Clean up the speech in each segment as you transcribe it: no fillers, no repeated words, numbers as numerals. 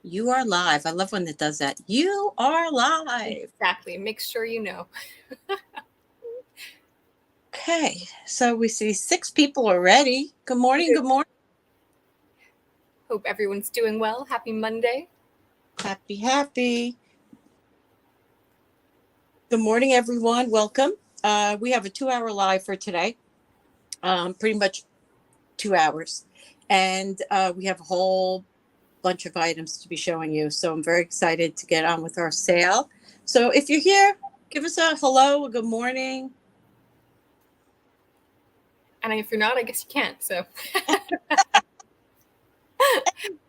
You are live. I love when it does that. You are live. Exactly. Make sure you know. Okay, so we see 6 people already. Good morning. Good morning. Hope everyone's doing well. Happy Monday. Happy. Good morning, everyone. Welcome. We have a 2-hour live for today. Pretty much 2 hours. And we have a whole bunch of items to be showing you. So I'm very excited to get on with our sale. So if you're here, give us a hello, a good morning. And if you're not, I guess you can't. So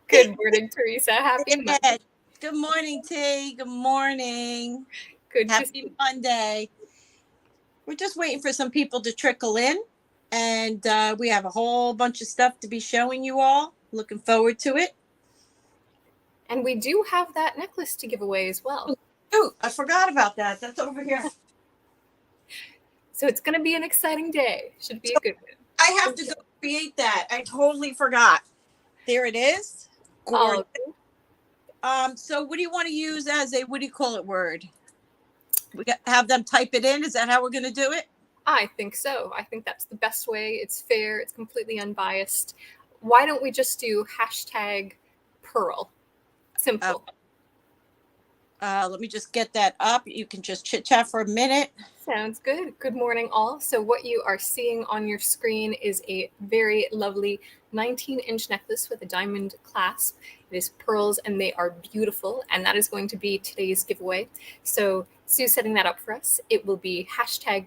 good morning, Teresa. Happy Monday. Good morning, T. Good morning. Good Happy Monday. We're just waiting for some people to trickle in. And we have a whole bunch of stuff to be showing you all. Looking forward to it. And we do have that necklace to give away as well. Oh, I forgot about that. That's over here. So it's going to be an exciting day. Should be a good one. I have to go create that. I totally forgot. There it is. Gorgeous. So what do you want to use as a, what do you call it, word? We have them type it in. Is that how we're going to do it? I think so. I think that's the best way. It's fair. It's completely unbiased. Why don't we just do #Pearl? Simple. Let me just get that up. You can just chit chat for a minute. Sounds good. Good morning, all. So what you are seeing on your screen is a very lovely 19-inch necklace with a diamond clasp. It is pearls and they are beautiful. And that is going to be today's giveaway. So Sue's setting that up for us. It will be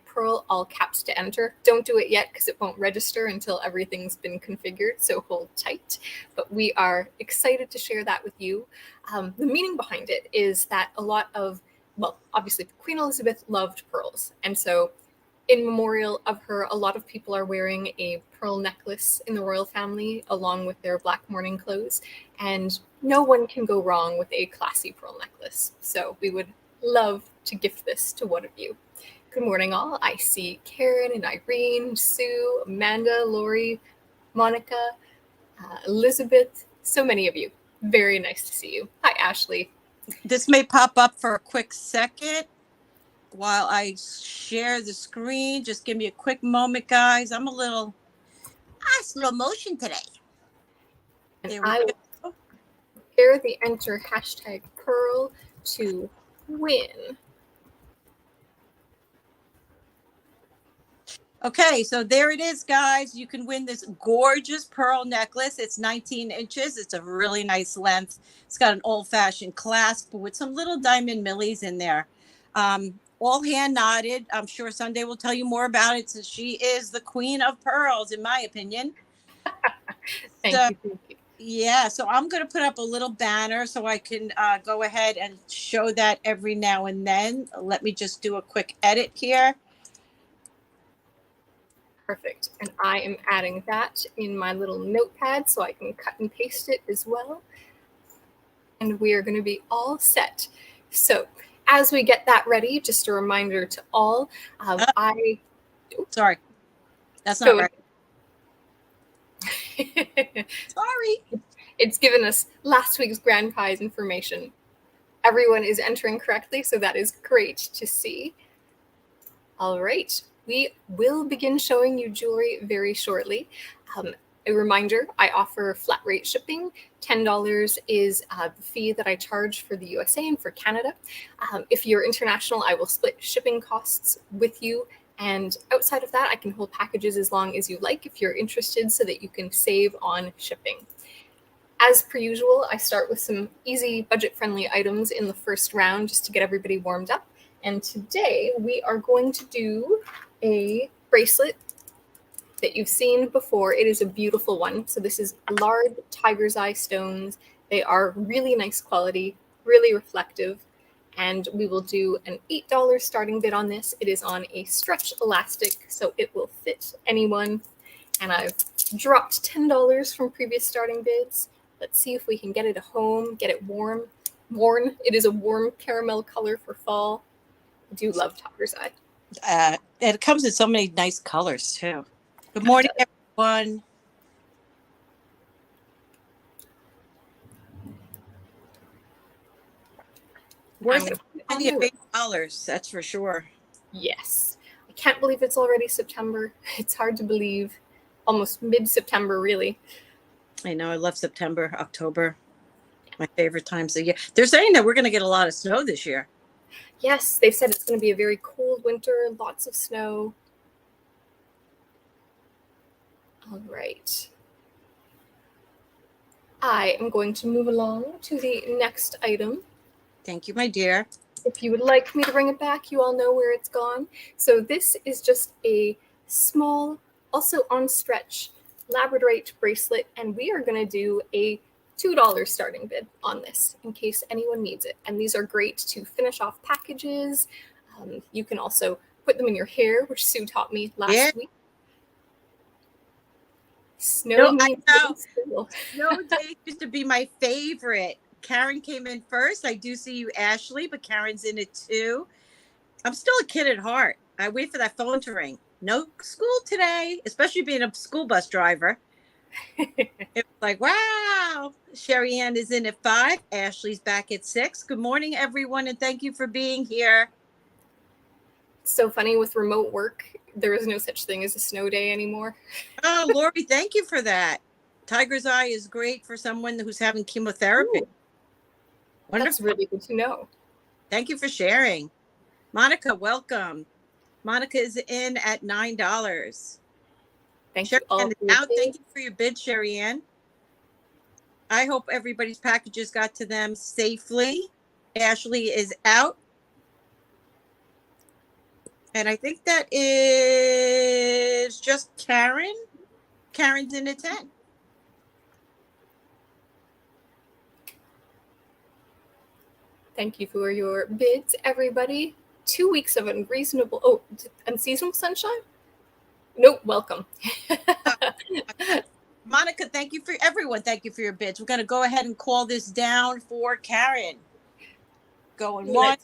#Pearl, all caps to enter. Don't do it yet because it won't register until everything's been configured. So hold tight. But we are excited to share that with you. The meaning behind it is that a lot of, well, obviously Queen Elizabeth loved pearls. And so in memorial of her, a lot of people are wearing a pearl necklace in the royal family along with their black mourning clothes. And no one can go wrong with a classy pearl necklace. So we would love to gift this to one of you. Good morning, all. I see Karen and Irene, Sue, Amanda, Lori, Monica, Elizabeth, so many of you. Very nice to see you. Hi, Ashley. This may pop up for a quick second while I share the screen. Just give me a quick moment, guys. I'm a little slow motion today. And I will share the enter #Pearl to win. Okay, so there it is, guys. You can win this gorgeous pearl necklace. It's 19 inches. It's a really nice length. It's got an old-fashioned clasp with some little diamond millies in there. All hand knotted. I'm sure Sundae will tell you more about it, since she is the queen of pearls, in my opinion. Thank you. Yeah, so I'm going to put up a little banner so I can go ahead and show that every now and then. Let me just do a quick edit here. Perfect. And I am adding that in my little notepad so I can cut and paste it as well. And we are going to be all set. So as we get that ready, just a reminder to all, Sorry, that's not right. Sorry. It's given us last week's grand prize information. Everyone is entering correctly, so that is great to see. All right. We will begin showing you jewelry very shortly. A reminder, I offer flat rate shipping. $10 is the fee that I charge for the USA and for Canada. If you're international, I will split shipping costs with you. And outside of that, I can hold packages as long as you like if you're interested, so that you can save on shipping. As per usual, I start with some easy budget-friendly items in the first round just to get everybody warmed up. And today we are going to do a bracelet that you've seen before. It is a beautiful one. So this is large tiger's eye stones. They are really nice quality, really reflective. And we will do an $8 starting bid on this. It is on a stretch elastic, so it will fit anyone. And I've dropped $10 from previous starting bids. Let's see if we can get it home, get it worn. It is a warm caramel color for fall. I do love tiger's eye. It comes in so many nice colors too. Good morning, everyone. Worth gonna put it on any my of list. $8, that's for sure. Yes. I can't believe it's already September. It's hard to believe. Almost mid-September, really. I know, I love September, October. My favorite times of year. They're saying that we're going to get a lot of snow this year. Yes, they've said it's going to be a very cold winter, lots of snow. All right. I am going to move along to the next item. Thank you, my dear. If you would like me to bring it back, you all know where it's gone. So this is just a small, also on stretch, labradorite bracelet, and we are going to do a $2 starting bid on this in case anyone needs it. And these are great to finish off packages. You can also put them in your hair, which Sue taught me last week. Snow I know. School. Snow days used to be my favorite. Karen came in first. I do see you, Ashley, but Karen's in it too. I'm still a kid at heart. I wait for that phone to ring. No school today, especially being a school bus driver. It's like, wow. Sherry Ann is in at 5. Ashley's back at 6. Good morning, everyone, and thank you for being here. So funny with remote work. There is no such thing as a snow day anymore. Oh, Lori, thank you for that. Tiger's Eye is great for someone who's having chemotherapy. Ooh, that's really good to know. Thank you for sharing. Monica, welcome. Monica is in at $9. Thank Sherry you all. Thank you for your bid, Sherry Ann. I hope everybody's packages got to them safely. Ashley is out. And I think that is just Karen. Karen's in at 10. Thank you for your bids, everybody. 2 weeks of unseasonal sunshine? Nope, welcome. Monica, thank you for everyone. Thank you for your bids. We're going to go ahead and call this down for Karen. Going one.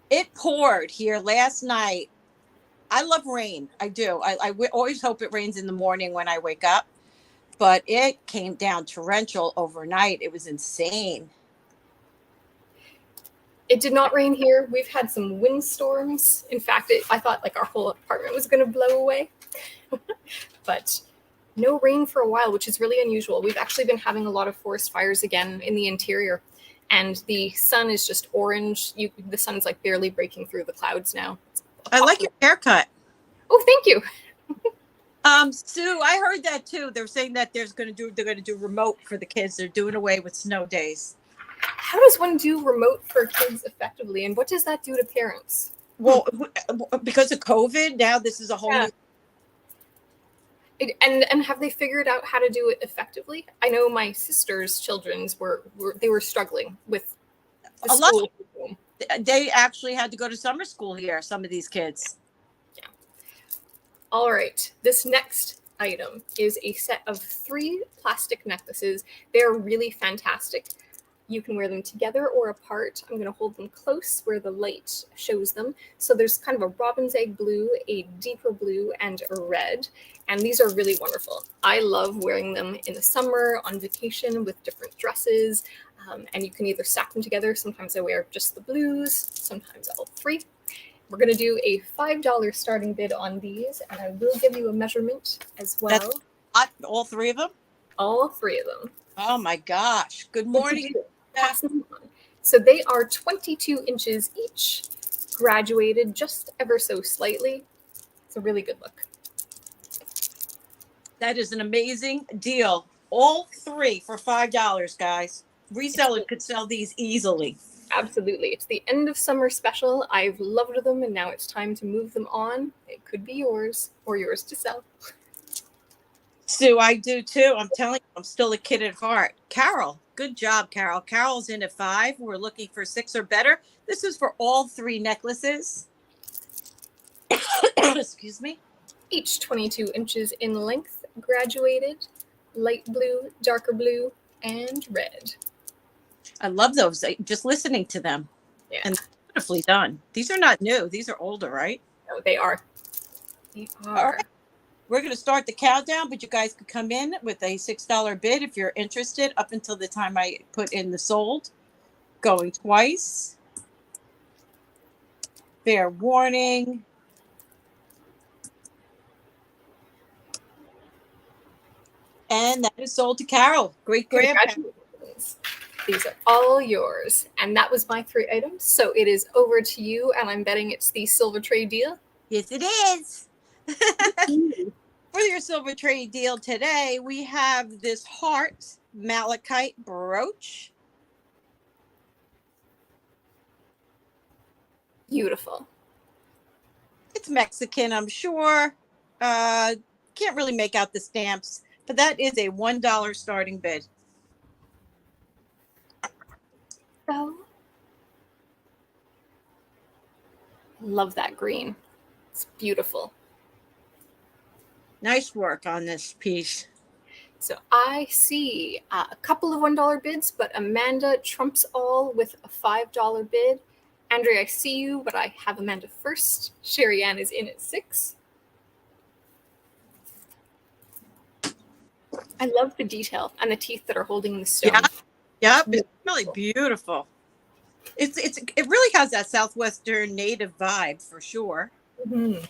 It poured here last night. I love rain. I do. I always hope it rains in the morning when I wake up. But it came down torrential overnight. It was insane. It did not rain here. We've had some windstorms. In fact, I thought like our whole apartment was going to blow away. But no rain for a while, which is really unusual. We've actually been having a lot of forest fires again in the interior. And the sun is just orange. The sun's like barely breaking through the clouds now. I like your haircut. Oh, thank you. Sue, I heard that too. They're saying that they're going to do remote for the kids. They're doing away with snow days. How does one do remote for kids effectively, and what does that do to parents? Well, because of COVID, now this is a whole new. And have they figured out how to do it effectively? I know my sister's children's were struggling with the school. They actually had to go to summer school here, some of these kids. Yeah. All right. This next item is a set of 3 plastic necklaces. They're really fantastic. You can wear them together or apart. I'm going to hold them close where the light shows them. So there's kind of a robin's egg blue, a deeper blue, and a red. And these are really wonderful. I love wearing them in the summer, on vacation with different dresses. And you can either stack them together. Sometimes I wear just the blues, sometimes all 3. We're going to do a $5 starting bid on these, and I will give you a measurement as well. That's all 3 of them? All 3 of them. Oh my gosh. Good morning. So they are 22 inches each, graduated just ever so slightly. It's a really good look. That is an amazing deal. All 3 for $5, guys. Reseller could sell these easily. Absolutely. It's the end of summer special. I've loved them, and now it's time to move them on. It could be yours or yours to sell. Sue, I do too. I'm telling you, I'm still a kid at heart. Carol, good job, Carol. Carol's in at 5. We're looking for 6 or better. This is for all 3 necklaces. Excuse me. Each 22 inches in length, graduated, light blue, darker blue, and red. I love those. Just listening to them. Yeah. And beautifully done. These are not new. These are older, right? No, they are. They are. All right. We're going to start the countdown, but you guys could come in with a $6 bid if you're interested up until the time I put in the sold. going twice. Fair warning. And that is sold to Carol, great grandparents. Congratulations. These are all yours. And that was my 3 items. So it is over to you, and I'm betting it's the silver trade deal. Yes, it is. For your silver trade deal today, we have this heart malachite brooch. Beautiful. It's Mexican, I'm sure. Can't really make out the stamps, but that is a $1 starting bid. So, love that green. It's beautiful. Nice work on this piece. So I see a couple of $1 bids, but Amanda trumps all with a $5 bid. Andrea, I see you, but I have Amanda first. Sherry Ann is in at 6. I love the detail and the teeth that are holding the stone. Yep, it's really beautiful. It really has that Southwestern native vibe for sure. Mm-hmm.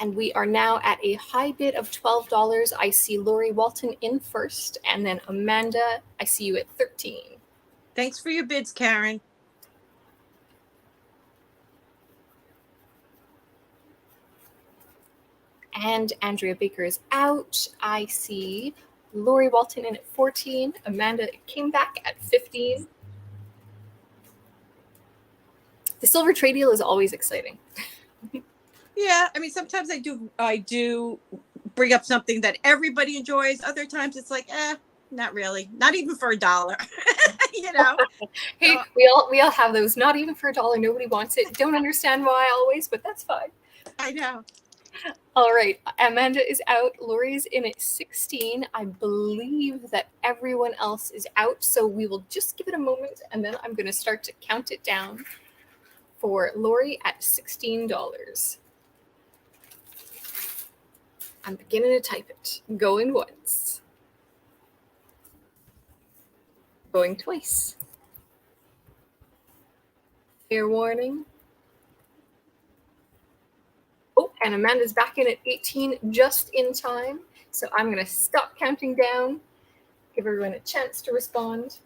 And we are now at a high bid of $12. I see Lori Walton in first, and then Amanda, I see you at 13. Thanks for your bids, Karen. And Andrea Baker is out. I see Lori Walton in at 14. Amanda came back at 15. The silver trade deal is always exciting. Yeah, I mean, sometimes I do bring up something that everybody enjoys. Other times it's like, not really. Not even for $1. You know? Hey, we all have those. Not even for $1. Nobody wants it. Don't understand why always, but that's fine. I know. All right. Amanda is out. Lori's in at 16. I believe that everyone else is out. So we will just give it a moment, and then I'm going to start to count it down for Lori at $16. I'm beginning to type it. Going once. Going twice. Fair warning. Oh, and Amanda's back in at 18 just in time. So I'm going to stop counting down, give everyone a chance to respond.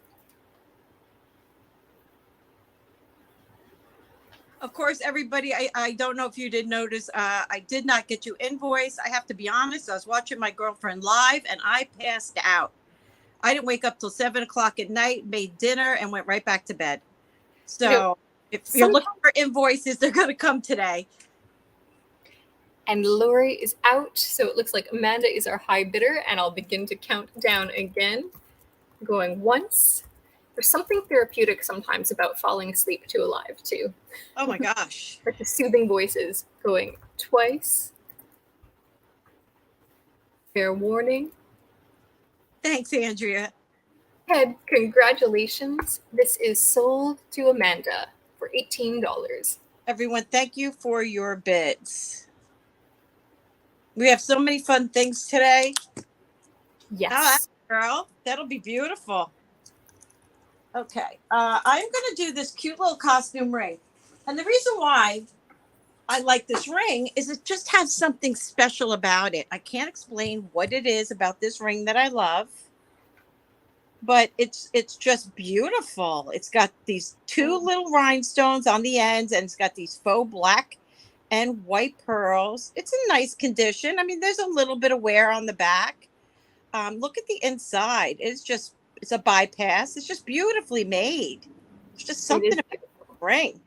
Of course, everybody, I don't know if you did notice, I did not get you invoice. I have to be honest. I was watching my girlfriend live and I passed out. I didn't wake up till 7 o'clock at night, made dinner, and went right back to bed. So if you're looking for invoices, they're going to come today. And Lori is out. So it looks like Amanda is our high bidder. And I'll begin to count down again. Going once. There's something therapeutic sometimes about falling asleep to a live too. Oh my gosh. Like the soothing voices. Going twice. Fair warning. Thanks, Andrea. Ed, congratulations. This is sold to Amanda for $18. Everyone, thank you for your bids. We have so many fun things today. Yes. Girl, that'll be beautiful. Okay, I'm going to do this cute little costume ring. And the reason why I like this ring is it just has something special about it. I can't explain what it is about this ring that I love, but it's just beautiful. It's got these 2 little rhinestones on the ends, and it's got these faux black and white pearls. It's in nice condition. I mean, there's a little bit of wear on the back. Look at the inside. It's a bypass. It's just beautifully made. It's just something about the ring.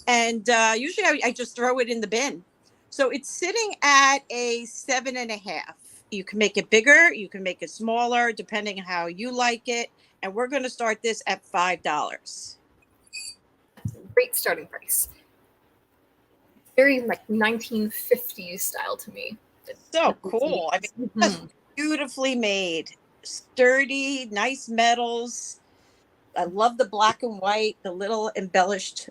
And usually I just throw it in the bin. So it's sitting at a 7.5. You can make it bigger. You can make it smaller, depending on how you like it. And we're going to start this at $5. Great starting price. Very like 1950s style to me. So cool. I mean, that's beautifully made. Sturdy, nice metals. I love the black and white, the little embellished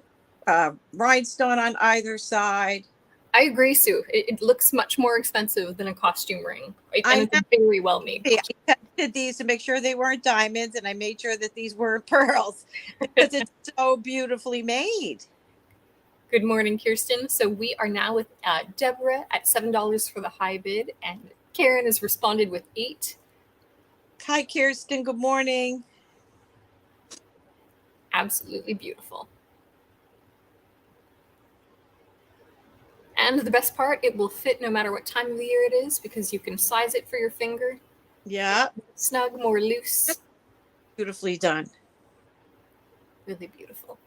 rhinestone on either side. I agree, Sue. It looks much more expensive than a costume ring. And it's a very well made. I tested these to make sure they weren't diamonds, and I made sure that these weren't pearls because it's so beautifully made. Good morning, Kirsten. So we are now with Deborah at $7 for the high bid, and Karen has responded with 8. Hi, Kirsten. Good morning. Absolutely beautiful. And the best part, it will fit no matter what time of the year it is because you can size it for your finger. Yeah. Snug, more loose. Beautifully done. Really beautiful.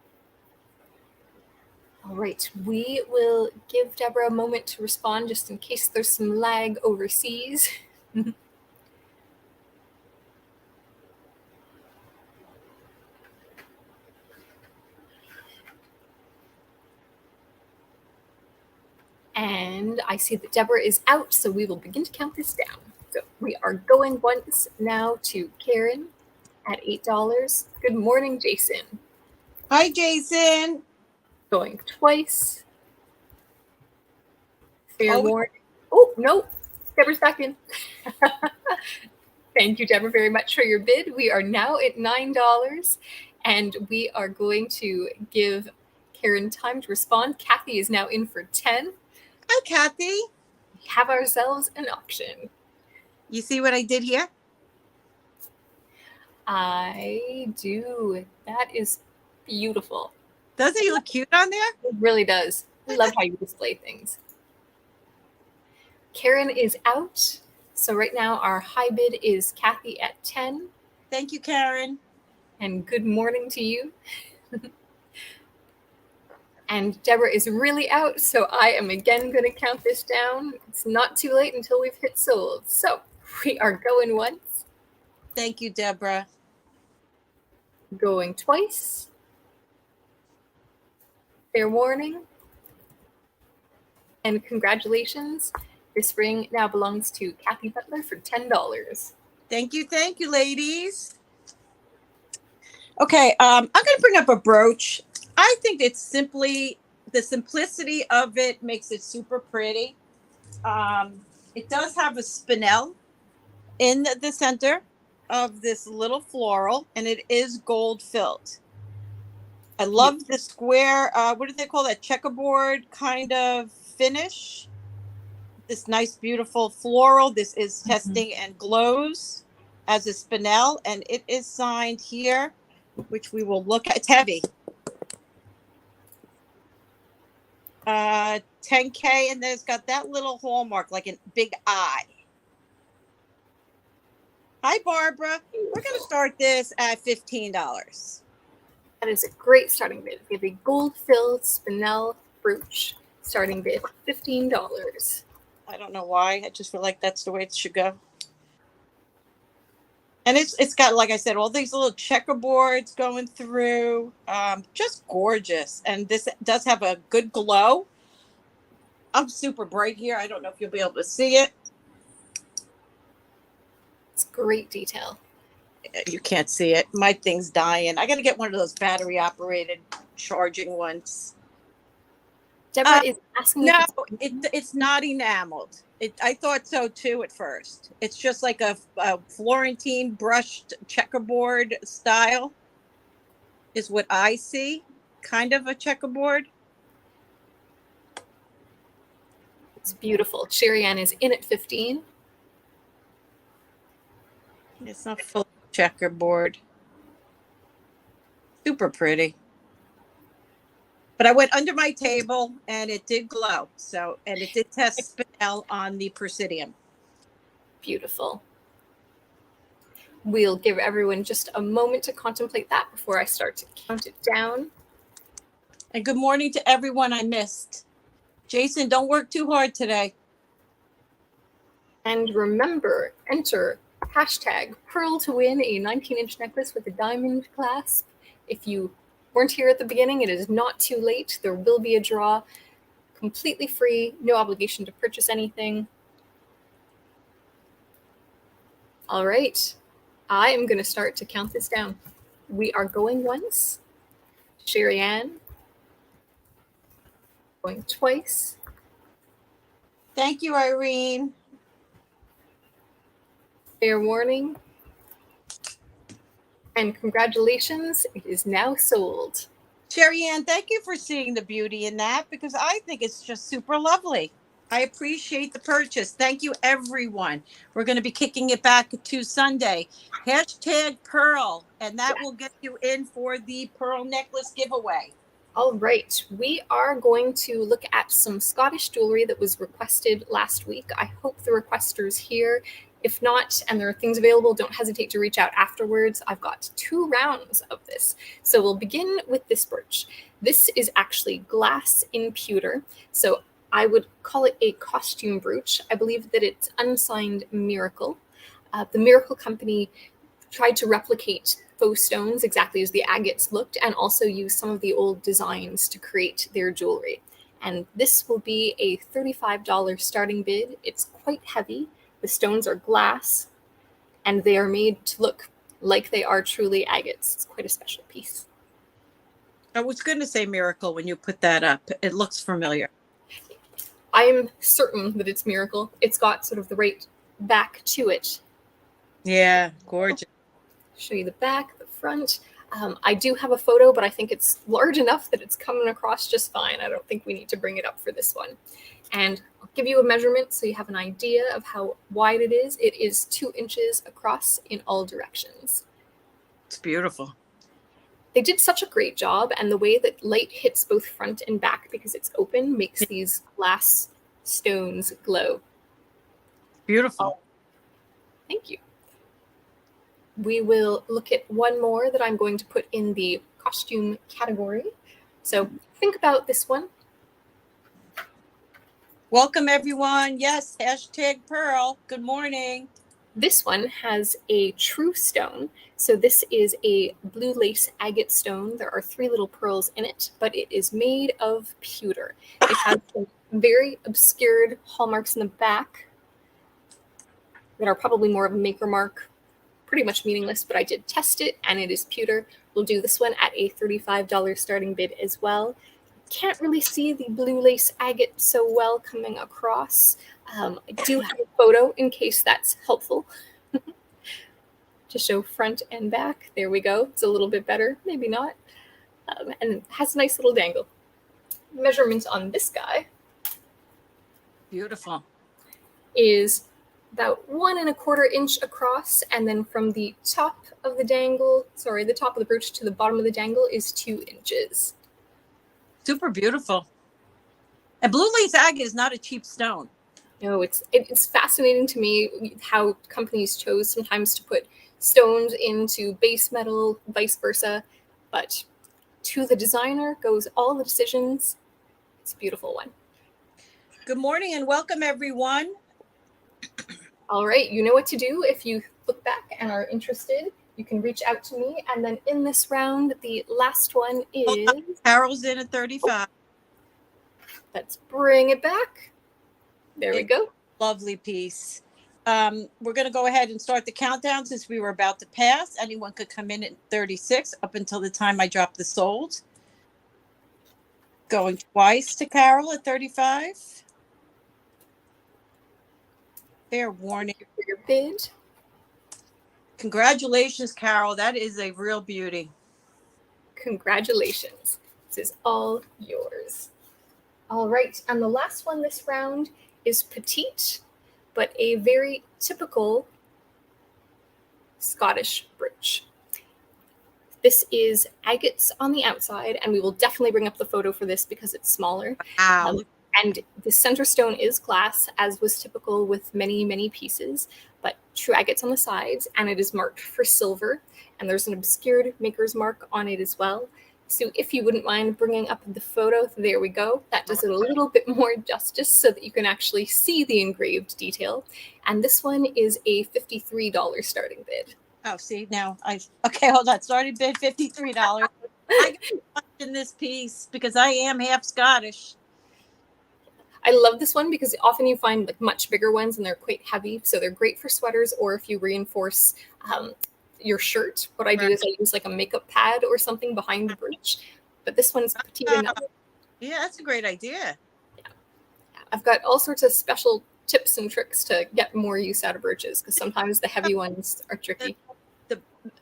All right, we will give Deborah a moment to respond just in case there's some lag overseas. And I see that Deborah is out, so we will begin to count this down. So we are going once now to Karen at $8. Good morning, Jason. Hi, Jason. Going twice. Fair warning. Oh, no, Deborah's back in. Thank you, Deborah, very much for your bid. We are now at $9, and we are going to give Karen time to respond. Kathy is now in for 10. Hi, Kathy. We have ourselves an auction. You see what I did here? I do. That is beautiful. Doesn't he look cute on there? It really does. I love how you display things. Karen is out. So right now our high bid is Kathy at 10. Thank you, Karen. And good morning to you. And Deborah is really out, so I am again going to count this down. It's not too late until we've hit sold. So we are going once. Thank you, Deborah. Going twice. Fair warning. And congratulations. This ring now belongs to Kathy Butler for $10. Thank you, ladies. Okay, I'm going to bring up a brooch. I think it's simply, the simplicity of it makes it super pretty. It does have a spinel in the center of this little floral, and it is gold filled. I love the square, what do they call that? Checkerboard kind of finish. This nice, beautiful floral. This is testing and glows as a spinel, and it is signed here, which we will look at. It's heavy. 10K, and then it's got that little hallmark like a big eye. Hi, Barbara. We're going to start this at $15. That is a great starting bid. We have a gold-filled spinel brooch. Starting bid, $15. I don't know why. I just feel like that's the way it should go. And it's got, like I said, all these little checkerboards going through. Just gorgeous. And this does have a good glow. I'm super bright here. I don't know if you'll be able to see it. It's great detail. You can't see it. My thing's dying. I got to get one of those battery operated charging ones. Deborah is asking. No, it's not enameled. I thought so too at first. It's just like a Florentine brushed checkerboard style is what I see. Kind of a checkerboard. It's beautiful. Sherry Ann is in at 15. It's not full checkerboard. Super pretty. But I went under my table and it did glow. So, and it did test spinel on the Presidium. Beautiful. We'll give everyone just a moment to contemplate that before I start to count it down. And good morning to everyone I missed. Jason, don't work too hard today. And remember, enter hashtag Pearl to win a 19-inch necklace with a diamond clasp. If you weren't here at the beginning, it is not too late. There will be a draw, completely free, no obligation to purchase anything. All right, I am going to start to count this down. We are going once. Sherry Ann. Going twice. Thank you, Irene. Fair warning. And congratulations, it is now sold. Sherry Ann, thank you for seeing the beauty in that, because I think it's just super lovely. I appreciate the purchase. Thank you, everyone. We're going to be kicking it back to Sunday. Hashtag Pearl, and that will get you in for the pearl necklace giveaway. All right, we are going to look at some Scottish jewelry that was requested last week. I hope the requester's here. If not, and there are things available, don't hesitate to reach out afterwards. I've got 2 rounds of this. So we'll begin with this brooch. This is actually glass in pewter. So I would call it a costume brooch. I believe that it's unsigned Miracle. The Miracle Company tried to replicate faux stones exactly as the agates looked, and also use some of the old designs to create their jewelry. And this will be a $35 starting bid. It's quite heavy. The stones are glass, and they are made to look like they are truly agates. It's quite a special piece. I was going to say Miracle when you put that up. It looks familiar. I'm certain that it's Miracle. It's got sort of the right back to it. Yeah, gorgeous. Show you the back, the front. I do have a photo, but I think it's large enough that it's coming across just fine. I don't think we need to bring it up for this one. And I'll give you a measurement so you have an idea of how wide it is. It is 2 inches across in all directions. It's beautiful. They did such a great job, and the way that light hits both front and back because it's open makes these glass stones glow. Beautiful. Thank you. We will look at one more that I'm going to put in the costume category. So think about this one. Welcome, everyone. Yes, hashtag Pearl. Good morning. This one has a true stone. So this is a blue lace agate stone. There are 3 little pearls in it, but it is made of pewter. It has some very obscured hallmarks in the back that are probably more of a maker mark. Pretty much meaningless, but I did test it, and it is pewter. We'll do this one at a $35 starting bid as well. Can't really see the blue lace agate so well coming across. I do have a photo in case that's helpful to show front and back. There we go. It's a little bit better, maybe not. And it has a nice little dangle. Measurements on this guy Beautiful. is about 1 1/4 inch across, and then from the top of the dangle, the top of the brooch to the bottom of the dangle is 2 inches. Super beautiful. And blue lace agate is not a cheap stone. No, it's fascinating to me how companies chose sometimes to put stones into base metal, vice versa, but to the designer goes all the decisions. It's a beautiful one. Good morning and welcome, everyone. All right, you know what to do. If you look back and are interested, you can reach out to me. And then in this round, the last one is... Carol's in at 35. Let's bring it back. There we go. Lovely piece. We're going to go ahead and start the countdown since we were about to pass. Anyone could come in at 36 up until the time I drop the sold. Going twice to Carol at 35. Fair warning. For your bid. Congratulations, Carol. That is a real beauty. Congratulations. This is all yours. All right, and the last one this round is petite, but a very typical Scottish brooch. This is agates on the outside, and we will definitely bring up the photo for this because it's smaller. Wow. And the center stone is glass, as was typical with many, many pieces, but true agates on the sides, and it is marked for silver, and there's an obscured maker's mark on it as well. So if you wouldn't mind bringing up the photo, there we go. That does it a little bit more justice so that you can actually see the engraved detail. And this one is a $53 starting bid. Oh, see, now okay, hold on. Starting bid $53. I got in this piece because I am half Scottish. I love this one because often you find like much bigger ones and they're quite heavy. So they're great for sweaters, or if you reinforce your shirt. What I do is I use like a makeup pad or something behind the brooch. But this one's petite enough. Yeah, that's a great idea. Yeah. I've got all sorts of special tips and tricks to get more use out of brooches because sometimes the heavy ones are tricky.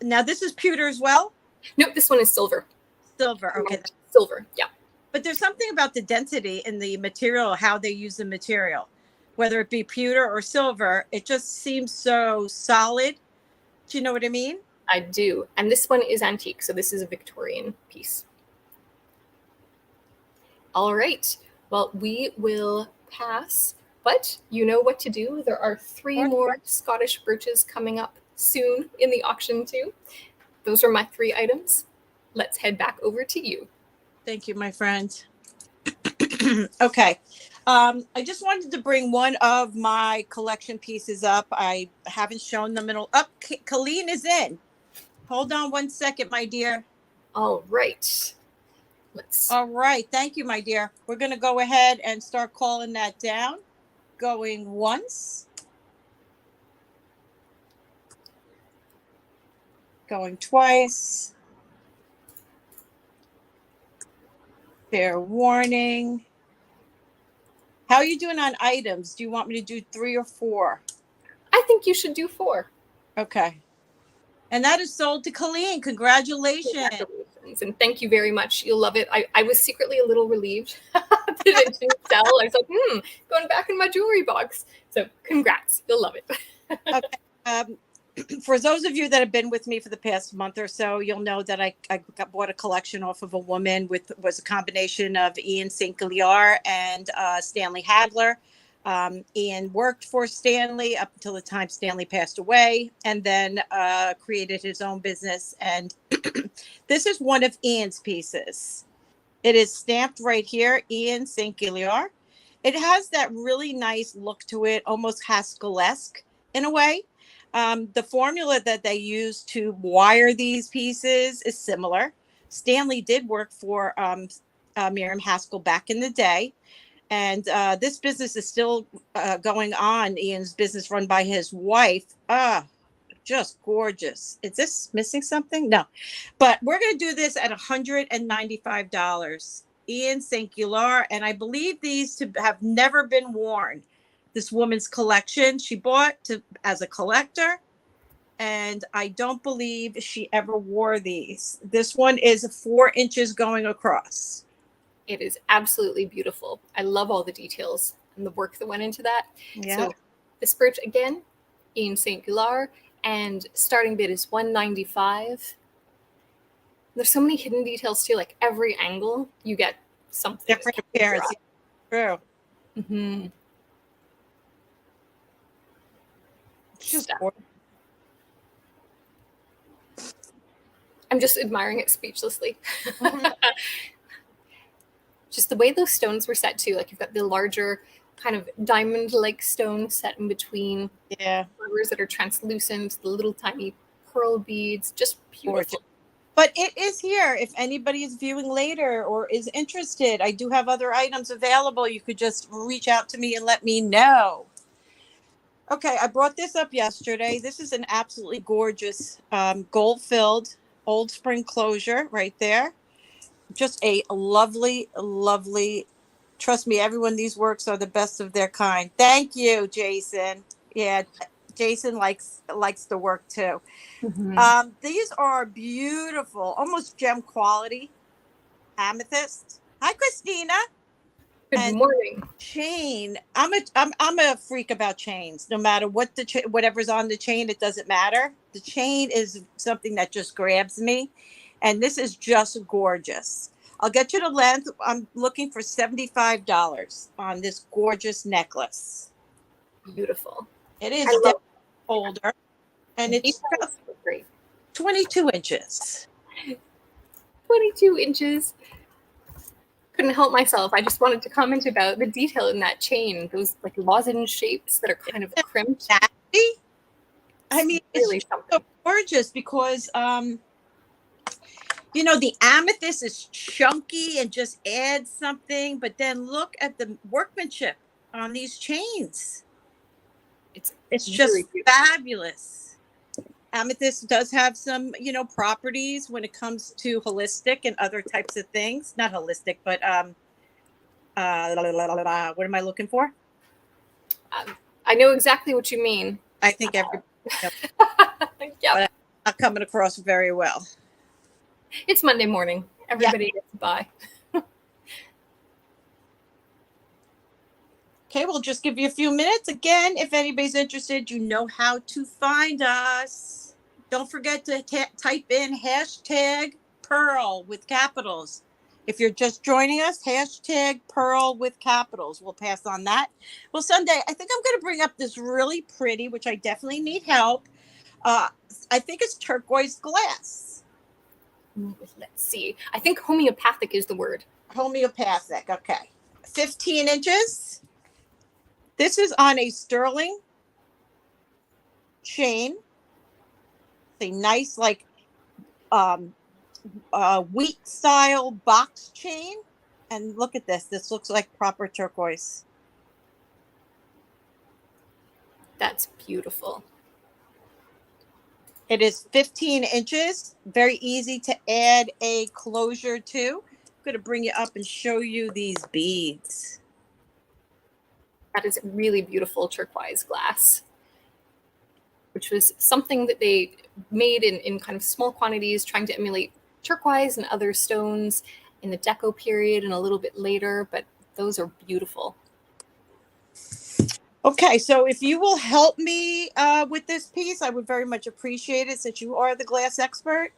Now this is pewter as well? Nope, this one is silver. Silver, okay. Silver, yeah. But there's something about the density in the material, how they use the material, whether it be pewter or silver, it just seems so solid. Do you know what I mean? I do. And this one is antique, so this is a Victorian piece. All right. Well, we will pass, but you know what to do. There are 3 more Scottish brooches coming up soon in the auction too. Those are my 3 items. Let's head back over to you. Thank you, my friend. Okay. I just wanted to bring one of my collection pieces up. I haven't shown them in Colleen is in. Hold on one second, my dear. All right. All right. Thank you, my dear. We're going to go ahead and start calling that down. Going once. Going twice. Fair warning. How are you doing on items? Do you want me to do 3 or 4? I think you should do 4. Okay. And that is sold to Colleen. Congratulations. Congratulations. And thank you very much. You'll love it. I was secretly a little relieved that it didn't sell. I was like, going back in my jewelry box. So congrats. You'll love it. Okay. For those of you that have been with me for the past month or so, you'll know that I bought a collection off of a woman was a combination of Ian St. Giliar and Stanley Hagler. Ian worked for Stanley up until the time Stanley passed away, and then created his own business. And this is one of Ian's pieces. It is stamped right here, Ian St. Giliar. It has that really nice look to it, almost Haskell-esque in a way. The formula that they use to wire these pieces is similar. Stanley did work for Miriam Haskell back in the day. And this business is still going on. Ian's business run by his wife. Just gorgeous. Is this missing something? No. But we're going to do this at $195. Ian St. Giliar. And I believe these to have never been worn. This woman's collection she bought as a collector, and I don't believe she ever wore these. This one is 4 inches going across. It is absolutely beautiful. I love all the details and the work that went into that. Yeah. So this brooch again, Ian St. Giliar, and starting bid is $195. There's so many hidden details too. Like every angle, you get something different appearance. True. Mm-hmm. Just I'm just admiring it speechlessly. Just the way those stones were set too. Like you've got the larger kind of diamond-like stone set in between. Yeah. Flowers that are translucent, the little tiny pearl beads, just beautiful. Gorgeous. But it is here. If anybody is viewing later or is interested, I do have other items available. You could just reach out to me and let me know. Okay, I brought this up yesterday. This is an absolutely gorgeous gold-filled old spring closure right there. Just a lovely, lovely, trust me, everyone, these works are the best of their kind. Thank you, Jason. Yeah, Jason likes the work too. Mm-hmm. These are beautiful, almost gem quality amethyst. Hi, Christina. Good morning. Chain. I'm a freak about chains. No matter what whatever's on the chain, it doesn't matter. The chain is something that just grabs me, and this is just gorgeous. I'll get you the length. I'm looking for $75 on this gorgeous necklace. Beautiful. It is older, and it's great. 22 inches. 22 inches. Couldn't help myself. I just wanted to comment about the detail in that chain. Those like lozenge shapes that are kind of crimped. I mean, really it's so gorgeous because, the amethyst is chunky and just adds something. But then look at the workmanship on these chains. It's just really fabulous. Amethyst does have some, properties when it comes to holistic and other types of things. Not holistic, but what am I looking for? I know exactly what you mean. I think everybody knows, Yep. but I'm not coming across very well. It's Monday morning. Everybody gets by. Okay, we'll just give you a few minutes. Again, if anybody's interested, you know how to find us. Don't forget to type in hashtag Pearl with capitals. If you're just joining us, hashtag Pearl with capitals. We'll pass on that. Well, Sundae, I think I'm going to bring up this really pretty, which I definitely need help. I think it's turquoise glass. Let's see. I think homeopathic is the word. Homeopathic. Okay. 15 inches. This is on a sterling chain. It's a nice, like, wheat style box chain. And look at this. This looks like proper turquoise. That's beautiful. It is 15 inches. Very easy to add a closure to. I'm going to bring you up and show you these beads. That is really beautiful turquoise glass, which was something that they made in kind of small quantities, trying to emulate turquoise and other stones in the Deco period and a little bit later, but those are beautiful. Okay, so if you will help me with this piece, I would very much appreciate it since you are the glass expert.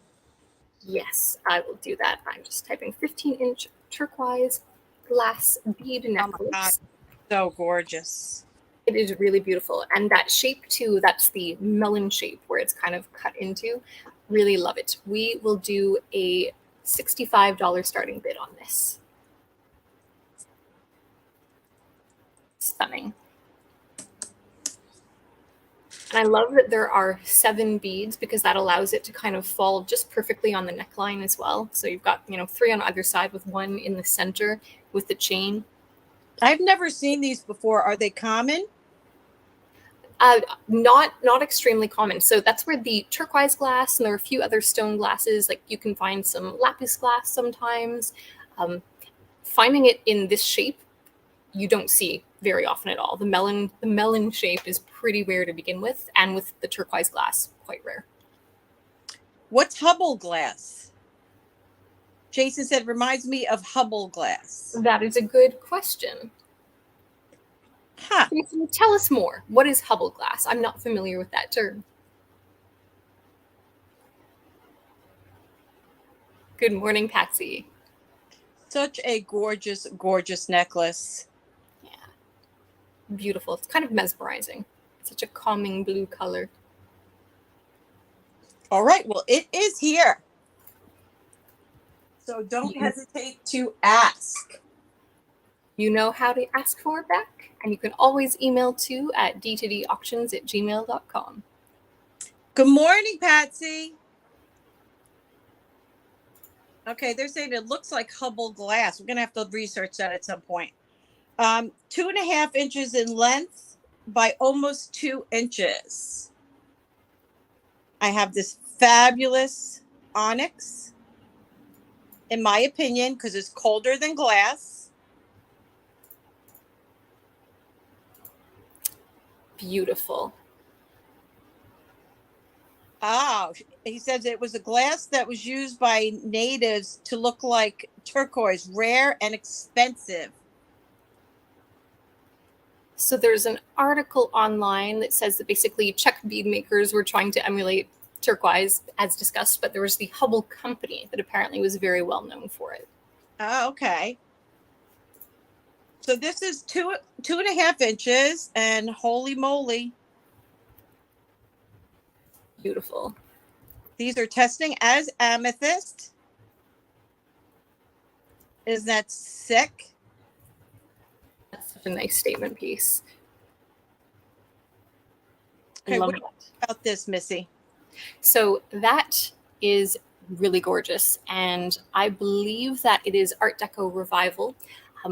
Yes, I will do that. I'm just typing 15-inch turquoise glass bead necklace. Oh my God, so gorgeous. It is really beautiful. And that shape too, that's the melon shape where it's kind of cut into. Really love it. We will do a $65 starting bid on this. Stunning. And I love that there are 7 beads because that allows it to kind of fall just perfectly on the neckline as well. So you've got, 3 on either side with 1 in the center with the chain. I've never seen these before. Are they common? Not extremely common. So that's where the turquoise glass, and there are a few other stone glasses, like you can find some lapis glass sometimes. Finding it in this shape, you don't see very often at all. The melon shape is pretty rare to begin with, and with the turquoise glass, quite rare. What's Hubble glass? Jason said, reminds me of Hubble glass. That is a good question. Huh. Jason, tell us more. What is Hubble glass? I'm not familiar with that term. Good morning, Patsy. Such a gorgeous, gorgeous necklace. Yeah. Beautiful. It's kind of mesmerizing. Such a calming blue color. All right. Well, it is here. So don't hesitate to ask. You know how to ask for it back, and you can always email to at d2dauctions@gmail.com. Good morning, Patsy. Okay, they're saying it looks like Hubble glass. We're going to have to research that at some point. 2.5 inches in length by almost 2 inches. I have this fabulous onyx, in my opinion, because it's colder than glass. Beautiful. Oh, he says it was a glass that was used by natives to look like turquoise, rare and expensive. So there's an article online that says that basically Czech bead makers were trying to emulate turquoise, as discussed, but there was the Hubble company that apparently was very well known for it. Oh, okay. So this is 2.5 inches, and holy moly. Beautiful. These are testing as amethyst. Isn't that sick? That's such a nice statement piece. Okay, Love what that. about this, Missy? So that is really gorgeous, and I believe that it is Art Deco revival,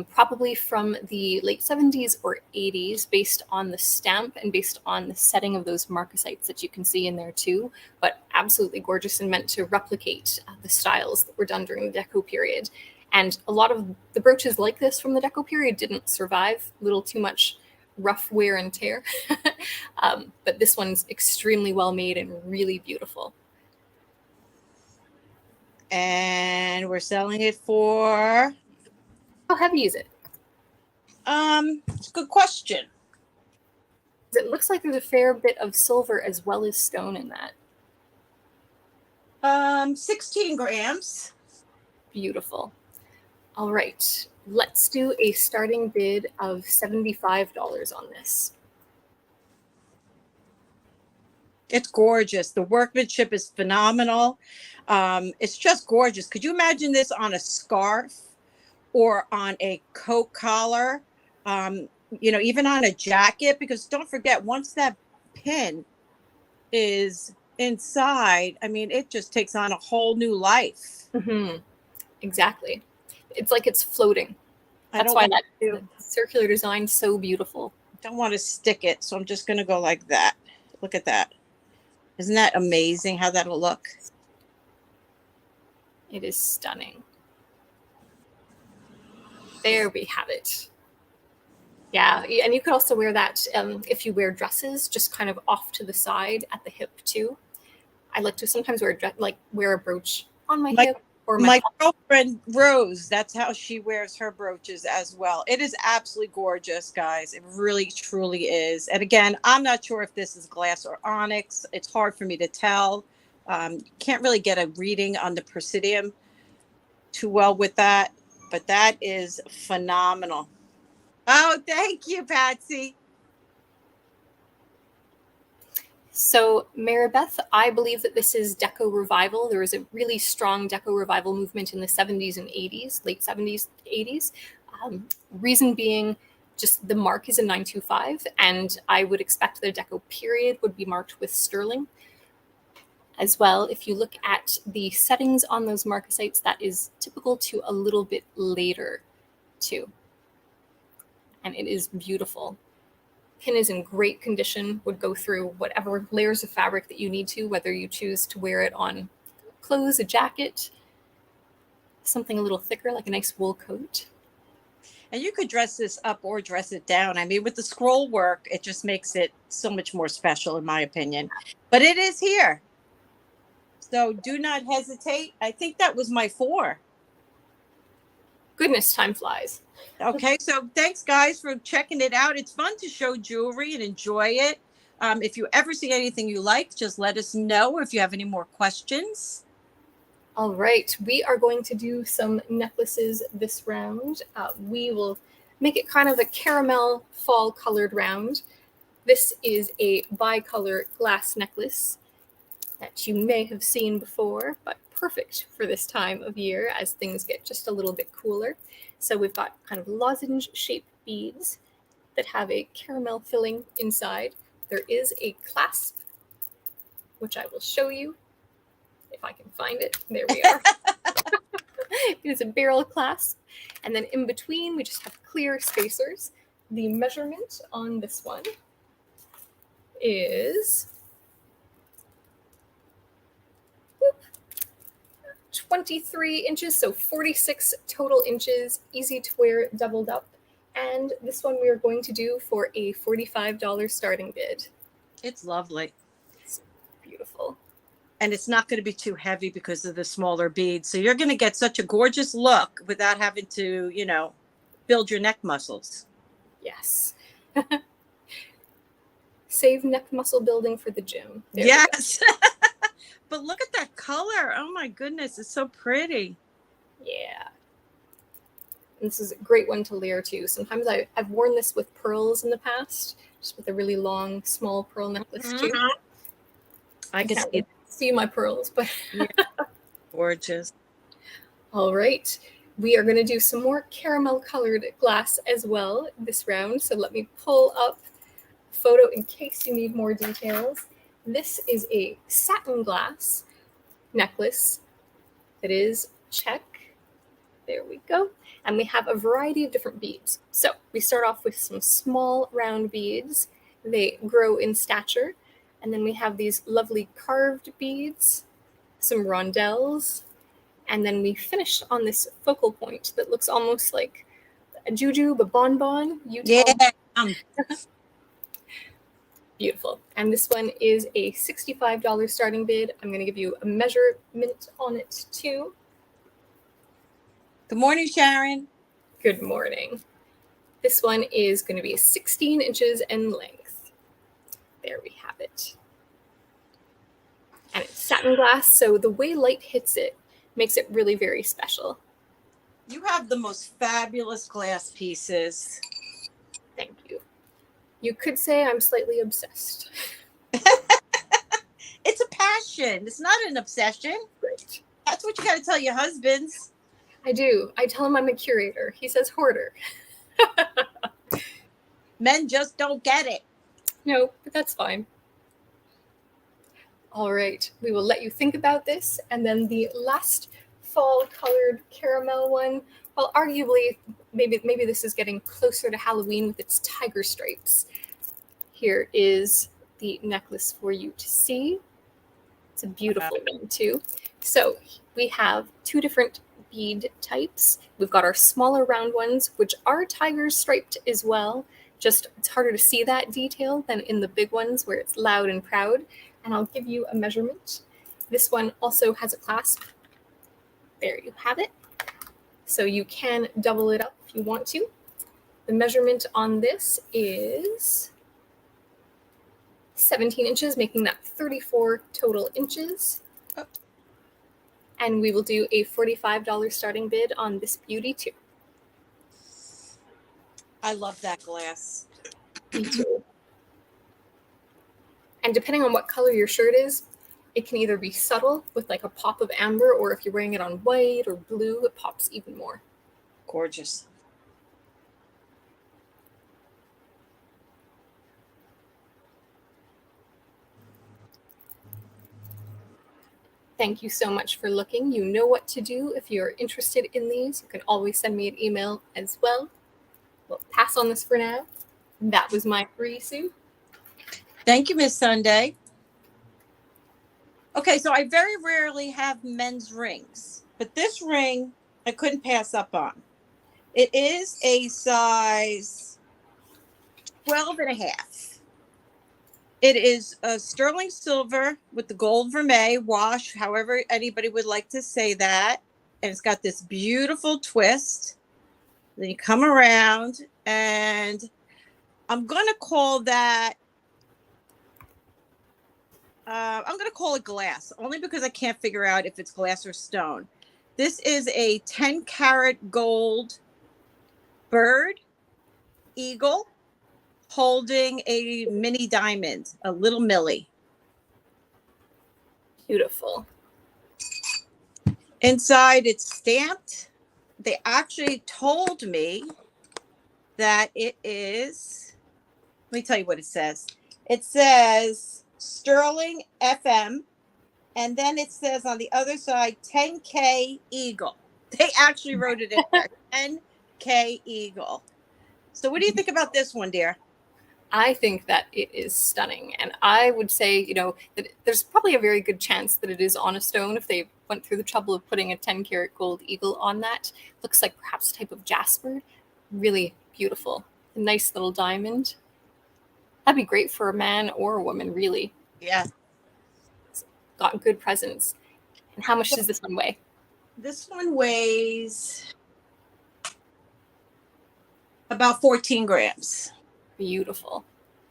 probably from the late 70s or 80s, based on the stamp and based on the setting of those marcasites that you can see in there too, but absolutely gorgeous and meant to replicate the styles that were done during the Deco period. And a lot of the brooches like this from the Deco period didn't survive, a little too much rough wear and tear. But this one's extremely well made and really beautiful. And we're selling it for... How heavy is it? It's a good question. It looks like there's a fair bit of silver as well as stone in that. 16 grams. Beautiful. All right, let's do a starting bid of $75 on this. It's gorgeous. The workmanship is phenomenal. It's just gorgeous. Could you imagine this on a scarf or on a coat collar? Even on a jacket, because don't forget, once that pin is inside, I mean, it just takes on a whole new life. Mm-hmm. Exactly. It's like it's floating. That's why that circular design's so beautiful. Don't want to stick it, so I'm just going to go like that. Look at that. Isn't that amazing how that'll look? It is stunning. There we have it. Yeah, and you could also wear that if you wear dresses, just kind of off to the side at the hip too. I like to sometimes wear a brooch on my hip. Or my girlfriend Rose, that's how she wears her brooches as well. It is absolutely gorgeous, guys. It really, truly is. And again, I'm not sure if this is glass or onyx. It's hard for me to tell. Can't really get a reading on the presidium too well with that, but that is phenomenal. Oh, thank you, Patsy. So, Maribeth, I believe that this is Deco revival. There was a really strong Deco revival movement in the 70s and 80s, late 70s, 80s. Reason being, just the mark is a 925, and I would expect the Deco period would be marked with sterling. As well, if you look at the settings on those marcasites, that is typical to a little bit later, too. And it is beautiful. Pin is in great condition, would go through whatever layers of fabric that you need to, whether you choose to wear it on clothes, a jacket, something a little thicker like a nice wool coat. And you could dress this up or dress it down. I mean, with the scroll work, it just makes it so much more special, in my opinion. But it is here. So do not hesitate. I think that was my 4. Goodness, time flies. Okay, so thanks, guys, for checking it out. It's fun to show jewelry and enjoy it. If you ever see anything you like, just let us know if you have any more questions. All right, we are going to do some necklaces this round. We will make it kind of a caramel fall colored round. This is a bicolor glass necklace that you may have seen before, but perfect for this time of year as things get just a little bit cooler. So we've got kind of lozenge-shaped beads that have a caramel filling inside. There is a clasp, which I will show you if I can find it. There we are. It is a barrel clasp. And then in between, we just have clear spacers. The measurement on this one is 23 inches, so 46 total inches, easy to wear, doubled up. And this one we are going to do for a $45 starting bid. It's lovely. It's beautiful. And it's not going to be too heavy because of the smaller beads. So you're going to get such a gorgeous look without having to, build your neck muscles. Yes. Save neck muscle building for the gym. There yes. But look at that color. Oh my goodness, it's so pretty. Yeah. And this is a great one to layer too. Sometimes I've worn this with pearls in the past, just with a really long, small pearl necklace too. I can see my pearls, but yeah. Gorgeous. All right. We are going to do some more caramel colored glass as well this round. So let me pull up a photo in case you need more details. This is a satin glass necklace that is check. There we go. And we have a variety of different beads. So we start off with some small round beads. They grow in stature. And then we have these lovely carved beads, some rondelles, And then we finish on this focal point that looks almost like a jujube, a bonbon. You tell me. Yeah. Beautiful. And this one is a $65 starting bid. I'm going to give you a measurement on it too. Good morning, Sharon. Good morning. This one is going to be 16 inches in length. There we have it. And it's satin glass, so the way light hits it makes it really very special. You have the most fabulous glass pieces. Thank you. You could say I'm slightly obsessed. It's a passion. It's not an obsession. Great. That's what you got to tell your husbands. I do. I tell him I'm a curator. He says hoarder. Men just don't get it. No, but that's fine. All right. We will let you think about this. And then the last fall colored caramel one, well, arguably, maybe this is getting closer to Halloween with its tiger stripes. Here is the necklace for you to see. It's a beautiful one too. So we have two different bead types. We've got our smaller round ones, which are tiger striped as well. Just it's harder to see that detail than in the big ones where it's loud and proud. And I'll give you a measurement. This one also has a clasp. There you have it. So you can double it up if you want to. The measurement on this is 17 inches, making that 34 total inches. And we will do a $45 starting bid on this beauty too. I love that glass. Me too. And depending on what color your shirt is, it can either be subtle with like a pop of amber, or if you're wearing it on white or blue, it pops even more. Gorgeous. Thank you so much for looking. You know what to do if you're interested in these. You can always send me an email as well. We'll pass on this for now. That was my free Sue. Thank you, Miss Sundae. Okay, so I very rarely have men's rings, but this ring I couldn't pass up on. It is a size 12 and a half. It is a sterling silver with the gold vermeil wash, however anybody would like to say that. And it's got this beautiful twist. Then you come around, and I'm going to call that, I'm going to call it glass, only because I can't figure out if it's glass or stone. This is a 10-karat gold bird, eagle, holding a mini diamond, a little millie. Beautiful. Inside, it's stamped. They actually told me that it is, let me tell you what it says. It says Sterling FM, and then it says on the other side 10K Eagle. They actually wrote it in there, 10K Eagle. So what do you think about this one, dear? I think that it is stunning. And I would say, you know, that there's probably a very good chance that it is on a stone if they went through the trouble of putting a 10-karat gold eagle on that. Looks like perhaps a type of jasper. Really beautiful. A nice little diamond. That'd be great for a man or a woman, really. Yeah. It's got good presence. And how much does this one weigh? This one weighs about 14 grams. Beautiful.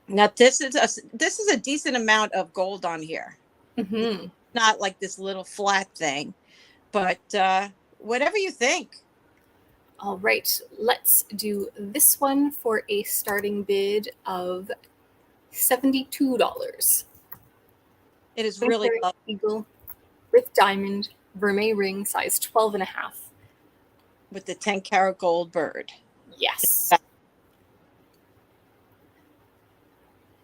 Now this is a decent amount of gold on here. Mm-hmm. Not like this little flat thing, but whatever you think. All right, let's do this one for a starting bid of $72. It is really lovely. Eagle with diamond, vermeil ring, size 12 and a half. With the 10-karat gold bird. Yes.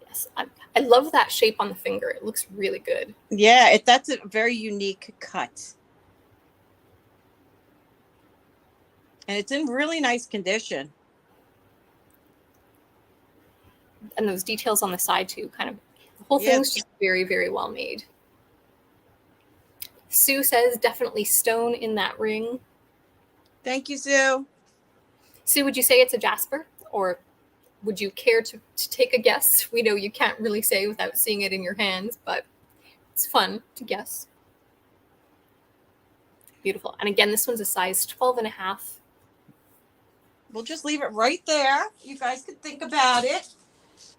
Yes, I love that shape on the finger. It looks really good. Yeah, that's a very unique cut. And it's in really nice condition. And those details on the side too, kind of, the whole thing's just very, very well made. Sue says definitely stone in that ring. Thank you, Sue. Sue, would you say it's a jasper, or would you care to take a guess? We know you can't really say without seeing it in your hands, but it's fun to guess. Beautiful. And again, this one's a size 12.5. We'll just leave it right there. You guys can think about it.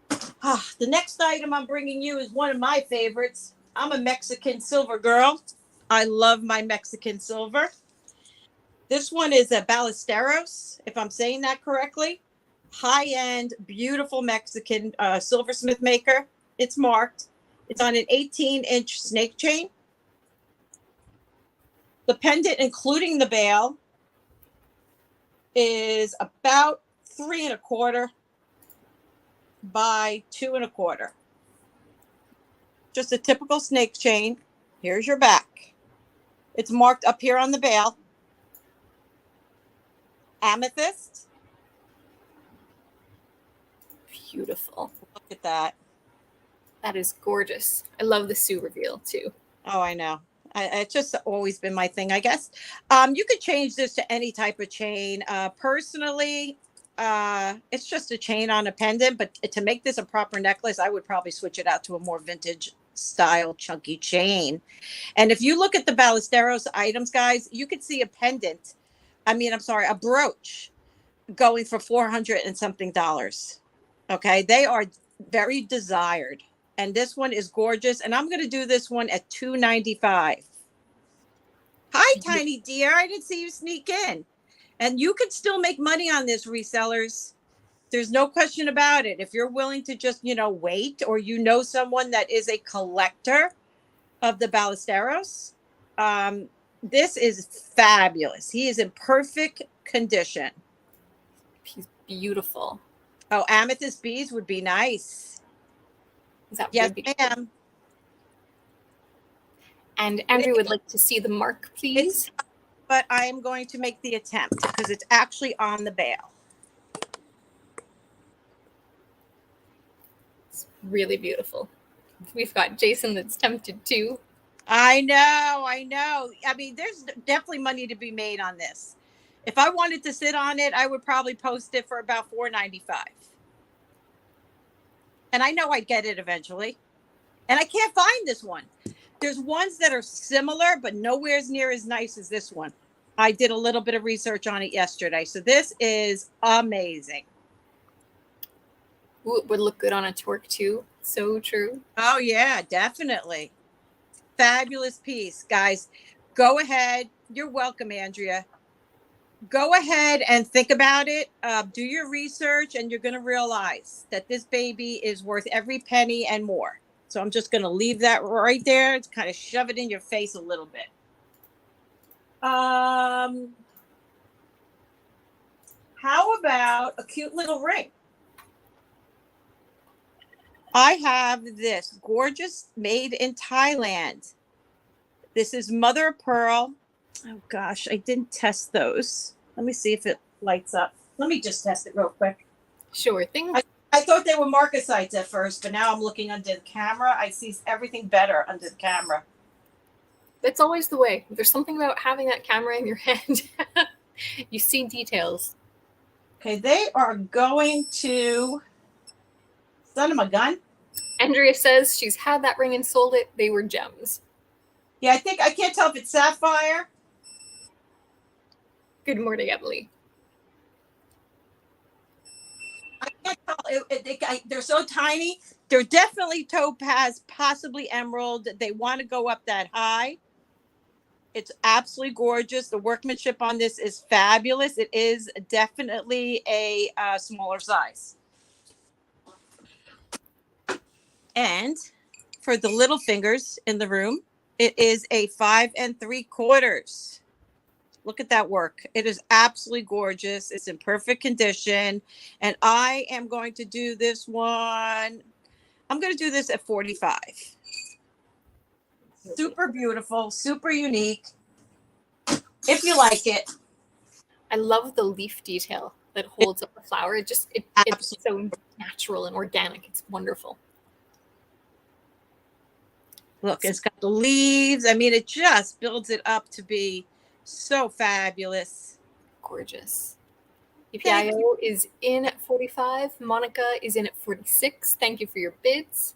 The next item I'm bringing you is one of my favorites. I'm a Mexican silver girl. I love my Mexican silver. This one is a Ballesteros, if I'm saying that correctly. High-end, beautiful Mexican silversmith maker. It's marked. It's on an 18-inch snake chain. The pendant, including the bail, is about 3.25 by 2.25. Just a typical snake chain. Here's your back. It's marked up here on the bail. Amethyst. Beautiful. Look at that. That is gorgeous. I love the Sue reveal too. Oh, I know. It's just always been my thing, I guess. You could change this to any type of chain. Personally, it's just a chain on a pendant, but to make this a proper necklace, I would probably switch it out to a more vintage style chunky chain. And if you look at the Ballesteros items, guys, you could see a pendant. A brooch going for $400 and something. Okay. They are very desired. And this one is gorgeous. And I'm going to do this one at $295. Hi, Tiny Dear. I didn't see you sneak in. And you can still make money on this, resellers. There's no question about it. If you're willing to just, wait, or someone that is a collector of the Ballesteros, this is fabulous. He is in perfect condition. He's beautiful. Oh, amethyst beads would be nice. Yes, ma'am. And Andrew would like to see the mark, please. But I am going to make the attempt because it's actually on the bail. It's really beautiful. We've got Jason that's tempted too. I know. I mean, there's definitely money to be made on this. If I wanted to sit on it, I would probably post it for about $4.95. And I know I'd get it eventually. And I can't find this one. There's ones that are similar, but nowhere near as nice as this one. I did a little bit of research on it yesterday. So this is amazing. Ooh, it would look good on a torque too. So true. Oh, yeah, definitely. Fabulous piece, guys. Go ahead. You're welcome, Andrea. Go ahead and think about it. Do your research, and you're going to realize that this baby is worth every penny and more. So I'm just going to leave that right there. It's kind of shove it in your face a little bit. How about a cute little ring? I have this gorgeous made in Thailand. This is mother of pearl. Oh gosh, I didn't test those. Let me see if it lights up. Let me just test it real quick. Sure thing. I thought they were marcasites at first, but now I'm looking under the camera. I see everything better under the camera. That's always the way. There's something about having that camera in your hand. You see details. Okay, they are going to... Son of a gun. Andrea says she's had that ring and sold it. They were gems. Yeah, I can't tell if it's sapphire. Good morning, Emily. I can't tell. They're so tiny. They're definitely topaz, possibly emerald. They want to go up that high. It's absolutely gorgeous. The workmanship on this is fabulous. It is definitely a smaller size. And for the little fingers in the room, it is a 5 3/4. Look at that work. It is absolutely gorgeous. It's in perfect condition. And I am going to do this one. I'm going to do this at $45. Super beautiful, super unique. If you like it. I love the leaf detail that holds up the flower. It's so natural and organic. It's wonderful. Look, it's got the leaves. I mean, it just builds it up to be so fabulous. Gorgeous. EPIO is in at 45. Monica is in at 46. Thank you for your bids.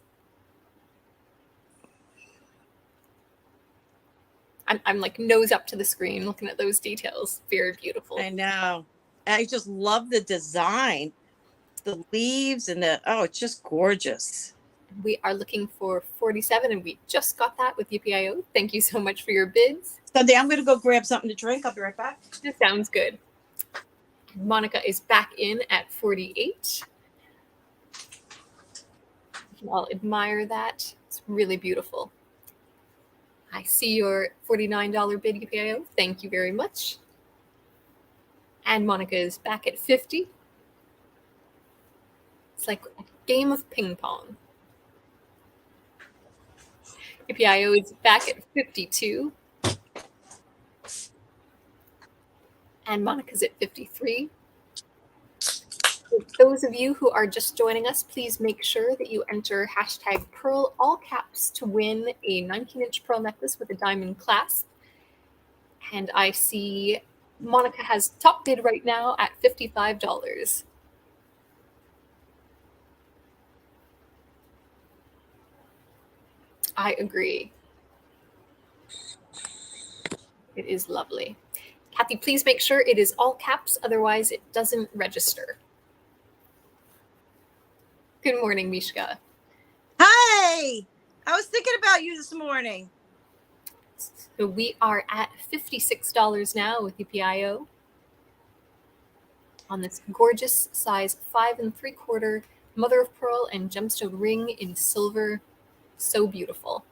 I'm like nose up to the screen looking at those details. Very beautiful. I know. I just love the design. The leaves and it's just gorgeous. We are looking for 47, and we just got that with EPIO. Thank you so much for your bids. Sunday, I'm going to go grab something to drink. I'll be right back. This sounds good. Monica is back in at 48. You can all admire that. It's really beautiful. I see your $49 bid, EPIO. Thank you very much. And Monica is back at 50. It's like a game of ping pong. EPIO is back at 52. And Monica's at 53. For those of you who are just joining us, please make sure that you enter hashtag Pearl all caps to win a 19-inch pearl necklace with a diamond clasp. And I see Monica has top bid right now at $55. I agree. It is lovely. Kathy, please make sure it is all caps, otherwise it doesn't register. Good morning, Mishka. Hi! I was thinking about you this morning. So we are at $56 now with EPIO on this gorgeous size 5 3/4 mother of pearl and gemstone ring in silver. So beautiful.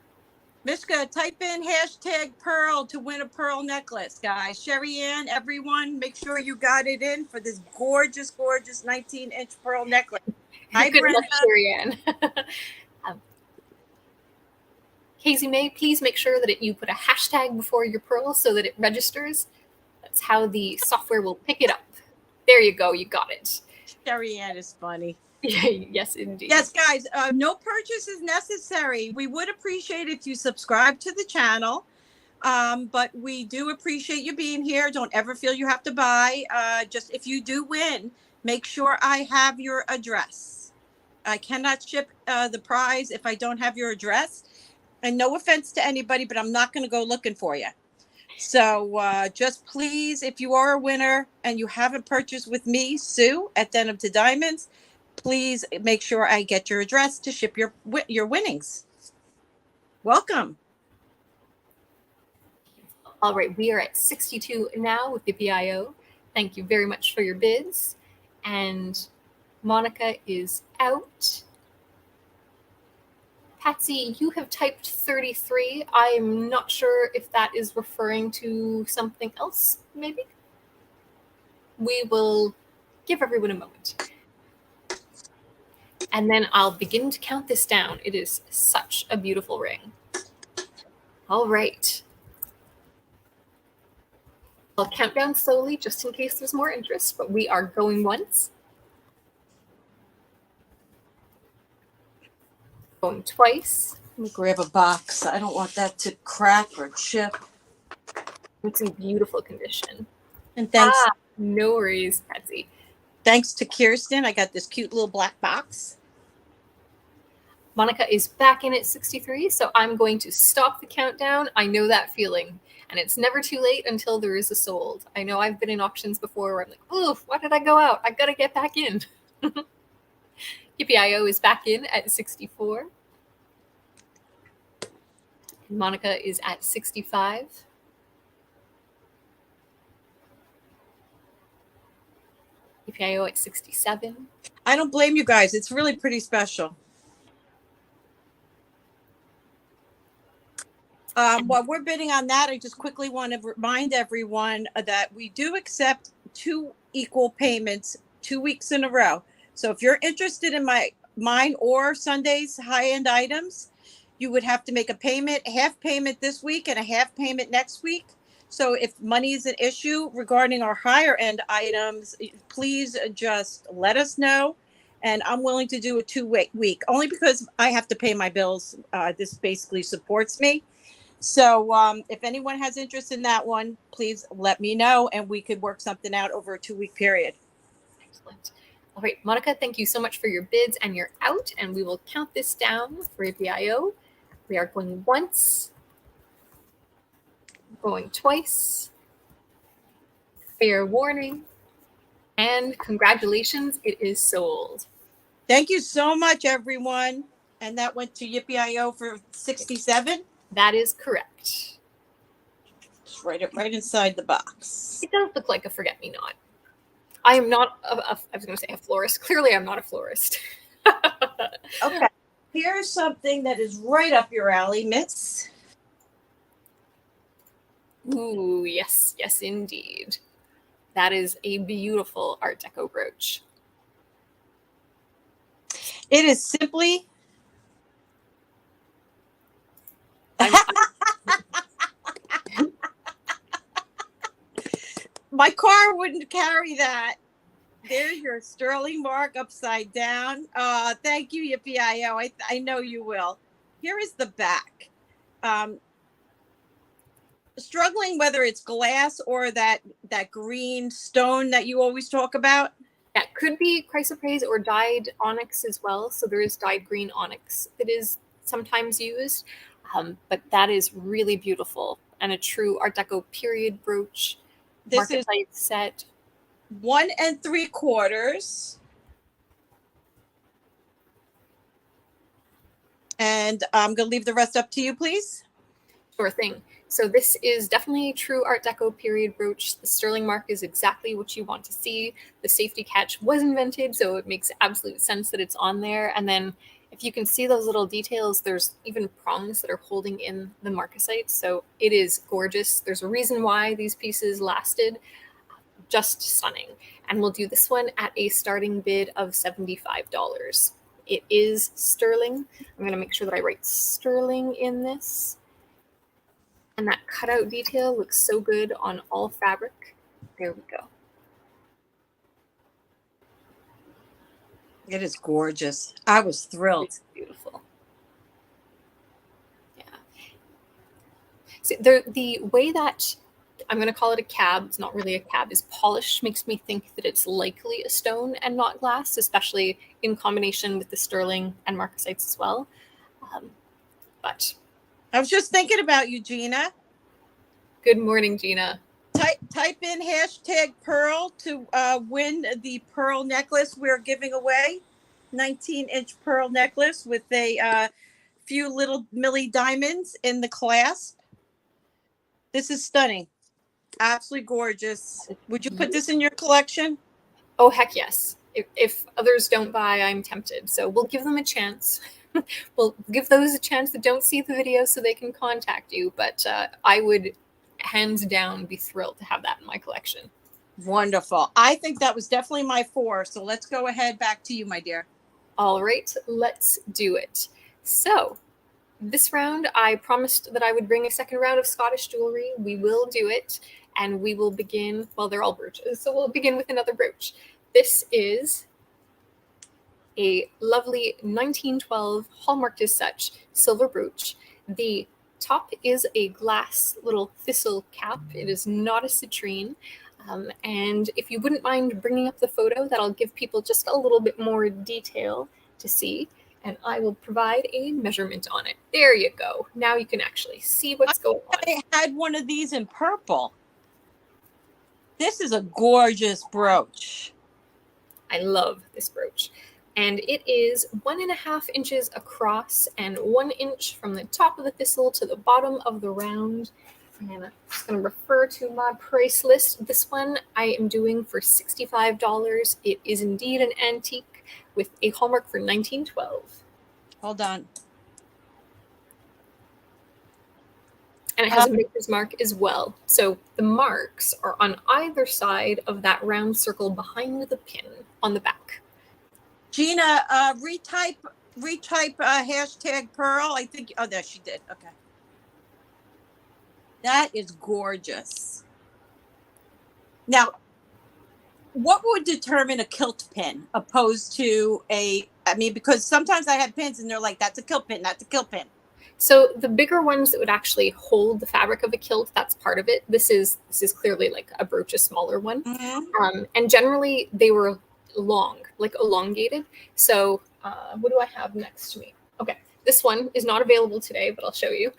Mishka, type in hashtag Pearl to win a pearl necklace, guys. Sherry Ann, everyone, make sure you got it in for this gorgeous, gorgeous 19-inch pearl necklace. Hi, Good Brenda. luck, Sherry Ann. Casey May, please make sure that you put a hashtag before your pearl so that it registers. That's how the software will pick it up. There you go. You got it. Sherry Ann is funny. Yes, indeed. Yes, guys, no purchase is necessary. We would appreciate if you subscribe to the channel, but we do appreciate you being here. Don't ever feel you have to buy. Just if you do win, make sure I have your address. I cannot ship the prize if I don't have your address. And no offense to anybody, but I'm not going to go looking for you. So just please, if you are a winner and you haven't purchased with me, Sue, at Denim to Diamonds, please make sure I get your address to ship your winnings. Welcome. All right, we are at 62 now with the PIO. Thank you very much for your bids. And Monica is out. Patsy, you have typed 33. I'm not sure if that is referring to something else, maybe. We will give everyone a moment. And then I'll begin to count this down. It is such a beautiful ring. All right. I'll count down slowly just in case there's more interest, but we are going once. Going twice. Let me grab a box. I don't want that to crack or chip. It's in beautiful condition. And thanks. No worries, Patsy. Thanks to Kirsten, I got this cute little black box. Monica is back in at 63, so I'm going to stop the countdown. I know that feeling, and it's never too late until there is a sold. I know I've been in auctions before where I'm like, oof, why did I go out? I got to get back in. EPIO is back in at 64. Monica is at 65. EPIO at 67. I don't blame you guys. It's really pretty special. While we're bidding on that, I just quickly want to remind everyone that we do accept 2 equal payments 2 weeks in a row. So if you're interested in mine or Sunday's high-end items, you would have to make a payment, half payment this week and a half payment next week. So if money is an issue regarding our higher end items, please just let us know and I'm willing to do a 2 week only because I have to pay my bills. This basically supports me. So if anyone has interest in that one, please let me know and we could work something out over a 2 week period. Excellent. All right, Monica, thank you so much for your bids, and you're out, and we will count this down for APIO. We are going once, going twice, fair warning, and congratulations, it is sold. Thank you so much, everyone. And that went to Yippee.io for 67. That is correct. Just write it right inside the box. It does look like a forget-me-not. I am not, I was going to say a florist. Clearly, I'm not a florist. Okay. Here's something that is right up your alley, Miss. Ooh, yes, yes, indeed. That is a beautiful Art Deco brooch. It is simply... My car wouldn't carry that. There's your sterling mark upside down. Thank you, Yippee.io. I know you will. Here is the back. Struggling whether it's glass or that green stone that you always talk about. Yeah, it could be chrysoprase or dyed onyx as well. So there is dyed green onyx that is sometimes used, but that is really beautiful and a true Art Deco period brooch. This is set 1 3/4. And I'm going to leave the rest up to you, please. Sure thing. So this is definitely a true Art Deco period brooch. The sterling mark is exactly what you want to see. The safety catch was invented, so it makes absolute sense that it's on there. And then if you can see those little details, there's even prongs that are holding in the marcasite. So it is gorgeous. There's a reason why these pieces lasted. Just stunning. And we'll do this one at a starting bid of $75. It is sterling. I'm going to make sure that I write sterling in this. And that cutout detail looks so good on all fabric. There we go. It is gorgeous. I was thrilled. It's beautiful. Yeah. See, the way that I'm going to call it a cab, it's not really a cab, is polished, makes me think that it's likely a stone and not glass, especially in combination with the sterling and marcasites as well. But I was just thinking about you, Gina. Good morning, Gina. Type in #pearl to win the pearl necklace we're giving away. 19-inch pearl necklace with a few little milli diamonds in the clasp. This is stunning. Absolutely gorgeous. Would you put this in your collection? Oh, heck yes. If others don't buy, I'm tempted. So we'll give them a chance. We'll give those a chance that don't see the video so they can contact you. But I would, hands down, be thrilled to have that in my collection. Wonderful. I think that was definitely my 4. So let's go ahead. Back to you, my dear. All right, let's do it. So this round, I promised that I would bring a second round of Scottish jewelry. We will do it. And we will begin, well, they're all brooches. So we'll begin with another brooch. This is a lovely 1912 hallmarked as such silver brooch. The top is a glass little thistle cap. It is not a citrine. And if you wouldn't mind bringing up the photo, that'll give people just a little bit more detail to see. And I will provide a measurement on it. There you go. Now you can actually see what's going on. I had one of these in purple. This is a gorgeous brooch. I love this brooch. And it is 1.5 inches across and 1 inch from the top of the thistle to the bottom of the round. And I'm just going to refer to my price list. This one I am doing for $65. It is indeed an antique with a hallmark for 1912. Hold on. And it has a maker's mark as well. So the marks are on either side of that round circle behind the pin on the back. Gina, retype #pearl. I think, oh, there she did. Okay. That is gorgeous. Now, what would determine a kilt pin opposed to because sometimes I have pins and they're like, that's a kilt pin, that's a kilt pin. So the bigger ones that would actually hold the fabric of a kilt, that's part of it. This is clearly like a brooch, a smaller one. Mm-hmm. And generally they were long, like elongated. So what do I have next to me? Okay, this one is not available today, but I'll show you.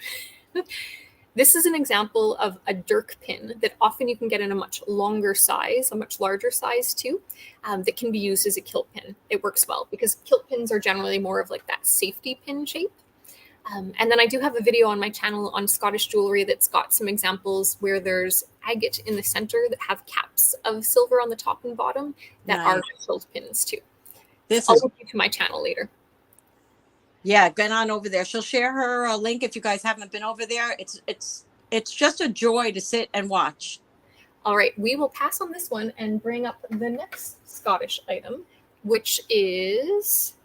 This is an example of a dirk pin that often you can get in a much longer size, a much larger size too, that can be used as a kilt pin. It works well because kilt pins are generally more of like that safety pin shape. And then I do have a video on my channel on Scottish jewelry that's got some examples where there's agate in the center that have caps of silver on the top and bottom that are kilt pins too. I'll link you to my channel later. Yeah, get on over there. She'll share her link if you guys haven't been over there. It's just a joy to sit and watch. All right, we will pass on this one and bring up the next Scottish item, which is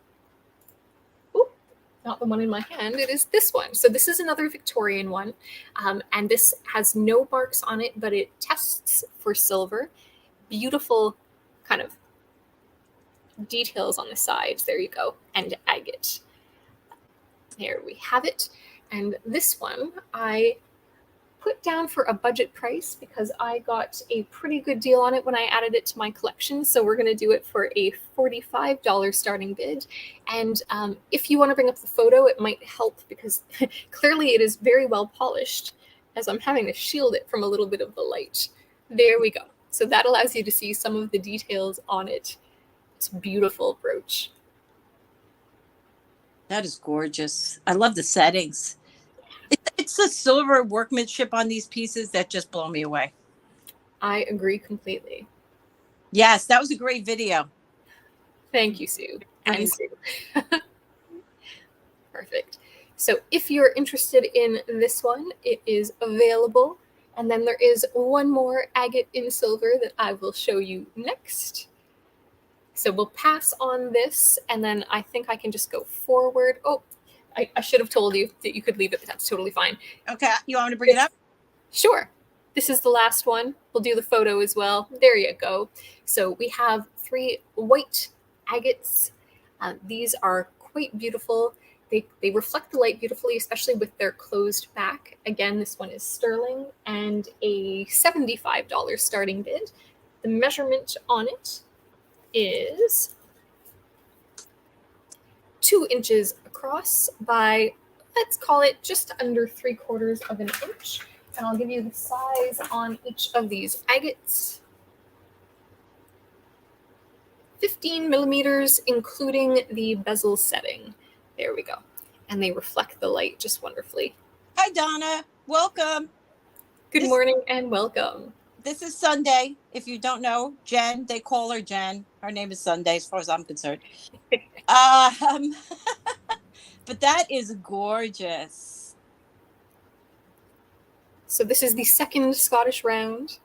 not the one in my hand, it is this one. So this is another Victorian one, and this has no marks on it, but it tests for silver. Beautiful kind of details on the sides. There you go, and agate. There we have it. And this one I put down for a budget price because I got a pretty good deal on it when I added it to my collection. So we're going to do it for a $45 starting bid. And if you want to bring up the photo, it might help because clearly it is very well polished, as I'm having to shield it from a little bit of the light. There we go. So that allows you to see some of the details on it. It's a beautiful brooch. That is gorgeous. I love the settings. It's the silver workmanship on these pieces that just blow me away. I agree completely. Yes, that was a great video. Thank you, Sue. And Sue. Perfect. So if you're interested in this one, it is available. And then there is one more agate in silver that I will show you next. So we'll pass on this, and then I think I can just go forward. Oh, I should have told you that you could leave it, but that's totally fine. Okay, you want me to bring it up? Sure. This is the last one. We'll do the photo as well. There you go. So we have 3 white agates. These are quite beautiful. They reflect the light beautifully, especially with their closed back. Again, this one is sterling and a $75 starting bid. The measurement on it is 2 inches across by, let's call it just under 3/4 of an inch. And I'll give you the size on each of these agates. 15 millimeters, including the bezel setting. There we go. And they reflect the light just wonderfully. Hi, Donna. Welcome. Good morning and welcome. This is Sundae. If you don't know, Jen, they call her Jen. Her name is Sundae as far as I'm concerned. But that is gorgeous. So this is the second Scottish round.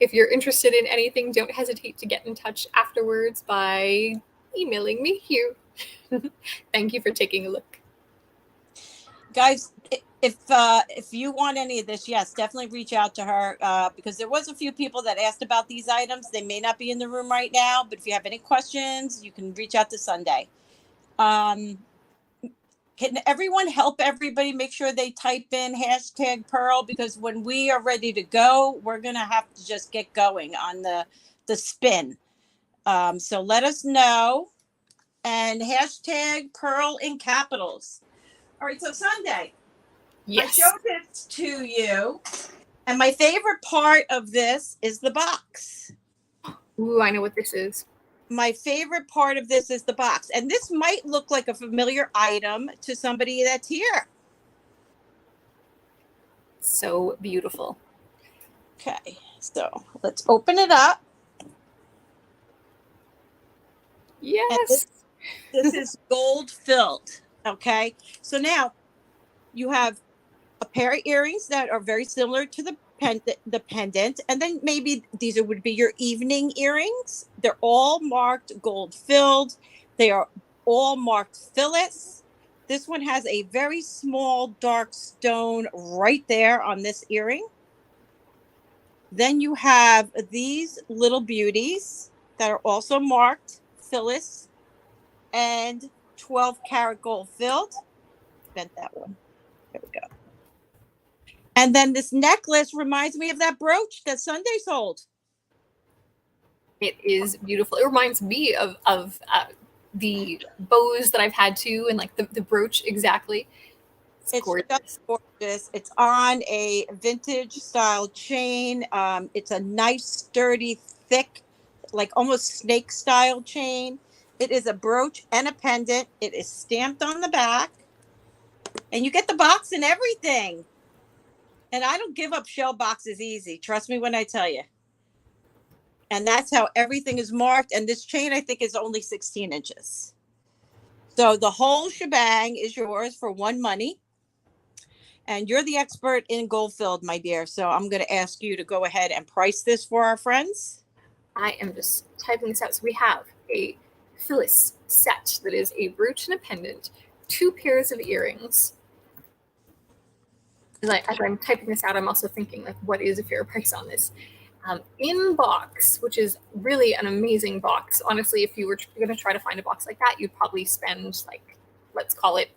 If you're interested in anything, don't hesitate to get in touch afterwards by emailing me here. Thank you for taking a look. Guys, if you want any of this, yes, definitely reach out to her because there was a few people that asked about these items. They may not be in the room right now, but if you have any questions, you can reach out to Sundae. Can everyone help everybody make sure they type in #Pearl, because when we are ready to go, we're going to have to just get going on the spin. So let us know, and #Pearl in capitals. All right, so Sundae, yes. I showed this to you, and my favorite part of this is the box. Ooh, I know what this is. My favorite part of this is the box, and this might look like a familiar item to somebody that's here. So beautiful. Okay, so let's open it up. Yes. This is gold filled. Okay, so now you have a pair of earrings that are very similar to the pendant, and then maybe these would be your evening earrings. They're all marked gold filled. They are all marked Phyllis. This one has a very small dark stone right there on this earring. Then you have these little beauties that are also marked Phyllis and 12 karat gold filled. Bent that one. There we go. And then this necklace reminds me of that brooch that Sundae sold. It is beautiful. It reminds me of the bows that I've had too, and like the brooch exactly. It's gorgeous. just gorgeous. It's on a vintage style chain. It's a nice, sturdy, thick, like almost snake style chain. It is a brooch and a pendant. It is stamped on the back, and you get the box and everything. And I don't give up shell boxes easy. Trust me when I tell you. And that's how everything is marked. And this chain, I think, is only 16 inches. So the whole shebang is yours for one money. And you're the expert in gold filled, my dear. So I'm going to ask you to go ahead and price this for our friends. I am just typing this out. So we have a Phyllis set that is a brooch and a pendant, 2 pairs of earrings. As I'm typing this out, I'm also thinking, like, what is a fair price on this? In box, which is really an amazing box. Honestly, if you were going to try to find a box like that, you'd probably spend, like, let's call it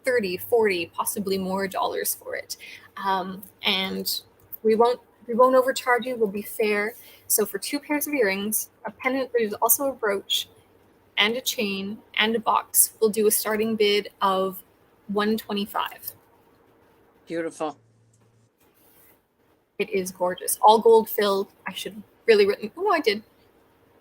30, 40, possibly more dollars for it. And we won't overcharge you. We'll be fair. So for 2 pairs of earrings, a pendant that is also a brooch, and a chain, and a box, we'll do a starting bid of $125. Beautiful. It is gorgeous. All gold filled. I should really written. Oh, no, I did.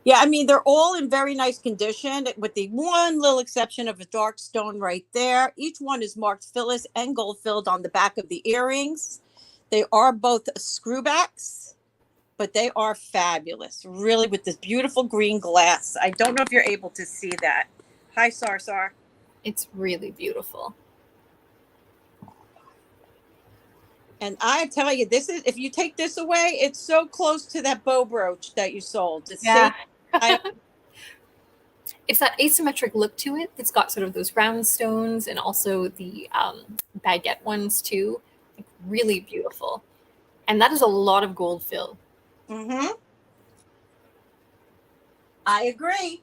Yeah, I mean, they're all in very nice condition, with the one little exception of a dark stone right there. Each one is marked Phyllis and gold filled on the back of the earrings. They are both screwbacks, but they are fabulous, really, with this beautiful green glass. I don't know if you're able to see that. Hi, Sar. It's really beautiful. And I tell you, this is, if you take this away, it's so close to that bow brooch that you sold. It's yeah. It's that asymmetric look to it. It's got sort of those round stones and also the baguette ones too. Like, really beautiful. And that is a lot of gold fill. Mm-hmm. I agree.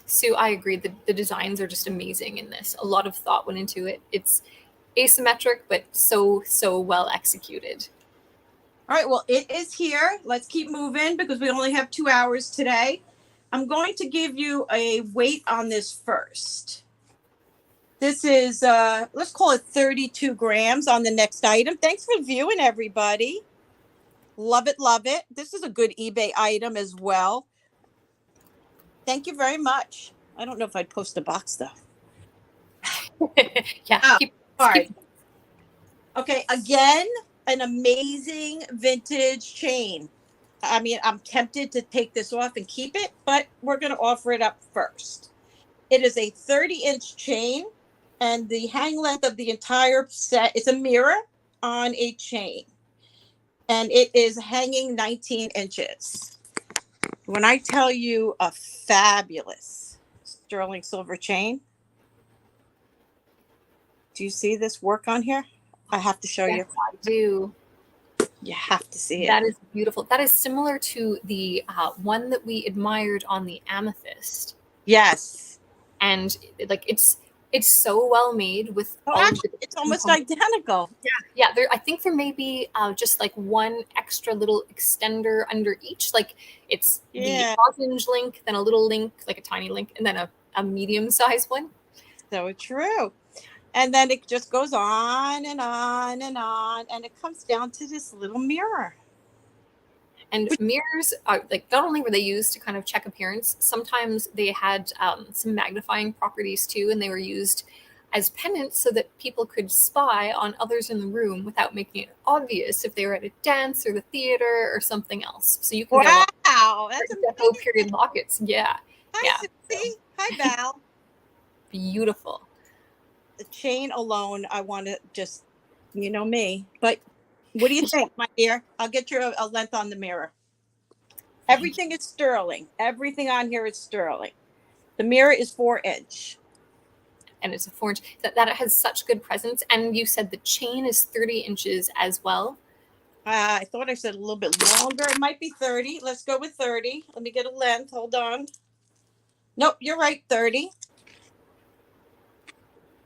Sue, I agree. The designs are just amazing in this. A lot of thought went into it. It's asymmetric, but so well executed. All right, well, it is here. Let's keep moving because we only have 2 hours today. I'm going to give you a weight on this first. This is, let's call it 32 grams on the next item. Thanks for viewing, everybody. Love it, love it. This is a good eBay item as well. Thank you very much. I don't know if I'd post a box, though. Yeah. Okay, again, an amazing vintage chain. I mean, I'm tempted to take this off and keep it, but we're going to offer it up first. It is a 30-inch chain, and the hang length of the entire set is a mirror on a chain. And it is hanging 19 inches. When I tell you a fabulous sterling silver chain, do you see this work on here? I have to show you. I do. You have to see it. That is beautiful. That is similar to the one that we admired on the amethyst. Yes. And like it's so well made with it's almost identical. Yeah. I think there may be just like one extra little extender under each. Like it's the orange link, then a little link, like a tiny link, and then a medium-sized one. So true. And then it just goes on and on and on, and it comes down to this little mirror. And mirrors are like, not only were they used to kind of check appearance, sometimes they had some magnifying properties too, and they were used as pendants so that people could spy on others in the room without making it obvious if they were at a dance or the theater or something else. So you can get that's Deco period lockets. Yeah. Hi, Suzy. Hi, Val. Beautiful. The chain alone, I want to just, you know me, but what do you think, my dear? I'll get you a length on the mirror. Everything is sterling. Everything on here is sterling. The mirror is 4-inch. And it's a 4-inch. That it has such good presence. And you said the chain is 30 inches as well. I thought I said a little bit longer. It might be 30. Let's go with 30. Let me get a length. Hold on. Nope, you're right, 30.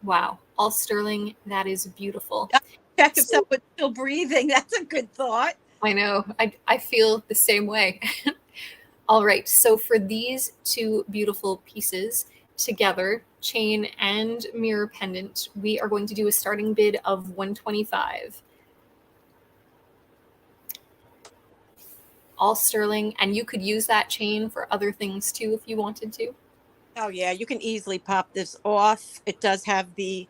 Wow, all sterling. That is beautiful. Check if someone's still breathing. That's a good thought. I know. I feel the same way. All right, so for these two beautiful pieces together, chain and mirror pendant, we are going to do a starting bid of 125. All sterling, and you could use that chain for other things too if you wanted to. Oh yeah, you can easily pop this off. It does have the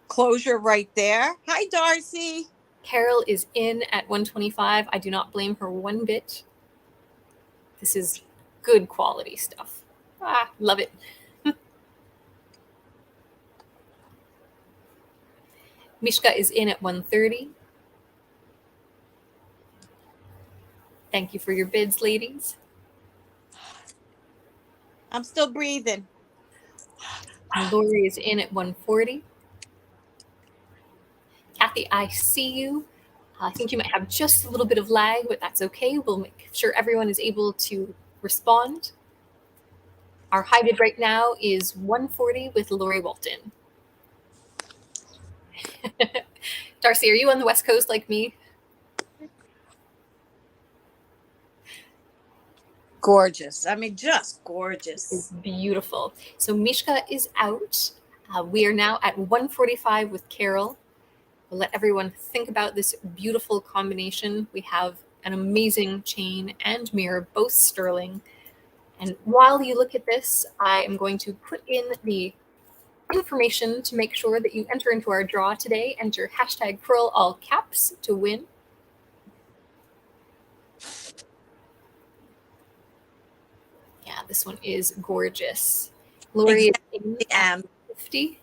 closure right there. Hi, Darcy. Carol is in at 125. I do not blame her one bit. This is good quality stuff. Ah, love it. Mishka is in at 130. Thank you for your bids, ladies. I'm still breathing. Lori is in at 140. Kathy, I see you. I think you might have just a little bit of lag, but that's okay. We'll make sure everyone is able to respond. Our high bid right now is 140 with Lori Walton. Darcy, are you on the West Coast like me? Gorgeous. I mean, just gorgeous. It's beautiful. So Mishka is out. We are now at 145 with Carol. We'll let everyone think about this beautiful combination. We have an amazing chain and mirror, both sterling. And while you look at this, I am going to put in the information to make sure that you enter into our draw today. Enter hashtag Pearl all caps to win. Yeah, this one is gorgeous. Lori is in at 50.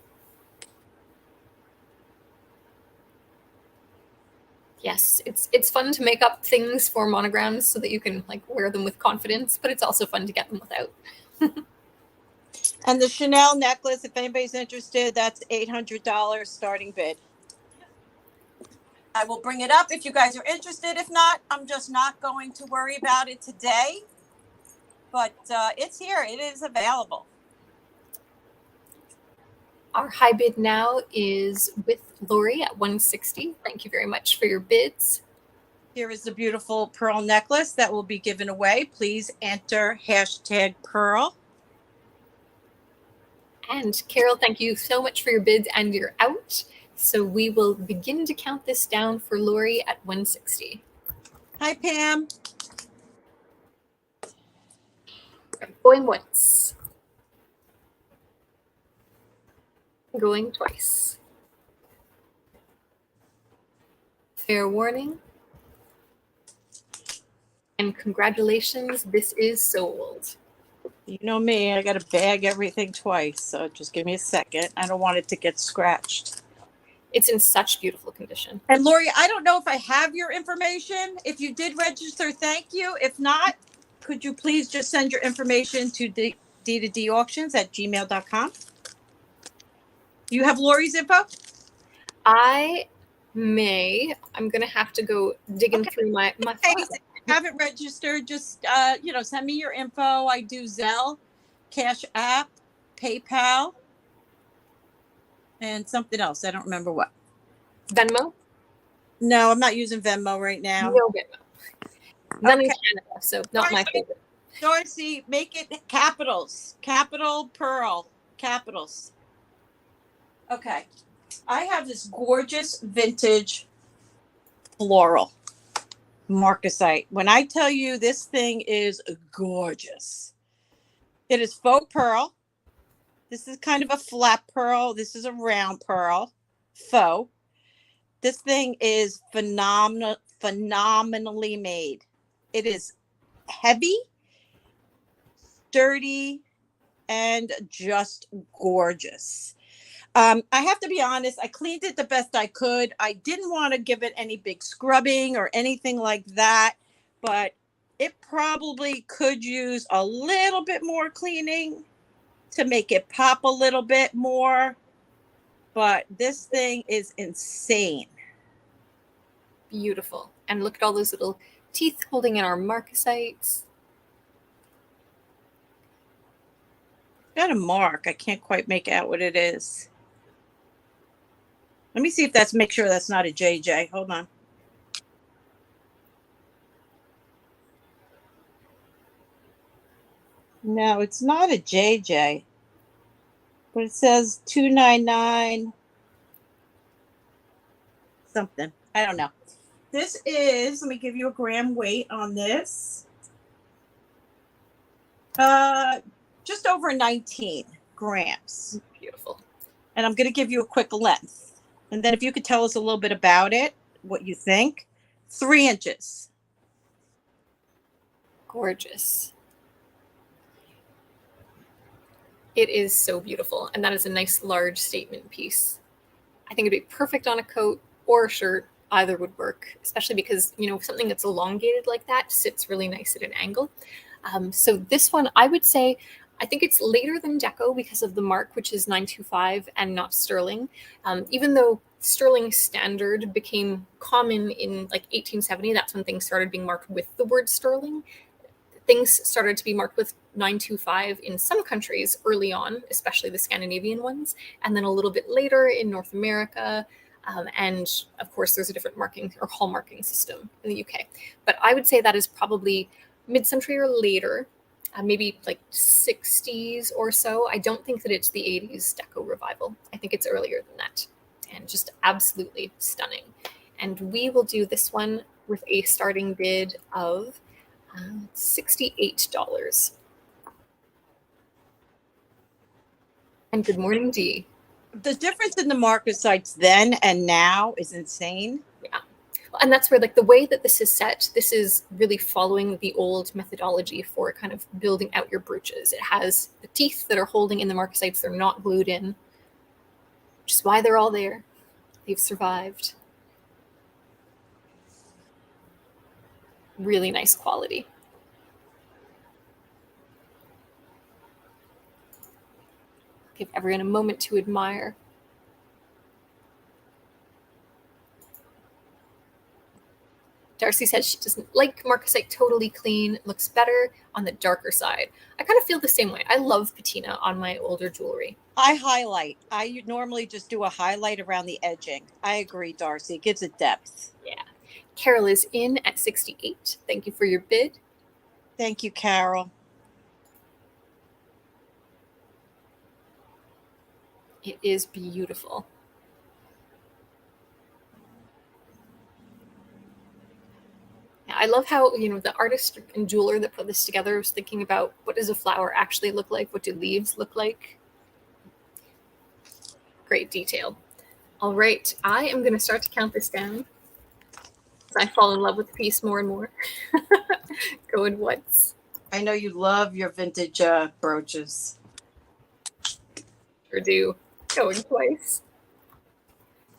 Yes, it's fun to make up things for monograms so that you can like wear them with confidence, but it's also fun to get them without. And the Chanel necklace, if anybody's interested, that's $800 starting bid. I will bring it up if you guys are interested. If not, I'm just not going to worry about it today. But it's here. It is available. Our high bid now is with Lori at 160. Thank you very much for your bids. Here is the beautiful pearl necklace that will be given away. Please enter hashtag Pearl. And Carol, thank you so much for your bids, and you're out. So we will begin to count this down for Lori at 160. Hi, Pam. Going once. Going twice. Fair warning. And congratulations, this is sold. You know me, I got to bag everything twice, so just give me a second. I don't want it to get scratched. It's in such beautiful condition. And Lori, I don't know if I have your information. If you did register, thank you. If not, could you please just send your information to d2dauctions@gmail.com? You have Lori's info? I may. I'm going to have to go digging through my Hey, files. if you haven't registered, just send me your info. I do Zelle, Cash App, PayPal, and something else. I don't remember what. Venmo? No, I'm not using Venmo right now. No Venmo. None in Okay. Canada, so not my favorite. Darcy, make it capitals. Capital Pearl. Capitals. Okay. I have this gorgeous vintage floral marcasite. When I tell you this thing is gorgeous, it is faux pearl. This is kind of a flat pearl. This is a round pearl. Faux. This thing is phenomenally made. It is heavy, sturdy, and just gorgeous. I have to be honest, I cleaned it the best I could. I didn't want to give it any big scrubbing or anything like that, but it probably could use a little bit more cleaning to make it pop a little bit more. But this thing is insane. Beautiful. And look at all those little teeth holding in our marcasites. Got a mark. I can't quite make out what it is. Let me see if make sure that's not a JJ. Hold on. No, it's not a JJ. But it says 299 something. I don't know. This is, let me give you a gram weight on this. Just over 19 grams. Beautiful. And I'm going to give you a quick length. And then if you could tell us a little bit about it, what you think. 3 inches. Gorgeous. It is so beautiful. And that is a nice large statement piece. I think it'd be perfect on a coat or a shirt. Either would work, especially because, you know, something that's elongated like that sits really nice at an angle. So this one, I would say, I think it's later than Deco because of the mark, which is 925 and not sterling. Even though sterling standard became common in like 1870, that's when things started being marked with the word sterling. Things started to be marked with 925 in some countries early on, especially the Scandinavian ones, and then a little bit later in North America. And of course, there's a different marking or hallmarking system in the UK. But I would say that is probably mid-century or later, maybe like 60s or so. I don't think that it's the 80s Deco revival. I think it's earlier than that. And just absolutely stunning. And we will do this one with a starting bid of $68. And good morning, Dee. The difference in the marker sites then and now is insane. Yeah. And that's where, like, the way that this is set, this is really following the old methodology for kind of building out your brooches. It has the teeth that are holding in the marcasites. They're not glued in, which is why they're all there. They've survived. Really nice quality. Give everyone a moment to admire. Darcy says she doesn't like marcasite totally clean. It looks better on the darker side. I kind of feel the same way. I love patina on my older jewelry. I highlight. I normally just do a highlight around the edging. I agree, Darcy. It gives it depth. Yeah. Carol is in at 68. Thank you for your bid. Thank you, Carol. It is beautiful. I love how, you know, the artist and jeweler that put this together was thinking about what does a flower actually look like? What do leaves look like? Great detail. All right, I am going to start to count this down. I fall in love with the piece more and more. Going once. I know you love your vintage brooches. Sure do. Going twice.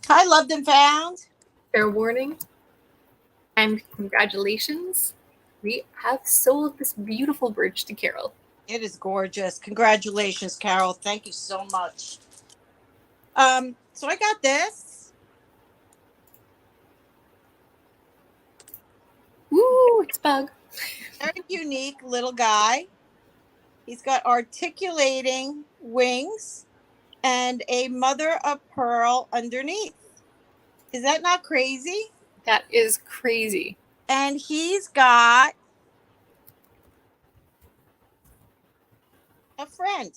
Hi, loved and found. Fair warning. And congratulations. We have sold this beautiful brooch to Carol. It is gorgeous. Congratulations, Carol. Thank you so much. So I got this. Woo, it's bug. Very unique little guy. He's got articulating wings and a mother of pearl underneath. Is that not crazy? That is crazy. And he's got a friend.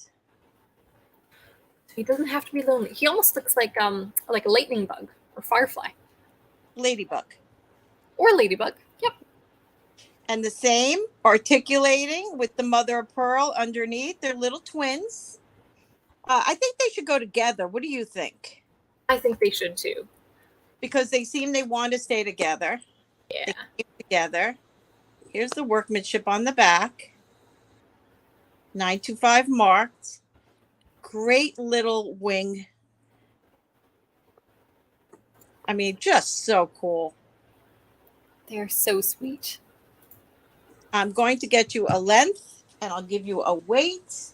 He doesn't have to be lonely. He almost looks like a lightning bug or firefly. Ladybug. Or ladybug. Yep. And the same, articulating with the mother of pearl underneath. They're little twins. I think they should go together. What do you think? I think they should too. Because they want to stay together. Yeah. They came together. Here's the workmanship on the back. 925 marked. Great little wing. I mean, just so cool. They're so sweet. I'm going to get you a length and I'll give you a weight.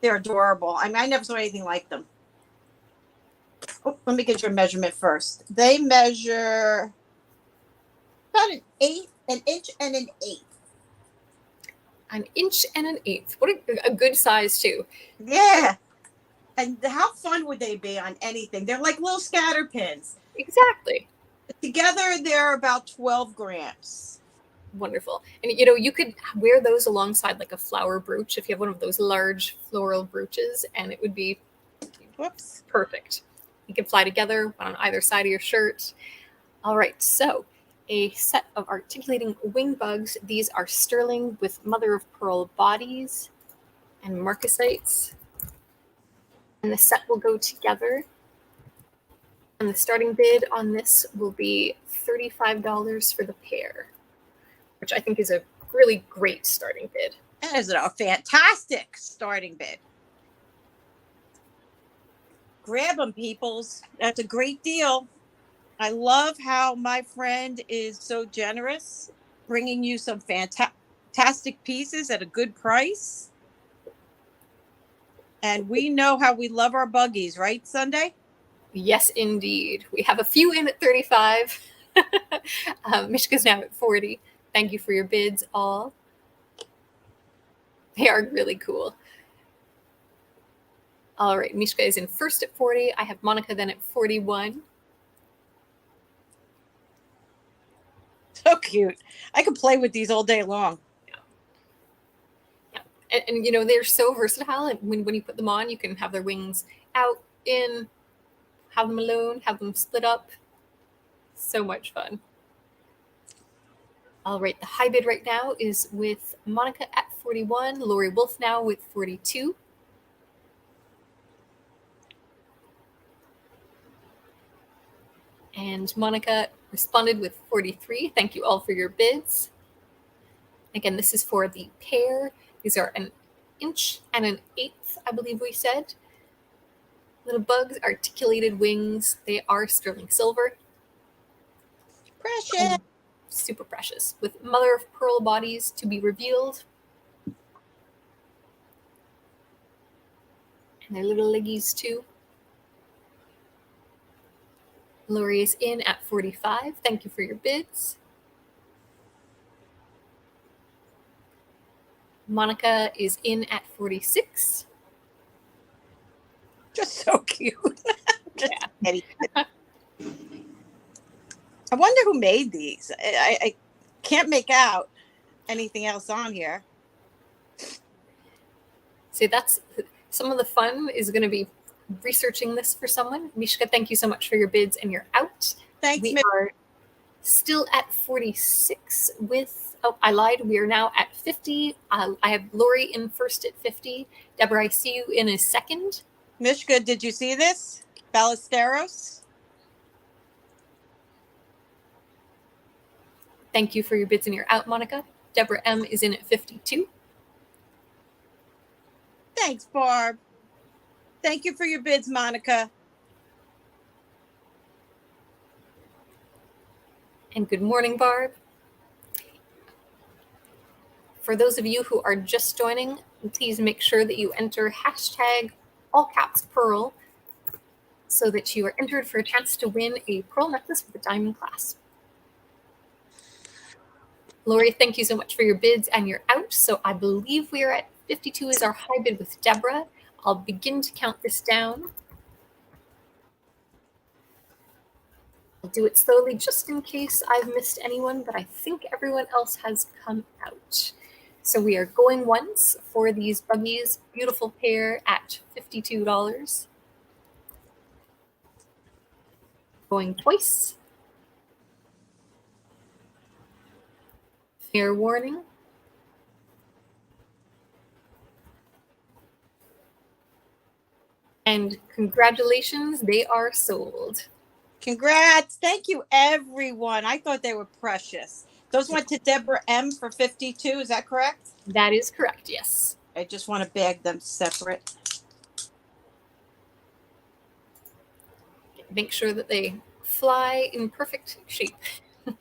They're adorable. I mean, I never saw anything like them. Oh, let me get your measurement first. They measure about an inch and an eighth. An inch and an eighth. What a good size too. Yeah. And how fun would they be on anything? They're like little scatter pins. Exactly. Together, they're about 12 grams. Wonderful. And you could wear those alongside like a flower brooch if you have one of those large floral brooches, and it would be perfect. You can fly together, one on either side of your shirt. All right, so a set of articulating wing bugs. These are sterling with mother of pearl bodies and marcasites. And the set will go together. And the starting bid on this will be $35 for the pair, which I think is a really great starting bid. That is a fantastic starting bid. Grab them, peoples. That's a great deal. I love how my friend is so generous, bringing you some fantastic pieces at a good price. And we know how we love our buggies, right, Sundae? Yes, indeed. We have a few in at 35. Mishka's now at 40. Thank you for your bids, all. They are really cool. All right, Mishka is in first at 40. I have Monica then at 41. So cute. I could play with these all day long. Yeah. And they're so versatile. And when you put them on, you can have their wings out, in, have them alone, have them split up. So much fun. All right, the high bid right now is with Monica at 41, Lori Wolf now with 42. And Monica responded with 43. Thank you all for your bids. Again, this is for the pair. These are an inch and an eighth, I believe we said. Little bugs, articulated wings. They are sterling silver. Precious. And super precious. With mother of pearl bodies to be revealed. And their little leggies too. Lori is in at 45. Thank you for your bids. Monica is in at 46. Just so cute. Yeah. I wonder who made these. I can't make out anything else on here. See, that's some of the fun is going to be researching this for someone. Mishka, thank you so much for your bids, and you're out. Thanks. We are still at 46 with, oh, I lied. We are now at 50. I have Lori in first at 50. Deborah, I see you in a second. Mishka, did you see this? Ballesteros. Thank you for your bids, and you're out, Monica. Deborah M is in at 52. Thanks, Barb. Thank you for your bids, Monica. And good morning, Barb. For those of you who are just joining, please make sure that you enter hashtag all caps pearl so that you are entered for a chance to win a pearl necklace with a diamond clasp. Lori, thank you so much for your bids, and you're out. So I believe we are at 52 is our high bid with Deborah. I'll begin to count this down. I'll do it slowly just in case I've missed anyone, but I think everyone else has come out. So we are going once for these buggies, beautiful pair at $52. Going twice. Fair warning. And congratulations, they are sold. Congrats. Thank you, everyone. I thought they were precious. Those went to Deborah M for 52. Is that correct? That is correct, yes. I just want to bag them separate. Make sure that they fly in perfect shape.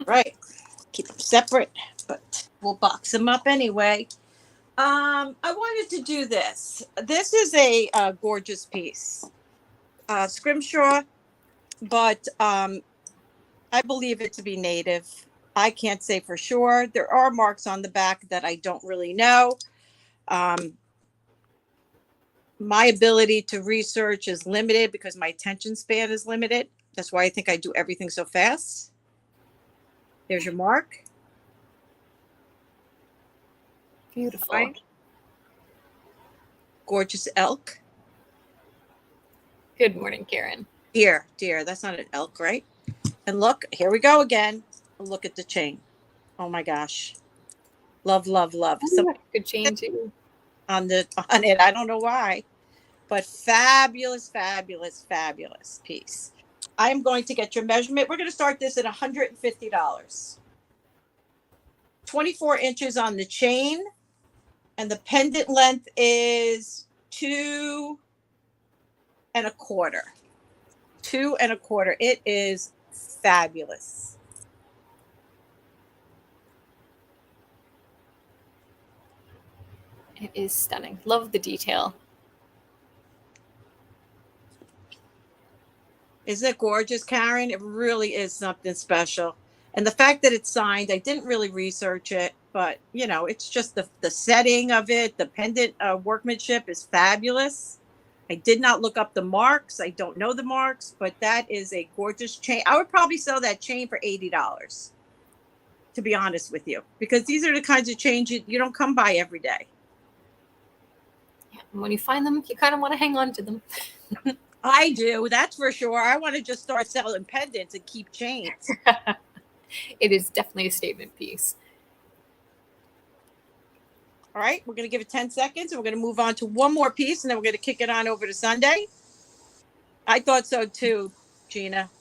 Right. Keep them separate, but we'll box them up anyway. I wanted to do this. This is a gorgeous piece. Scrimshaw, but I believe it to be native. I can't say for sure. There are marks on the back that I don't really know. My ability to research is limited because my attention span is limited. That's why I think I do everything so fast. There's your mark. Beautiful. Right. Gorgeous elk. Good morning, Karen. Deer. That's not an elk, right? And look, here we go again. Look at the chain. Oh my gosh. Love. Oh, good chain too. On it. I don't know why, but fabulous piece. I'm going to get your measurement. We're going to start this at $150. 24 inches on the chain, and the pendant length is 2 1/4. 2 1/4. It is fabulous. It is stunning. Love the detail. Isn't it gorgeous, Karen? It really is something special. And the fact that it's signed, I didn't really research it, but you know, it's just the setting of it. The pendant workmanship is fabulous. I did not look up the marks. I don't know the marks, but that is a gorgeous chain. I would probably sell that chain for $80, to be honest with you, because these are the kinds of chains you don't come by every day. Yeah, and when you find them, you kind of want to hang on to them. I do, that's for sure. I want to just start selling pendants and keep chains. It is definitely a statement piece. All right, we're going to give it 10 seconds, and we're going to move on to one more piece, and then we're going to kick it on over to Sundae. I thought so too, Gina.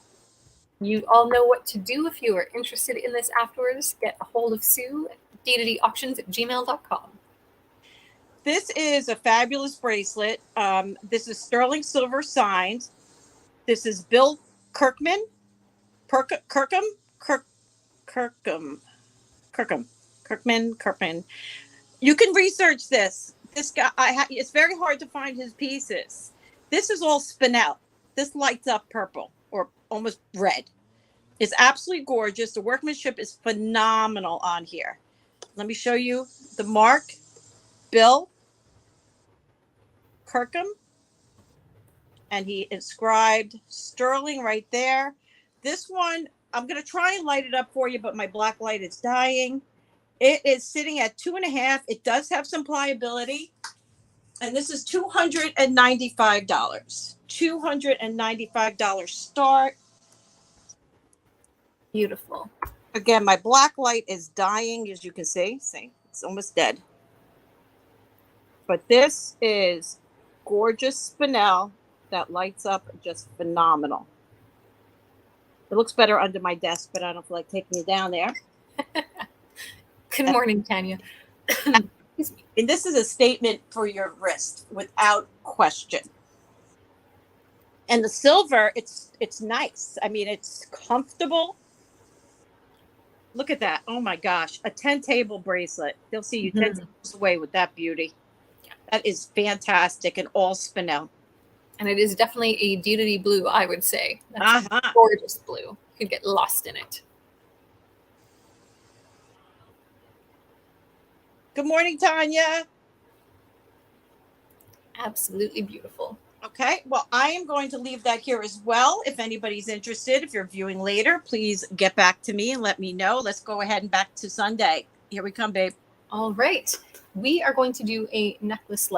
You all know what to do if you are interested in this afterwards. Get a hold of Sue at ddauctions@gmail.com. This is a fabulous bracelet. This is sterling silver signed. This is Bill Kirkman. Kirkman. You can research this. This guy, it's very hard to find his pieces. This is all spinel. This lights up purple or almost red. It's absolutely gorgeous. The workmanship is phenomenal on here. Let me show you the mark. Bill Kirkham, and he inscribed sterling right there. This one, I'm going to try and light it up for you, but my black light is dying. It is sitting at 2.5. It does have some pliability, and this is $295. $295 start. Beautiful. Again, my black light is dying, as you can see. See, it's almost dead. But this is gorgeous spinel that lights up just phenomenal. It looks better under my desk, but I don't feel like taking it down there. Good morning, Tanya. And this is a statement for your wrist, without question. And the silver, it's nice. I mean, it's comfortable. Look at that. Oh my gosh. A 10 table bracelet. They'll see you 10 tables away with that beauty. That is fantastic, and all spinel. And it is definitely a deity blue, I would say. That's a gorgeous blue. You could get lost in it. Good morning, Tanya. Absolutely beautiful. Okay, well, I am going to leave that here as well. If anybody's interested, if you're viewing later, please get back to me and let me know. Let's go ahead and back to Sundae. Here we come, babe. All right. We are going to do a necklace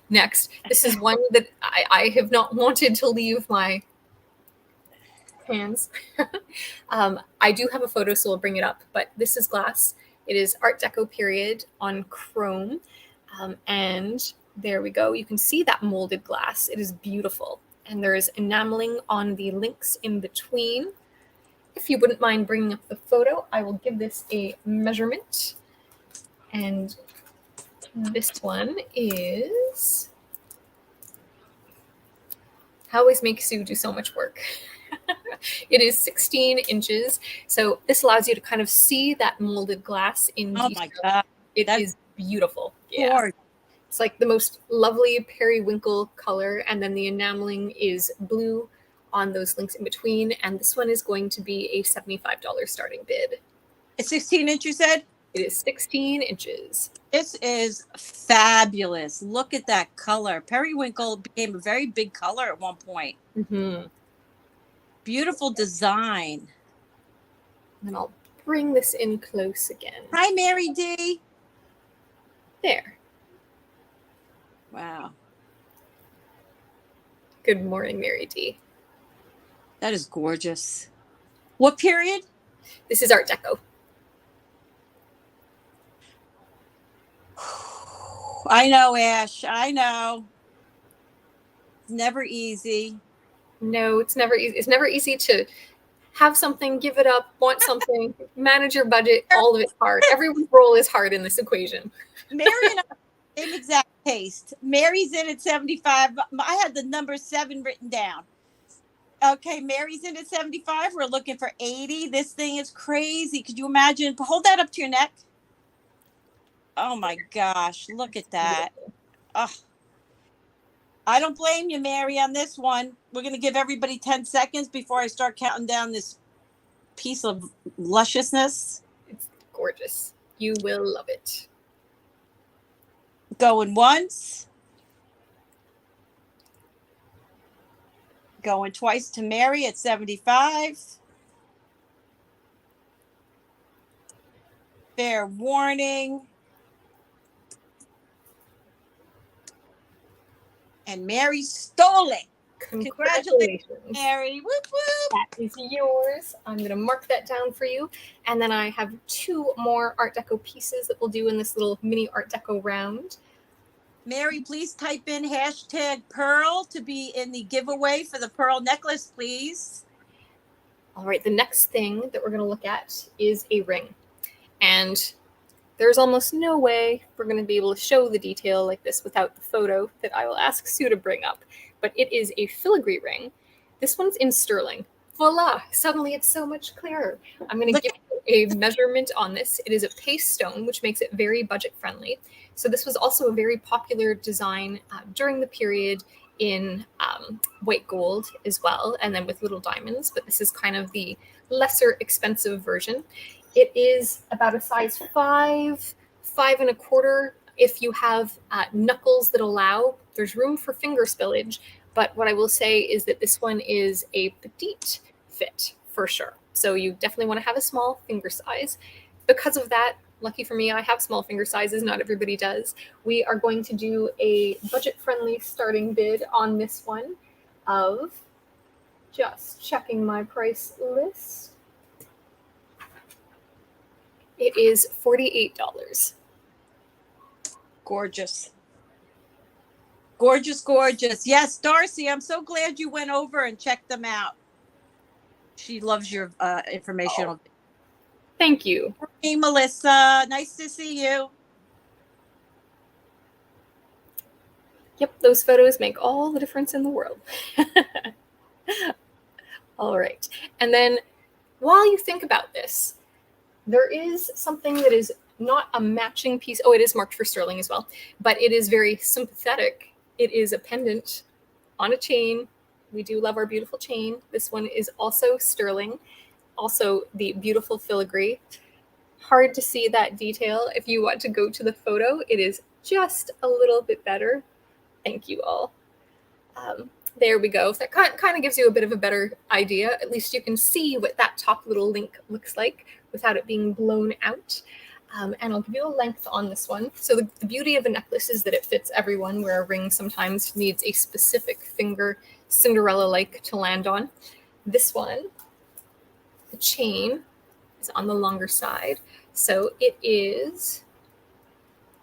next. This is one that I have not wanted to leave my hands. I do have a photo, so I'll bring it up, but this is glass. It is Art Deco period on chrome. And there we go. You can see that molded glass. It is beautiful. And there is enameling on the links in between. If you wouldn't mind bringing up the photo, I will give this a measurement. And this one is... I always make Sue do so much work. It is 16 inches. So this allows you to kind of see that molded glass in detail. My God. It is beautiful. Yeah. It's like the most lovely periwinkle color. And then the enameling is blue on those links in between. And this one is going to be a $75 starting bid. It's 16 inch, you said? It is 16 inches. This is fabulous. Look at that color. Periwinkle became a very big color at one point. Mm-hmm. Beautiful design. And I'll bring this in close again. Hi, Mary D. There. Wow. Good morning, Mary D. That is gorgeous. What period? This is Art Deco. I know, Ash. I know. It's never easy. No, it's never easy. It's never easy to have something, give it up, want something, manage your budget. All of it's hard. Every role is hard in this equation. Mary and I same exact taste. Mary's in at 75. I had the number 7 written down. Okay, Mary's in at 75. We're looking for 80. This thing is crazy. Could you imagine? Hold that up to your neck. Oh my gosh, look at that. Oh, I don't blame you, Mary, on this one. We're going to give everybody 10 seconds before I start counting down this piece of lusciousness. It's gorgeous. You will love it. Going once. Going twice to Mary at 75. Fair warning. And Mary stole it. Congratulations, Mary. Whoop, whoop. That is yours. I'm going to mark that down for you. And then I have 2 more Art Deco pieces that we'll do in this little mini Art Deco round. Mary, please type in hashtag Pearl to be in the giveaway for the pearl necklace, please. All right, the next thing that we're going to look at is a ring. And there's almost no way we're going to be able to show the detail like this without the photo that I will ask Sue to bring up. But it is a filigree ring. This one's in sterling. Voila! Suddenly it's so much clearer. I'm going to give you a measurement on this. It is a paste stone, which makes it very budget friendly. So this was also a very popular design during the period in white gold as well, and then with little diamonds. But this is kind of the lesser expensive version. It is about a size 5, 5 1/4. If you have knuckles that allow, there's room for finger spillage. But what I will say is that this one is a petite fit for sure. So you definitely want to have a small finger size. Because of that, lucky for me, I have small finger sizes. Not everybody does. We are going to do a budget-friendly starting bid on this one of, just checking my price list, it is $48. Gorgeous. Gorgeous, gorgeous. Yes, Darcy, I'm so glad you went over and checked them out. She loves your information. Oh, thank you. Hey, Melissa. Nice to see you. Yep, those photos make all the difference in the world. All right. And then while you think about this, there is something that is not a matching piece. Oh, it is marked for sterling as well, but it is very sympathetic. It is a pendant on a chain. We do love our beautiful chain. This one is also sterling, also the beautiful filigree. Hard to see that detail. If you want to go to the photo, it is just a little bit better. Thank you all. There we go. That kind of gives you a bit of a better idea. At least you can see what that top little link looks like without it being blown out. And I'll give you a length on this one. So the beauty of a necklace is that it fits everyone, where a ring sometimes needs a specific finger, Cinderella-like, to land on. This one, the chain is on the longer side. So it is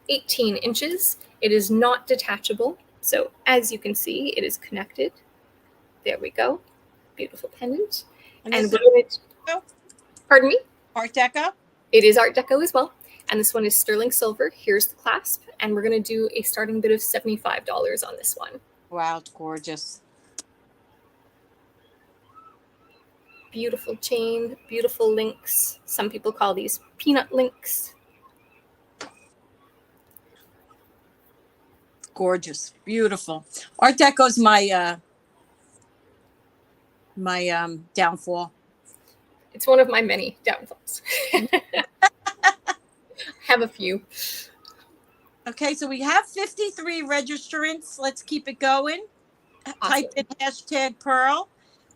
18 inches. It is not detachable. So as you can see, it is connected. There we go. Beautiful pendant. And we're going to, pardon me? Art Deco? It is Art Deco as well. And this one is sterling silver. Here's the clasp. And we're going to do a starting bid of $75 on this one. Wow, it's gorgeous. Beautiful chain, beautiful links. Some people call these peanut links. Gorgeous, beautiful. Art Deco's my downfall. It's one of my many downfalls. Have a few. Okay, so we have 53 registrants. Let's keep it going. Awesome. Type in hashtag Pearl.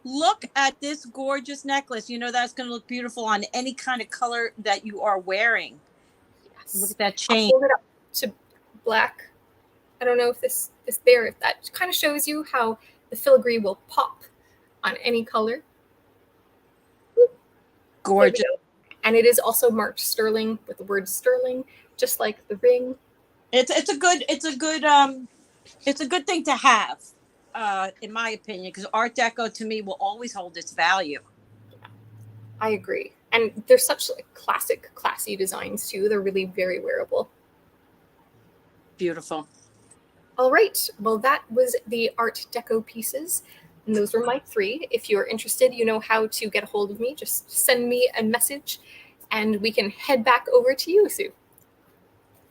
Look at this gorgeous necklace. You know that's going to look beautiful on any kind of color that you are wearing. Yes. Look at that I'll chain. hold it up to black. I don't know if this there, if that kind of shows you how the filigree will pop on any color. Gorgeous. And it is also marked sterling with the word sterling, just like the ring. It's a good thing to have, in my opinion, because Art Deco to me will always hold its value. I agree. And they're such like classic, classy designs too. They're really very wearable. Beautiful. All right. Well, that was the Art Deco pieces. And those were my 3. If you're interested, you know how to get a hold of me. Just send me a message and we can head back over to you, Sue.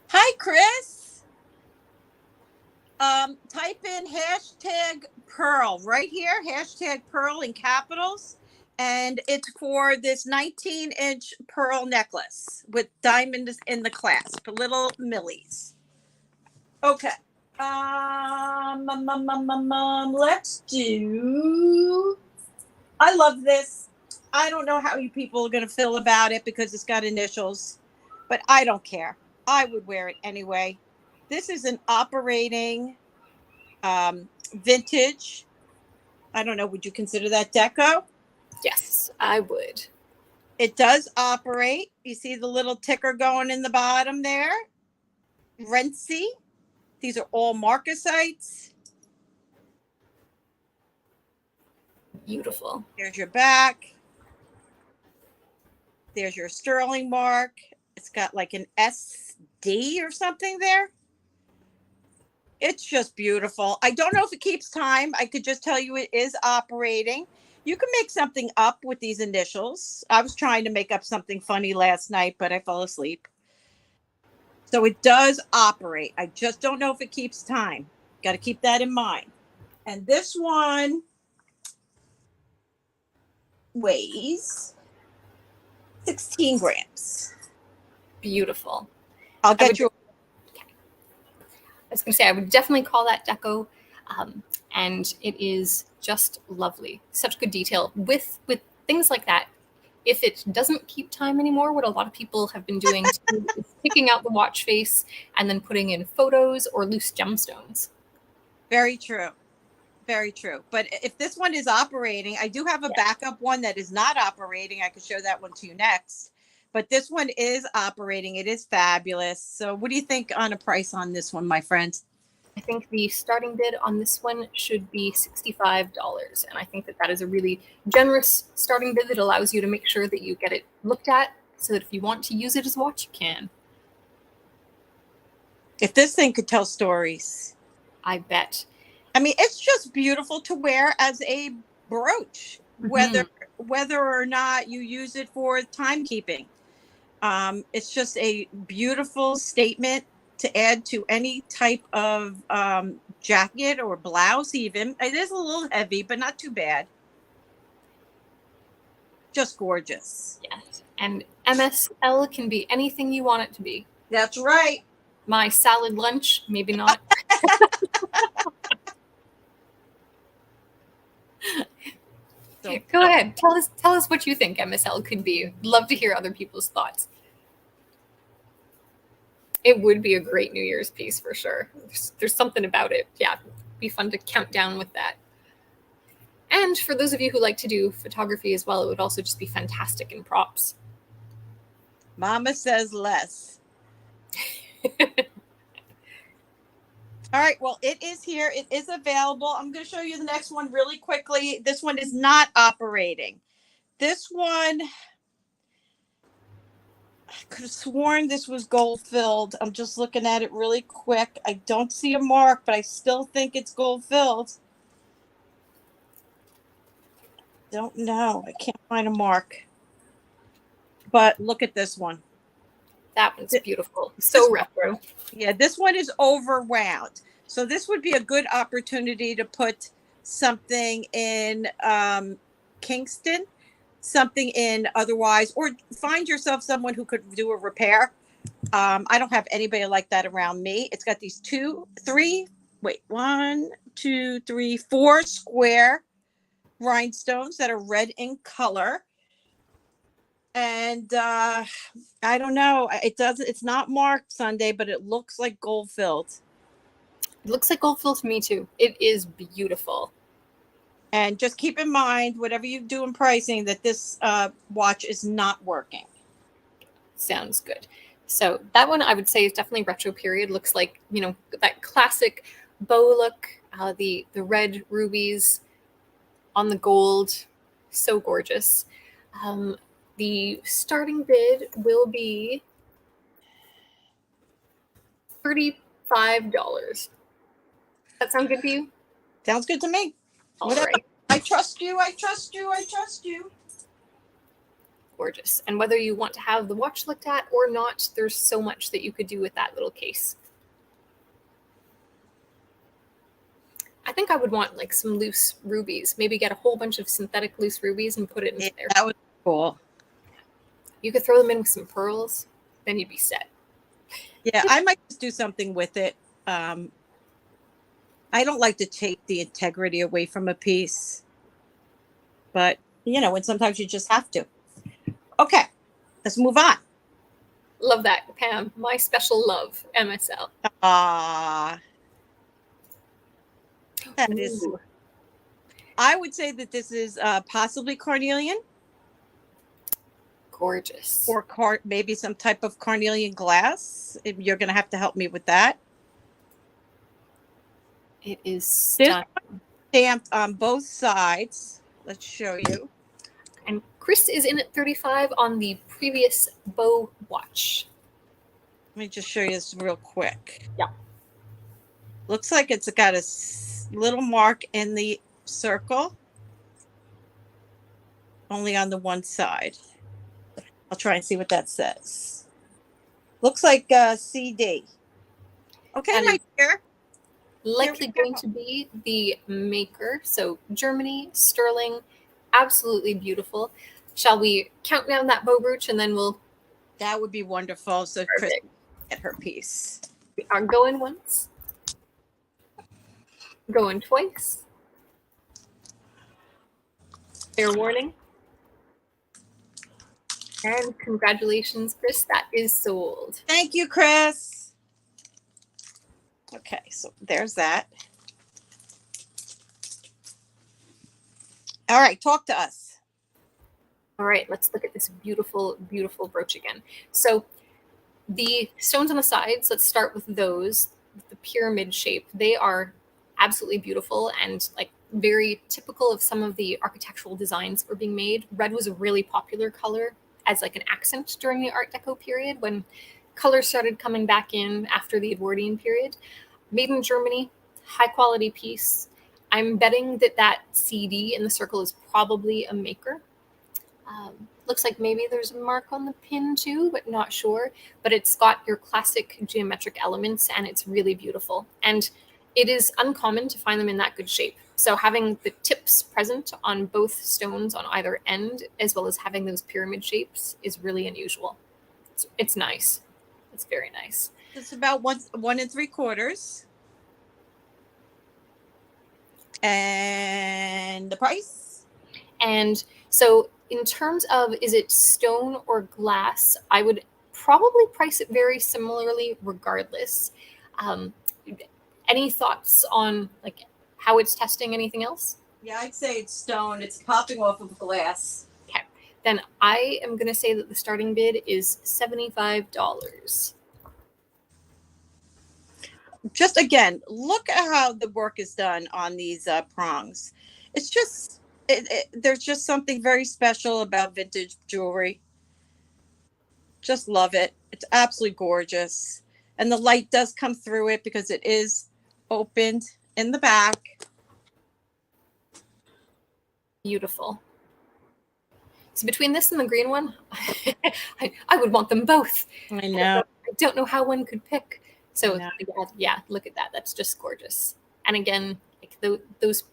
Hi, Chris. Type in hashtag Pearl right here, hashtag Pearl in capitals. And it's for this 19-inch pearl necklace with diamonds in the clasp, little millies. Okay. Let's do. I love this. I don't know how you people are going to feel about it because it's got initials, but I don't care. I would wear it anyway. This is an operating vintage. I don't know. Would you consider that deco? Yes, I would. It does operate. You see the little ticker going in the bottom there? Rentsy. These are all marcasites. Beautiful. There's your back. There's your sterling mark. It's got like an SD or something there. It's just beautiful. I don't know if it keeps time. I could just tell you it is operating. You can make something up with these initials. I was trying to make up something funny last night, but I fell asleep. So it does operate. I just don't know if it keeps time. Got to keep that in mind. And this one weighs 16 grams. Beautiful. I'll get you. I was going to say, I would definitely call that deco. And it is just lovely. Such good detail. With things like that, if it doesn't keep time anymore, what a lot of people have been doing too, is picking out the watch face and then putting in photos or loose gemstones. Very true. Very true. But if this one is operating, I do have a backup one that is not operating. I could show that one to you next. But this one is operating. It is fabulous. So what do you think on a price on this one, my friend? I think the starting bid on this one should be $65. And I think that is a really generous starting bid that allows you to make sure that you get it looked at so that if you want to use it as a watch, you can. If this thing could tell stories. I bet. I mean, it's just beautiful to wear as a brooch, whether or not you use it for timekeeping. It's just a beautiful statement to add to any type of jacket or blouse even. It is a little heavy, but not too bad. Just gorgeous. Yes. And MSL can be anything you want it to be. That's right. My salad lunch, maybe not. So, go ahead. Tell us what you think MSL could be. Love to hear other people's thoughts. It would be a great New Year's piece for sure. There's something about it. Yeah, it'd be fun to count down with that. And for those of you who like to do photography as well, it would also just be fantastic in props. Mama says less. All right, well, it is here. It is available. I'm going to show you the next one really quickly. This one is not operating. This one, I could have sworn this was gold filled. I'm just looking at it really quick. I don't see a mark, but I still think it's gold filled. Don't know. I can't find a mark. But look at this one. That one's beautiful. So retro. Yeah, this one is overwound. So this would be a good opportunity to put something in Kingston, something in otherwise, or find yourself someone who could do a repair. I don't have anybody like that around me. It's got these 4 square rhinestones that are red in color. And I don't know. It's not marked Sundae, but it looks like gold filled. It looks like gold filled to me too. It is beautiful. And just keep in mind, whatever you do in pricing, that this watch is not working. Sounds good. So that one I would say is definitely retro period. Looks like, you know, that classic bow look, the red rubies on the gold. So gorgeous. The starting bid will be $35. That sound good to you? Sounds good to me. All Whatever. right. I trust you. I trust you. I trust you. Gorgeous. And whether you want to have the watch looked at or not, there's so much that you could do with that little case. I think I would want like some loose rubies. Maybe get a whole bunch of synthetic loose rubies and put it in there. That would be cool. You could throw them in with some pearls, then you'd be set. Yeah, I might just do something with it. I don't like to take the integrity away from a piece, but you know, when sometimes you just have to. Okay, let's move on. Love that, Pam. My special love, MSL. That is. Ooh. I would say that this is possibly carnelian. Gorgeous. Or maybe some type of carnelian glass. You're going to have to help me with that. It is stunning. Stamped on both sides. Let's show you. And Chris is in at 35 on the previous bow watch. Let me just show you this real quick. Yeah. Looks like it's got a little mark in the circle. Only on the one side. I'll try and see what that says. Looks like CD. Okay, And my dear. Likely going to be the maker. So Germany, sterling, absolutely beautiful. Shall we count down that bow brooch and then we'll... That would be wonderful. So Perfect. Chris can get her piece. We are going once. Going twice. Fair warning. And congratulations, Chris. That is sold. Thank you, Chris. Okay, so there's that. All right, talk to us. All right, let's look at this beautiful, beautiful brooch again. So the stones on the sides, let's start with those, the pyramid shape. They are absolutely beautiful and like very typical of some of the architectural designs that were being made. Red was a really popular color as like an accent during the Art Deco period when colors started coming back in after the Edwardian period. Made in Germany, high quality piece. I'm betting that that CD in the circle is probably a maker. Looks like maybe there's a mark on the pin too, but not sure. But it's got your classic geometric elements and it's really beautiful. And it is uncommon to find them in that good shape. So having the tips present on both stones on either end, as well as having those pyramid shapes, is really unusual. It's nice. It's very nice. It's about 1 3/4. And the price? And so in terms of, is it stone or glass, I would probably price it very similarly regardless. Any thoughts on like how it's testing anything else? Yeah, I'd say it's stone. It's popping off of glass. Okay, then I am going to say that the starting bid is $75. Just again, look at how the work is done on these prongs. It's just, there's just something very special about vintage jewelry. Just love it. It's absolutely gorgeous. And the light does come through it because it is opened in the back. Beautiful. So between this and the green one, I would want them both. I know. I don't know how one could pick. So yeah, look at that. That's just gorgeous. And again, like those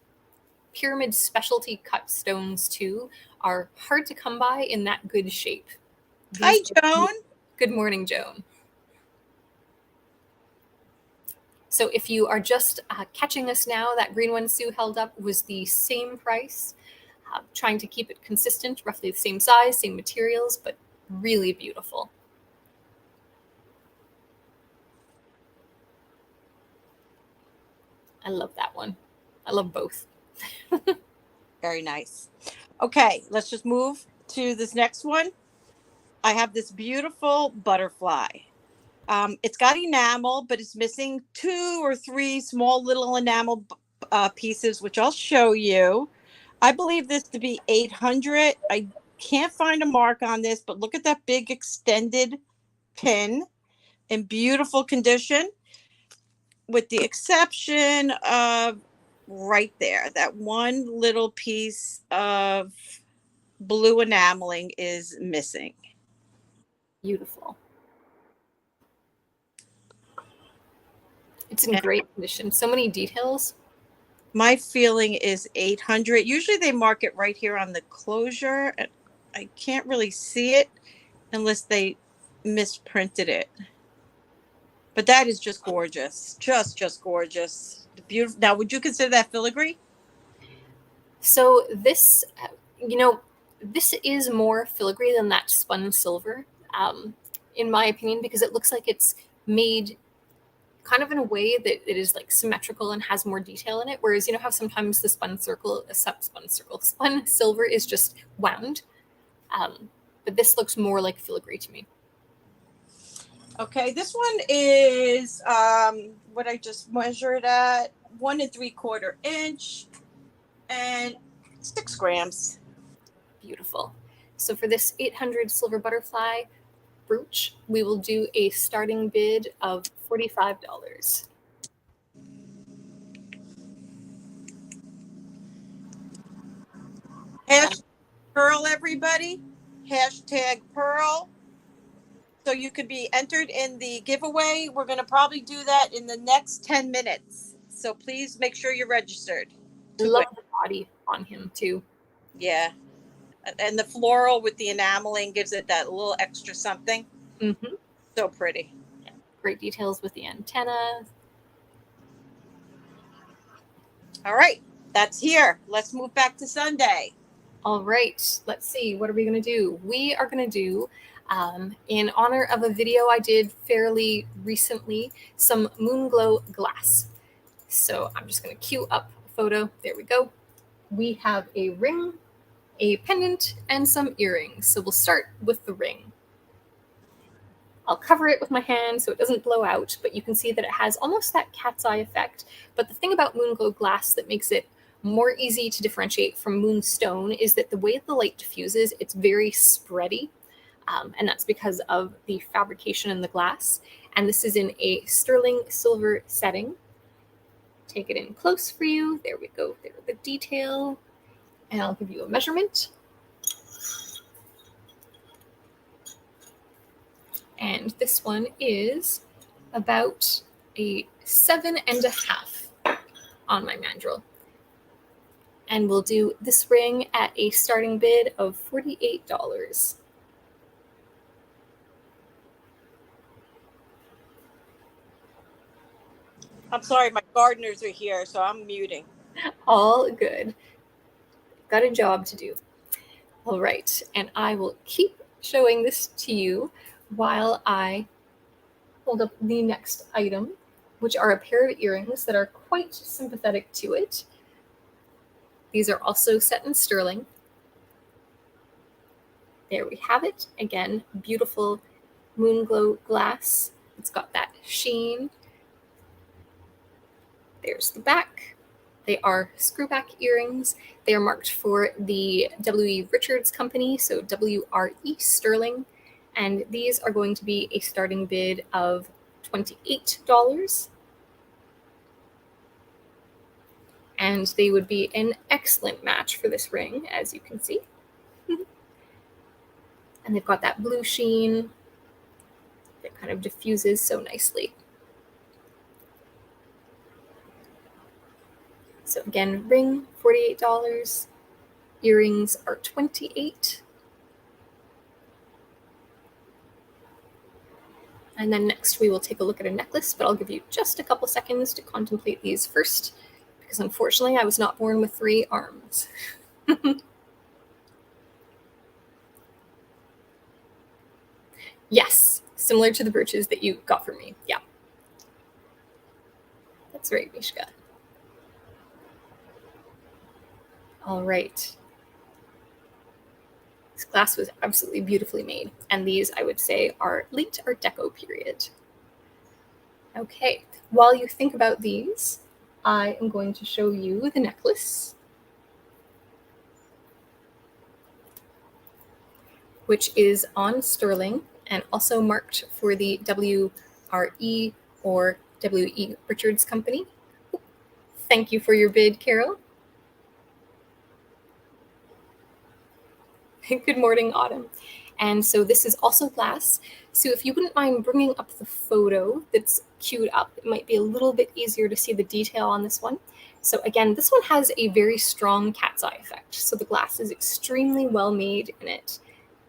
pyramid specialty cut stones too are hard to come by in that good shape. Hi, Joan. Good morning, Joan. So if you are just catching us now, that green one Sue held up was the same price, trying to keep it consistent, roughly the same size, same materials, but really beautiful. I love that one. I love both. Very nice. Okay, let's just move to this next one. I have this beautiful butterfly. It's got enamel, but it's missing 2 or 3 small little enamel pieces, which I'll show you. I believe this to be 800. I can't find a mark on this, but look at that big extended pin in beautiful condition, with the exception of right there, that one little piece of blue enameling is missing. Beautiful. It's in great condition. So many details. My feeling is 800. Usually they mark it right here on the closure. I can't really see it unless they misprinted it. But that is just gorgeous. Just gorgeous. Beautiful. Now, would you consider that filigree? So this, this is more filigree than that spun silver, in my opinion, because it looks like it's made kind of in a way that it is like symmetrical and has more detail in it. Whereas, how sometimes the spun silver is just wound. But this looks more like filigree to me. Okay, this one is what I just measured at 1 3/4 inch and 6 grams. Beautiful. So for this 800 silver butterfly brooch, we will do a starting bid of $45. Hashtag Pearl, everybody. Hashtag Pearl. So you could be entered in the giveaway. We're going to probably do that in the next 10 minutes. So please make sure you're registered. I love the body on him too. Yeah. And the floral with the enameling gives it that little extra something. Mm-hmm. So pretty. Yeah. Great details with the antenna. All right. That's here. Let's move back to Sundae. All right. Let's see. What are we going to do? We are going to do, in honor of a video I did fairly recently, some moon glow glass. So I'm just going to cue up a photo. There we go. We have a ring, a pendant, and some earrings. So we'll start with the ring. I'll cover it with my hand so it doesn't blow out, but you can see that it has almost that cat's eye effect. But the thing about moon glow glass that makes it more easy to differentiate from moonstone is that the way the light diffuses, it's very spready. And that's because of the fabrication in the glass. And this is in a sterling silver setting. Take it in close for you. There we go. There's the detail. And I'll give you a measurement. And this one is about a 7.5 on my mandrel. And we'll do this ring at a starting bid of $48. I'm sorry, my gardeners are here, so I'm muting. All good. Got a job to do. All right, and I will keep showing this to you while I hold up the next item, which are a pair of earrings that are quite sympathetic to it. These are also set in sterling. There we have it. Again, beautiful moon glow glass. It's got that sheen. There's the back. They are screwback earrings. They are marked for the W.E. Richards Company, so W.R.E. Sterling. And these are going to be a starting bid of $28. And they would be an excellent match for this ring, as you can see. And they've got that blue sheen that kind of diffuses so nicely. So again, ring $48. Earrings are $28. And then next we will take a look at a necklace, but I'll give you just a couple seconds to contemplate these first, because unfortunately I was not born with 3 arms. Yes, similar to the brooches that you got for me. Yeah. That's right, Mishka. All right. This glass was absolutely beautifully made. And these, I would say, are late Art Deco period. Okay, while you think about these, I am going to show you the necklace, which is on sterling and also marked for the WRE or W.E. Richards Company. Thank you for your bid, Carol. Good morning, Autumn. And so this is also glass. So if you wouldn't mind bringing up the photo that's queued up, it might be a little bit easier to see the detail on this one. So again, this one has a very strong cat's eye effect. So the glass is extremely well made in it,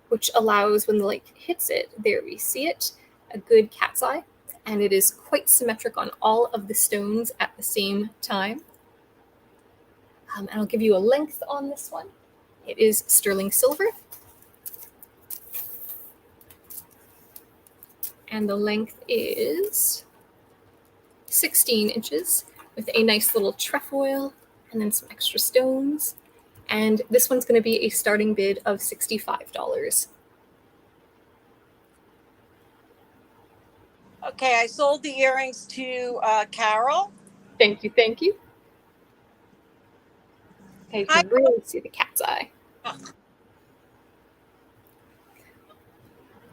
which allows when the light hits it, there we see it, a good cat's eye. And it is quite symmetric on all of the stones at the same time. And I'll give you a length on this one. It is sterling silver. And the length is 16 inches with a nice little trefoil and then some extra stones. And this one's going to be a starting bid of $65. Okay, I sold the earrings to Carol. Thank you, thank you. Okay, you can really see the cat's eye.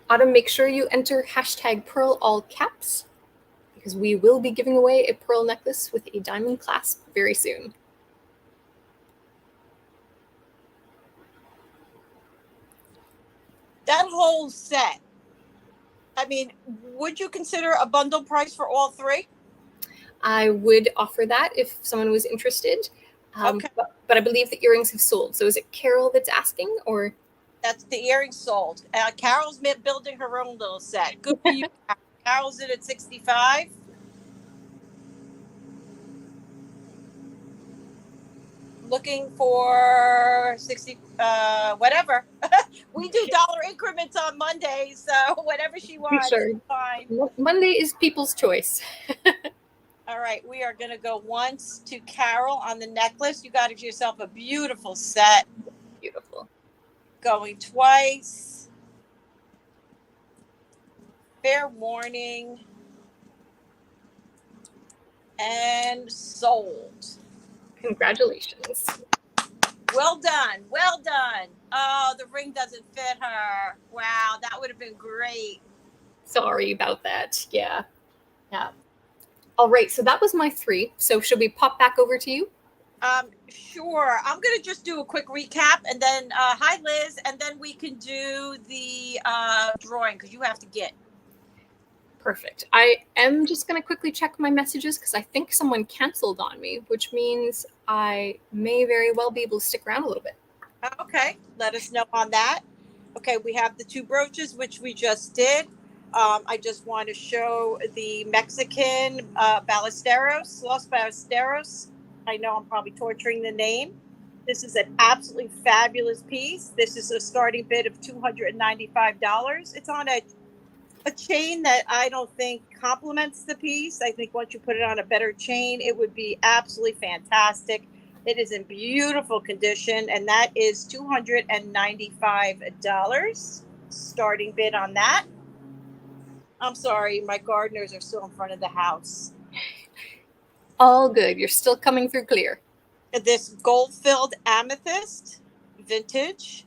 Autumn, make sure you enter hashtag Pearl all caps, because we will be giving away a pearl necklace with a diamond clasp very soon. That whole set, I mean, would you consider a bundle price for all 3? I would offer that if someone was interested. Okay. But I believe the earrings have sold. So is it Carol that's asking, or? That's the earrings sold. Carol's building her own little set. Good for you. Carol's in at 65. Looking for 60, whatever. We do dollar increments on Mondays, so whatever she wants. Sure. Fine. Monday is people's choice. All right, we are going to go once to Carol on the necklace. You got yourself a beautiful set. Beautiful. Going twice. Fair warning. And sold. Congratulations. Well done. Well done. Oh, the ring doesn't fit her. Wow, that would have been great. Sorry about that. Yeah. Yeah. All right, so that was my 3. So should we pop back over to you? Sure. I'm going to just do a quick recap and then, hi, Liz, and then we can do the drawing because you have to get. Perfect. I am just going to quickly check my messages because I think someone canceled on me, which means I may very well be able to stick around a little bit. Okay. Let us know on that. Okay. We have the 2 brooches, which we just did. I just want to show the Mexican Ballesteros, Los Ballesteros. I know I'm probably torturing the name. This is an absolutely fabulous piece. This is a starting bid of $295. It's on a chain that I don't think complements the piece. I think once you put it on a better chain, it would be absolutely fantastic. It is in beautiful condition, and that is $295. Starting bid on that. I'm sorry, my gardeners are still in front of the house. All good. You're still coming through clear. This gold-filled amethyst, vintage.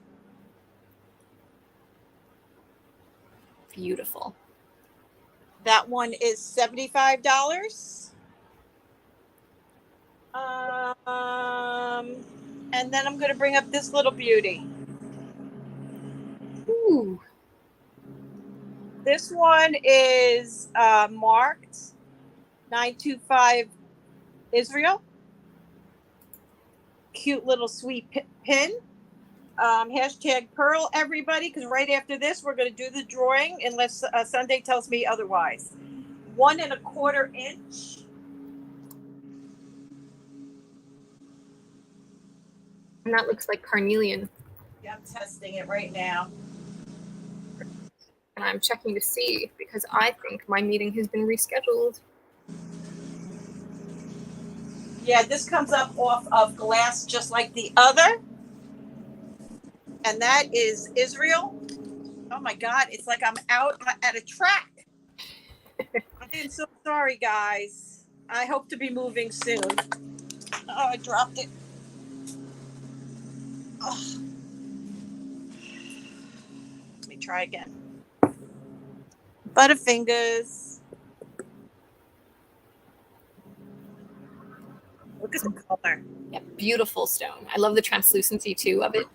Beautiful. That one is $75. And then I'm going to bring up this little beauty. Ooh. This one is marked 925 Israel. cute little sweet pin. Hashtag Pearl, everybody, because right after this, we're going to do the drawing unless Sundae tells me otherwise. 1¼ inch. And that looks like carnelian. Yeah, I'm testing it right now. And I'm checking to see because I think my meeting has been rescheduled. Yeah, this comes up off of glass just like the other. And that is Israel. Oh my God, it's like I'm out at a track. I am so sorry, guys. I hope to be moving soon. Oh, I dropped it. Oh. Let me try again. Butterfingers. Look at the color. Yeah, beautiful stone. I love the translucency too of it.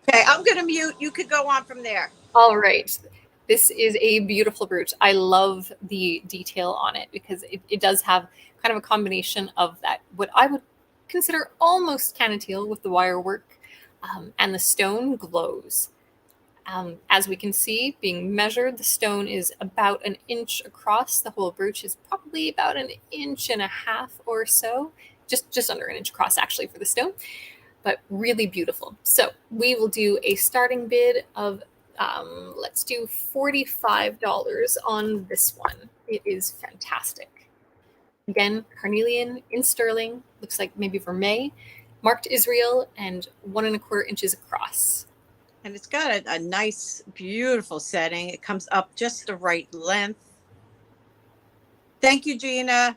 Okay, I'm going to mute. You could go on from there. All right. This is a beautiful brooch. I love the detail on it because it does have kind of a combination of that, what I would consider almost canatile with the wire work, and the stone glows. As we can see, being measured, the stone is about 1 inch across. The whole brooch is probably about 1.5 inches or so, just under 1 inch across actually for the stone, but really beautiful. So we will do a starting bid of let's do $45 on this one. It is fantastic. Again, carnelian in sterling, looks like maybe vermeil, marked Israel, and 1¼ inches across. And it's got a nice, beautiful setting. It comes up just the right length. Thank you, Gina.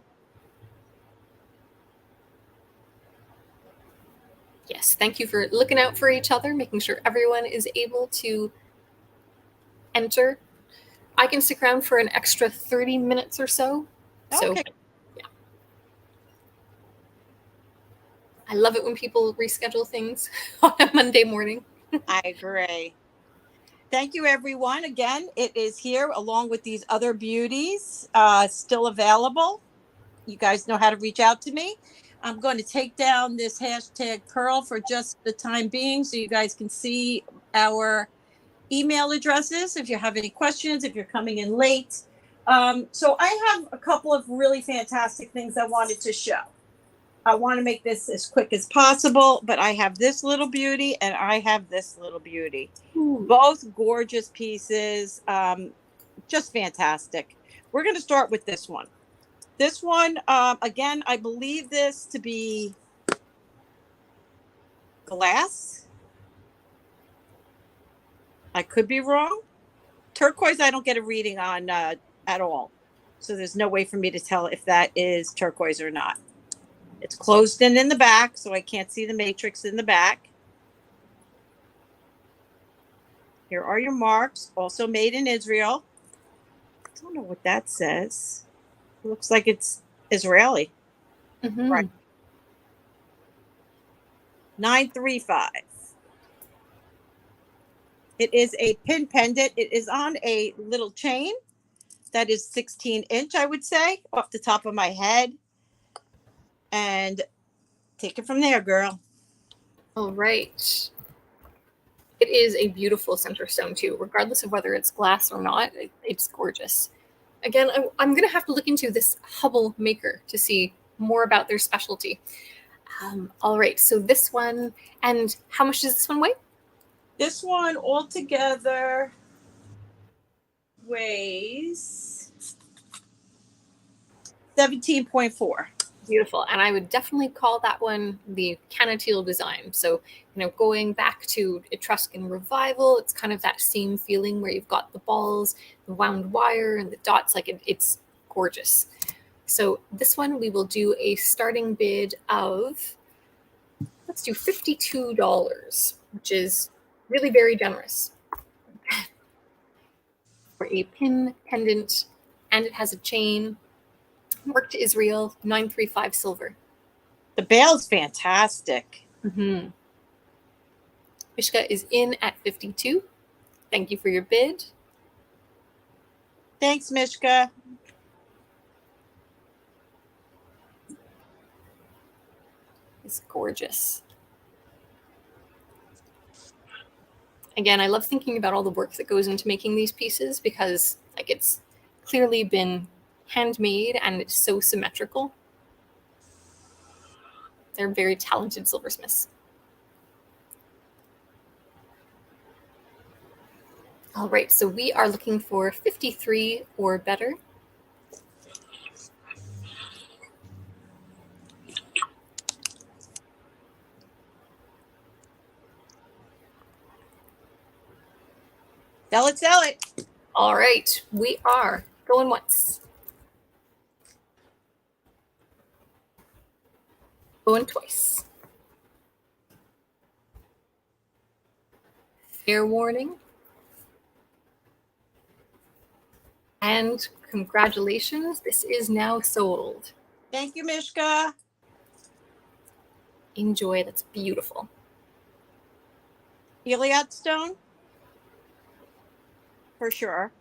Yes, thank you for looking out for each other, making sure everyone is able to enter. I can stick around for an extra 30 minutes or so. Okay. So, yeah. I love it when people reschedule things on a Monday morning. I agree. Thank you, everyone. Again, it is here along with these other beauties still available. You guys know how to reach out to me. I'm going to take down this hashtag Pearl for just the time being so you guys can see our email addresses if you have any questions, if you're coming in late. So I have a couple of really fantastic things I wanted to show. I want to make this as quick as possible, but I have this little beauty and I have this little beauty. Ooh. Both gorgeous pieces, just fantastic. We're going to start with this one. This one, again, I believe this to be glass. I could be wrong. Turquoise, I don't get a reading on at all. So there's no way for me to tell if that is turquoise or not. It's closed in the back, so I can't see the matrix in the back. Here are your marks, also made in Israel. I don't know what that says. It looks like it's Israeli. Mm-hmm. Right. 935. It is a pin pendant. It is on a little chain that is 16-inch, I would say, off the top of my head. And take it from there, girl. All right. It is a beautiful center stone too, regardless of whether it's glass or not. It's gorgeous. Again, I'm going to have to look into this Hubble maker to see more about their specialty. All right, so this one, and how much does this one weigh? This one altogether weighs 17.4. Beautiful. And I would definitely call that one the canatile design. So, going back to Etruscan revival, it's kind of that same feeling where you've got the balls, the wound wire, and the dots. Like it's gorgeous. So this one, we will do a starting bid of, let's do $52, which is really very generous for a pin pendant, and it has a chain. Work to Israel, 935 silver. The bale's fantastic. Mm-hmm. Mishka is in at 52. Thank you for your bid. Thanks, Mishka. is gorgeous. Again, I love thinking about all the work that goes into making these pieces because like it's clearly been handmade and it's so symmetrical. They're very talented silversmiths. All right, so we are looking for 53 or better. Sell it, sell it. All right, we are going once. Going twice. Fair warning. And congratulations, this is now sold. Thank you, Mishka. Enjoy, that's beautiful. Giliar stone, for sure.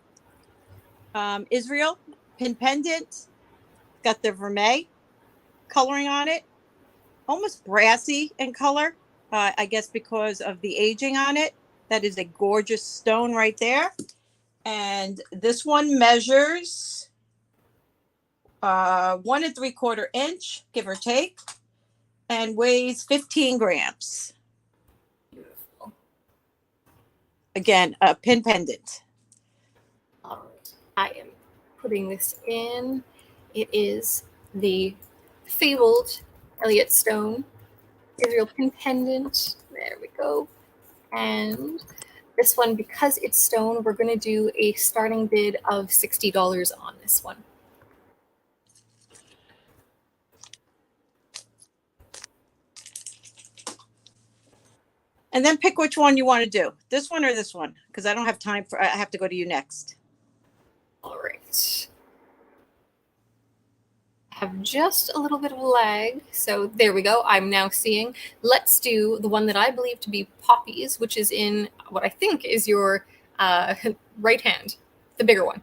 Israel, pin pendant, got the vermeil coloring on it, almost brassy in color, I guess because of the aging on it. That is a gorgeous stone right there. And this one measures 1 3/4 inch, give or take, and weighs 15 grams. Beautiful. Again, a pin pendant. All right, I am putting this in. It is the fabled Elliot Stone Israel pin pendant. There we go. And this one, because it's stone, we're going to do a starting bid of $60 on this one. And then pick which one you want to do. This one or this one, because I don't have time for, I have to go to you next. All right. I have just a little bit of a lag. So there we go. I'm now seeing. Let's do the one that I believe to be poppies, which is in what I think is your right hand, the bigger one.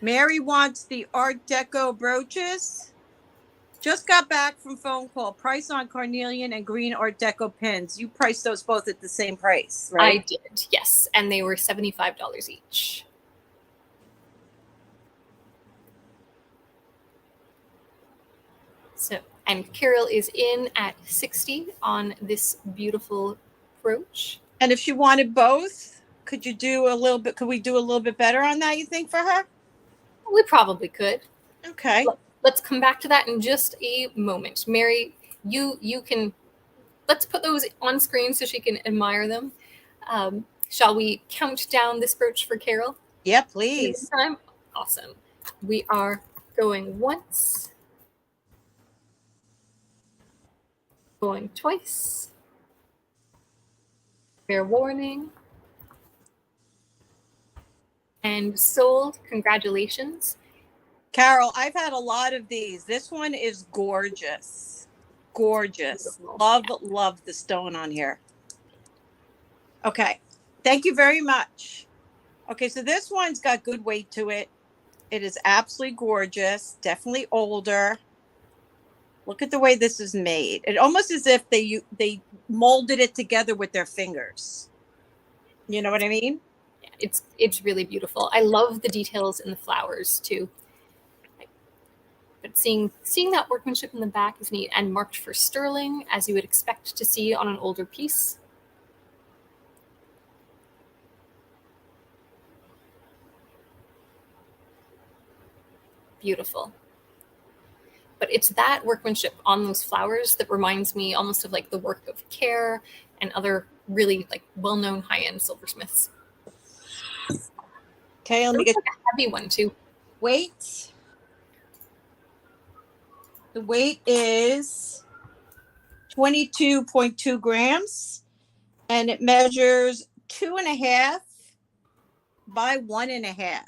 Mary wants the Art Deco brooches. Just got back from phone call. Price on carnelian and green Art Deco pins. You priced those both at the same price, right? I did, yes. And they were $75 each. So, and Carol is in at 60 on this beautiful brooch. And if she wanted both, could you do a little bit? Could we do a little bit better on that, you think, for her? We probably could. Okay. Let's come back to that in just a moment. Mary, you can, let's put those on screen so she can admire them. Shall we count down this brooch for Carol? Yeah, please. Time? Awesome. We are going once. Going twice. Fair warning. And sold. Congratulations. Carol, I've had a lot of these. This one is gorgeous. Gorgeous. Beautiful. Love the stone on here. Okay. Thank you very much. Okay, so this one's got good weight to it. It is absolutely gorgeous. Definitely older. Look at the way this is made. It almost as if they molded it together with their fingers. You know what I mean? Yeah, it's really beautiful. I love the details in the flowers too. But seeing that workmanship in the back is neat and marked for sterling, as you would expect to see on an older piece. Beautiful. But it's that workmanship on those flowers that reminds me almost of like the work of Care and other really like well-known high-end silversmiths. Okay, let me get like a heavy one too. Weight. The weight is 22.2 grams, and it measures 2.5 by 1.5.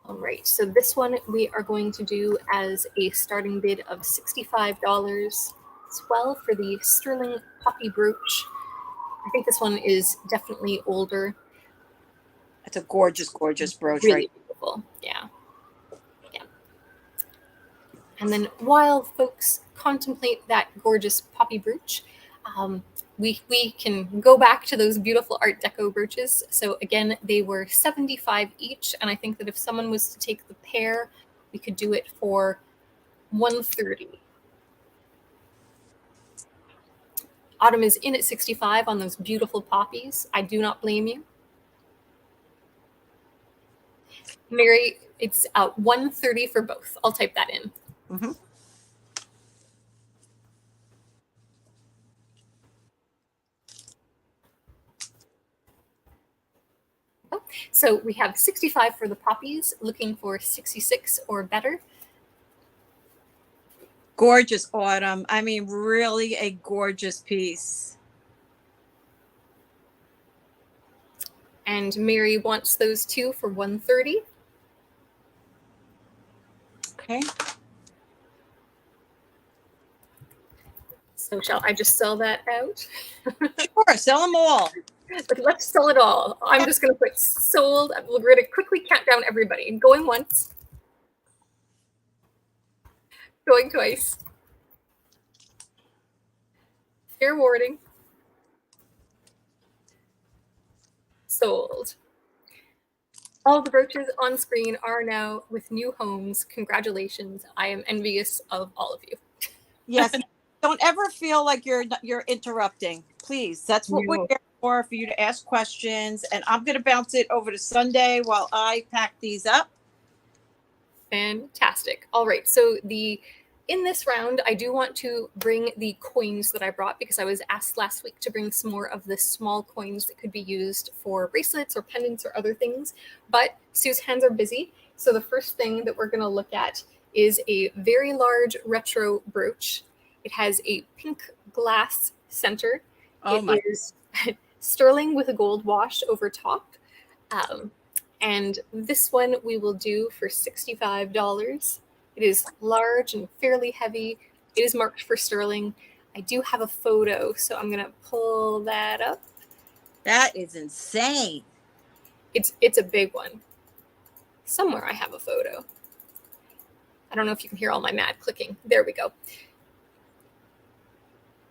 All right, so this one we are going to do as a starting bid of $65 as well for the sterling poppy brooch. I think this one is definitely older. It's a gorgeous, gorgeous brooch, Really right? beautiful. Yeah. Yeah. And then while folks contemplate that gorgeous poppy brooch, we can go back to those beautiful Art Deco brooches. So again, they were $75 each, and I think that if someone was to take the pair, we could do it for $130. Autumn is in at 65 on those beautiful poppies. I do not blame you. Mary, it's $130 for both. I'll type that in. Mm-hmm. So we have 65 for the poppies, looking for 66 or better. Gorgeous, Autumn. I mean, really a gorgeous piece. And Mary wants those two for $130. Okay. So shall I just sell that out? Sure, sell them all. But let's sell it all. I'm just going to put sold. We're going to quickly count down everybody. Going once. Going twice. Fair warning. Sold. All the brooches on screen are now with new homes. Congratulations. I am envious of all of you. Yes. Don't ever feel like you're interrupting. Please. That's what we're here for you to ask questions. And I'm going to bounce it over to Sundae while I pack these up. Fantastic. All right. So in this round, I do want to bring the coins that I brought because I was asked last week to bring some more of the small coins that could be used for bracelets or pendants or other things. But Sue's hands are busy. So the first thing that we're going to look at is a very large retro brooch. It has a pink glass center. It is sterling with a gold wash over top. And this one we will do for $65. It is large and fairly heavy. It is marked for sterling. I do have a photo, so I'm going to pull that up. That is insane. It's a big one. Somewhere I have a photo. I don't know if you can hear all my mad clicking. There we go.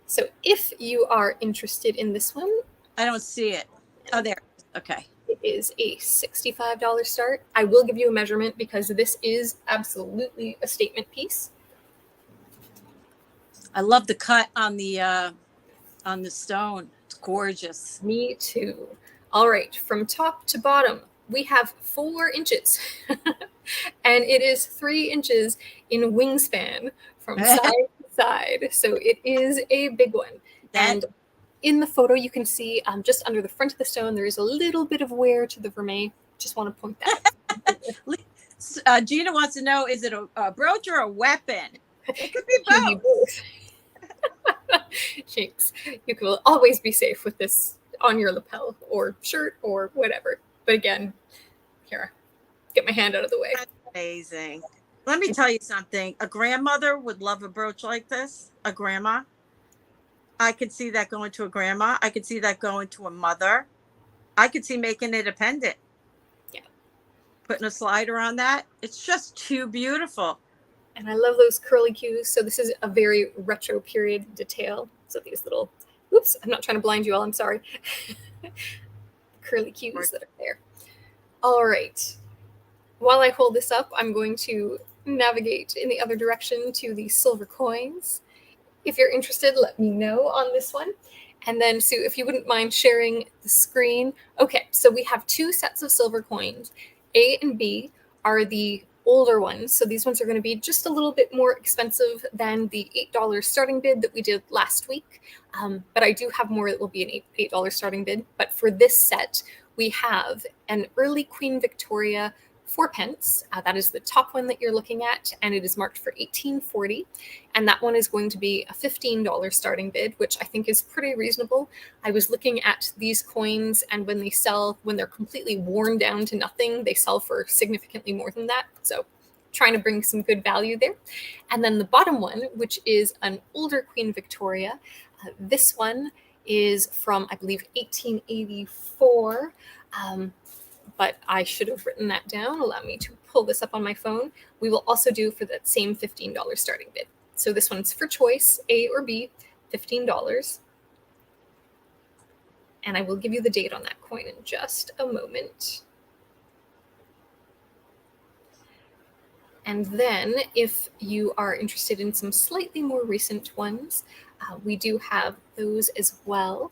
So if you are interested in this one. I don't see it. Oh, there. Okay. It is a $65 start. I will give you a measurement because this is absolutely a statement piece. I love the cut on the stone. It's gorgeous. Me too. All right, from top to bottom, we have 4 inches. And it is 3 inches in wingspan from side to side. So it is a big one. And in the photo, you can see just under the front of the stone, there is a little bit of wear to the vermeil. Just want to point that out. Gina wants to know, is it a brooch or a weapon? It could be both. Jinx, you will always be safe with this on your lapel or shirt or whatever. But again, here, get my hand out of the way. That's amazing. Let me tell you something. A grandmother would love a brooch like this. A grandma. I could see that going to a grandma. I could see that going to a mother. I could see making it a pendant. Yeah. Putting a slider on that. It's just too beautiful. And I love those curly cues. So this is a very retro period detail. So these little, oops, I'm not trying to blind you all. I'm sorry. Curly cues that are there. All right. While I hold this up, I'm going to navigate in the other direction to the silver coins. If you're interested, let me know on this one. And then, Sue, if you wouldn't mind sharing the screen. Okay, so we have 2 sets of silver coins. A and B are the older ones. So these ones are going to be just a little bit more expensive than the $8 starting bid that we did last week. But I do have more that will be an $8 starting bid. But for this set, we have an early Queen Victoria 4 pence. That is the top one that you're looking at, and it is marked for $18.40. And that one is going to be a $15 starting bid, which I think is pretty reasonable. I was looking at these coins, and when they're completely worn down to nothing, they sell for significantly more than that. So trying to bring some good value there. And then the bottom one, which is an older Queen Victoria. This one is from, I believe, 1884. but I should have written that down. Allow me to pull this up on my phone. We will also do for that same $15 starting bid. So this one's for choice, A or B, $15. And I will give you the date on that coin in just a moment. And then if you are interested in some slightly more recent ones, we do have those as well,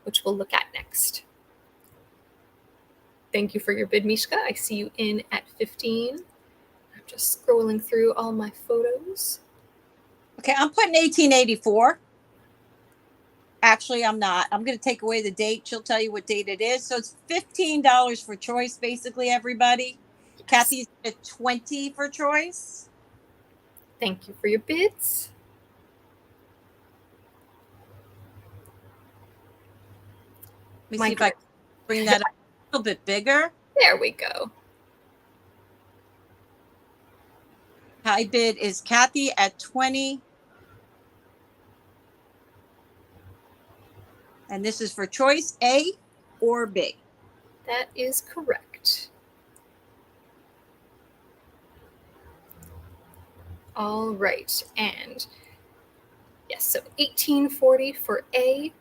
which we'll look at next. Thank you for your bid, Mishka. I see you in at 15. I'm just scrolling through all my photos. Okay, I'm putting 1884. Actually, I'm not. I'm going to take away the date. She'll tell you what date it is. So it's $15 for choice, basically, everybody. Yes. Kathy's at 20 for choice. Thank you for your bids. Let me see if I can bring that up a little bit bigger. There we go. High bid is Kathy at 20. And this is for choice A or B. That is correct. All right. And yes, so 1840 for A,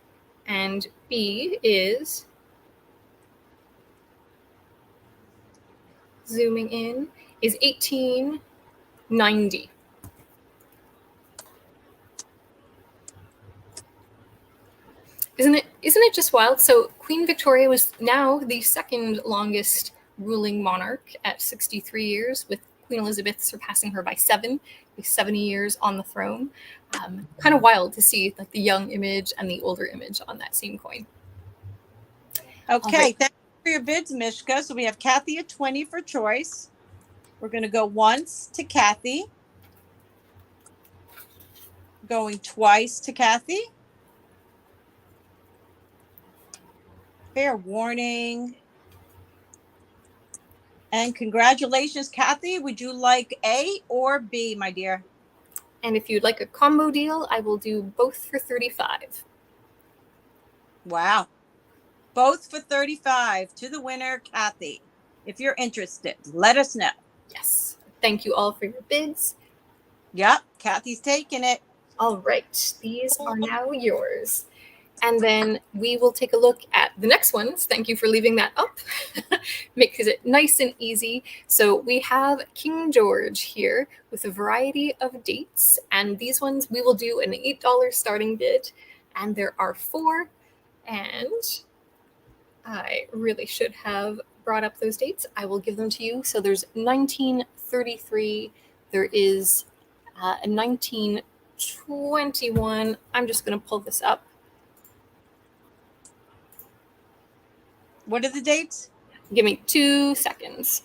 and B is, zooming in, is 1890. Isn't it just wild? So Queen Victoria was now the second longest ruling monarch at 63 years, with Queen Elizabeth surpassing her by 7, with 70 years on the throne. Kind of wild to see like the young image and the older image on that same coin. Okay, right. Thank you for your bids, Mishka. So we have Kathy at 20 for choice. We're going to go once to Kathy. Going twice to Kathy. Fair warning. And congratulations, Kathy. Would you like A or B, my dear? And if you'd like a combo deal, I will do both for 35. Wow. Both for 35 to the winner, Kathy. If you're interested, let us know. Yes. Thank you all for your bids. Yep, Kathy's taking it. All right. These are now yours. And then we will take a look at the next ones. Thank you for leaving that up. Makes it nice and easy. So we have King George here with a variety of dates. And these ones we will do an $8 starting bid. And there are 4. And I really should have brought up those dates. I will give them to you. So there's 1933. There is a 1921. I'm just going to pull this up. What are the dates? Give me 2 seconds.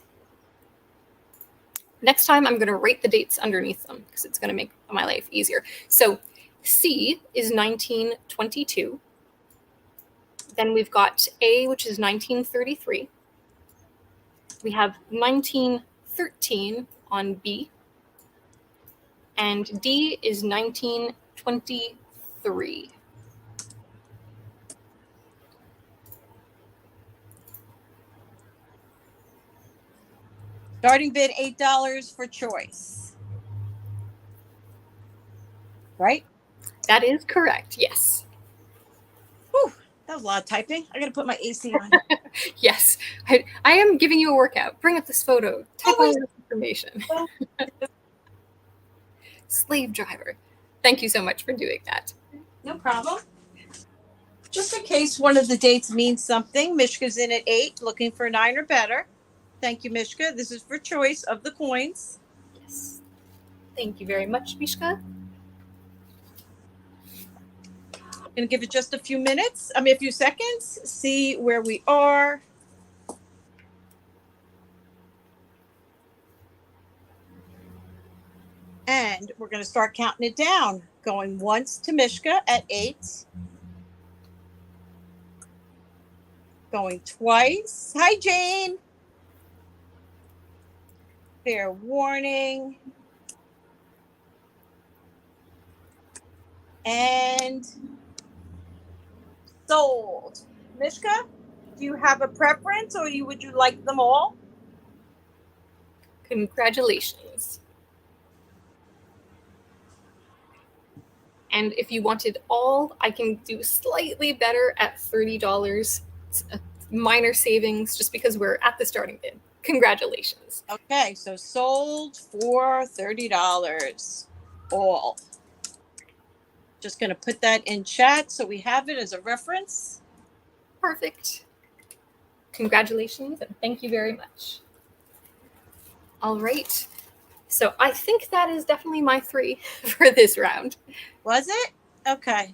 Next time, I'm going to write the dates underneath them because it's going to make my life easier. So C is 1922. Then we've got A, which is 1933. We have 1913 on B. And D is 1923. Starting bid $8 for choice. Right? That is correct, yes. Whew, that was a lot of typing. I got to put my AC on. Yes, I am giving you a workout. Bring up this photo. Type all this information. Slave driver. Thank you so much for doing that. No problem. Just in case one of the dates means something, Mishka's in at 8, looking for 9 or better. Thank you, Mishka. This is for choice of the coins. Yes. Thank you very much, Mishka. I'm going to give it just a few seconds, see where we are. And we're going to start counting it down. Going once to Mishka at 8. Going twice. Hi, Jane. Fair warning. And sold. Mishka, Do you have a preference, or would you like them all? Congratulations. And if you wanted all, I can do slightly better at $30. It's a minor savings just because we're at the starting bid. Congratulations. Okay, so sold for $30 all. Just going to put that in chat so we have it as a reference. Perfect. Congratulations and thank you very much. All right. So I think that is definitely my 3 for this round. Was it? Okay.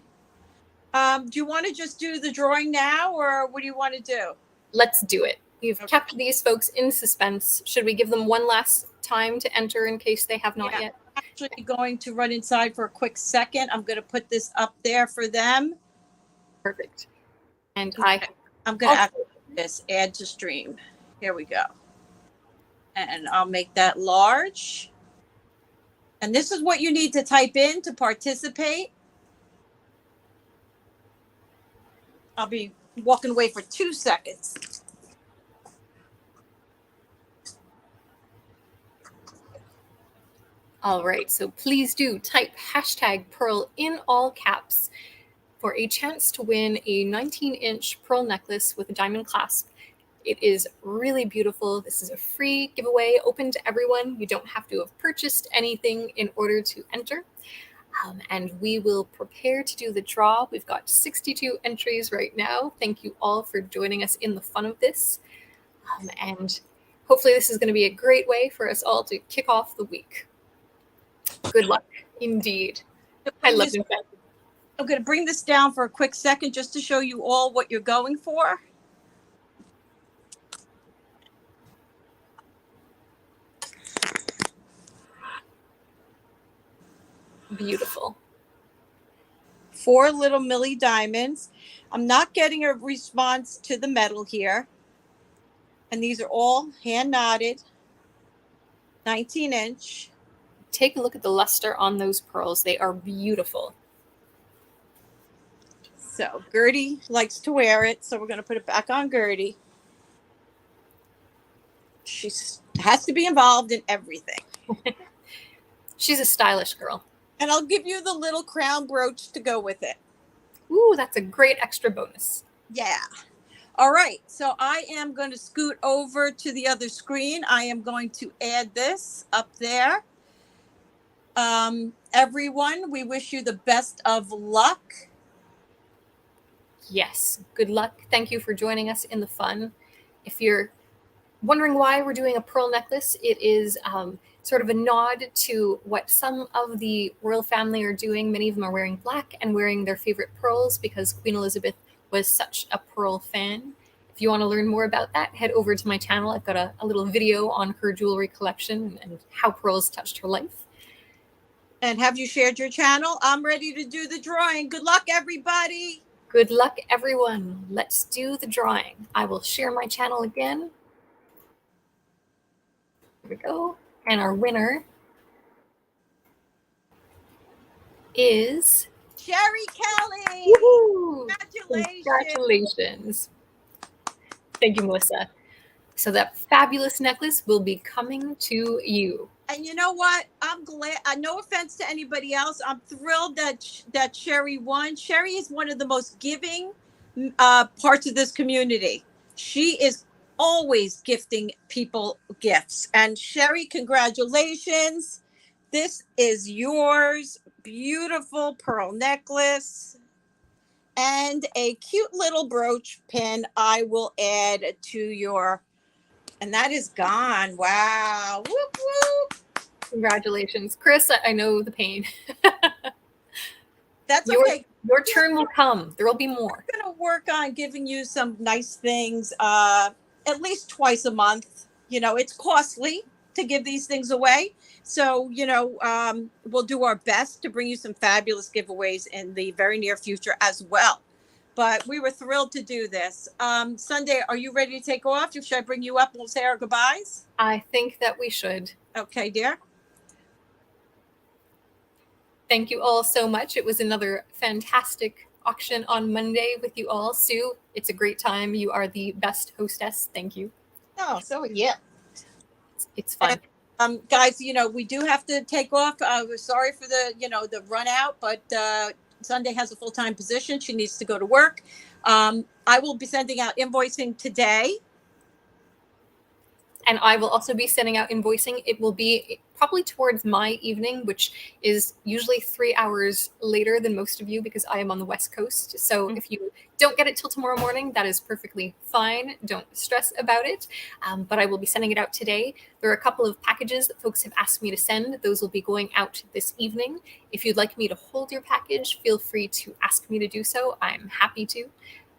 Do you want to just do the drawing now, or what do you want to do? Let's do it. We've kept these folks in suspense. Should we give them one last time to enter in case they have not yet? I'm actually going to run inside for a quick second. I'm going to put this up there for them. Perfect. And I'm going to activate this, add to stream. Here we go. And I'll make that large. And this is what you need to type in to participate. I'll be walking away for 2 seconds. All right, so please do type #Pearl in all caps for a chance to win a 19-inch pearl necklace with a diamond clasp. It is really beautiful. This is a free giveaway open to everyone. You don't have to have purchased anything in order to enter. And we will prepare to do the draw. We've got 62 entries right now. Thank you all for joining us in the fun of this. And hopefully this is going to be a great way for us all to kick off the week. Good luck, indeed. I love it. I'm going to bring this down for a quick second just to show you all what you're going for. Beautiful. 4 little milli diamonds. I'm not getting a response to the metal here. And these are all hand knotted, 19-inch. Take a look at the luster on those pearls. They are beautiful. So Gertie likes to wear it, so we're going to put it back on Gertie. She has to be involved in everything. She's a stylish girl. And I'll give you the little crown brooch to go with it. Ooh, that's a great extra bonus. Yeah. All right. So I am going to scoot over to the other screen. I am going to add this up there. Everyone, we wish you the best of luck. Yes. Good luck. Thank you for joining us in the fun. If you're wondering why we're doing a pearl necklace, it is sort of a nod to what some of the royal family are doing. Many of them are wearing black and wearing their favorite pearls because Queen Elizabeth was such a pearl fan. If you want to learn more about that, head over to my channel. I've got a little video on her jewelry collection and how pearls touched her life. And have you shared your channel? I'm ready to do the drawing. Good luck, everybody. Good luck, everyone. Let's do the drawing. I will share my channel again. Here we go. And our winner is Sherry Kelly. Woohoo! Congratulations. Congratulations. Thank you, Melissa. So that fabulous necklace will be coming to you. And you know what? I'm glad. No offense to anybody else. I'm thrilled that Sherry won. Sherry is one of the most giving parts of this community. She is always gifting people gifts. And Sherry, congratulations. This is yours. Beautiful pearl necklace and a cute little brooch pin I will add to your, and that is gone. Wow. Whoop, whoop. Congratulations. Chris, I know the pain. That's okay. Your turn will come. There will be more. We're going to work on giving you some nice things at least twice a month. You know, it's costly to give these things away. So, you know, we'll do our best to bring you some fabulous giveaways in the very near future as well. But we were thrilled to do this. Sundae, are you ready to take off? Should I bring you up and we'll say our goodbyes? I think that we should. Okay, dear. Thank you all so much. It was another fantastic auction on Monday with you all. Sue, it's a great time. You are the best hostess. Thank you. Oh, so yeah. It's fun. Guys, we do have to take off. We're sorry for the run out, but Sundae has a full-time position. She needs to go to work. I will be sending out invoicing today. And I will also be sending out invoicing. It will be probably towards my evening, which is usually 3 hours later than most of you because I am on the West Coast. So if you don't get it till tomorrow morning, that is perfectly fine. Don't stress about it. But I will be sending it out today. There are a couple of packages that folks have asked me to send. Those will be going out this evening. If you'd like me to hold your package, feel free to ask me to do so. I'm happy to.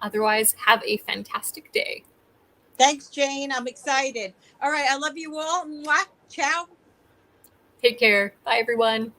Otherwise, have a fantastic day. Thanks, Jane. I'm excited. All right. I love you all. Mwah. Ciao. Take care. Bye, everyone.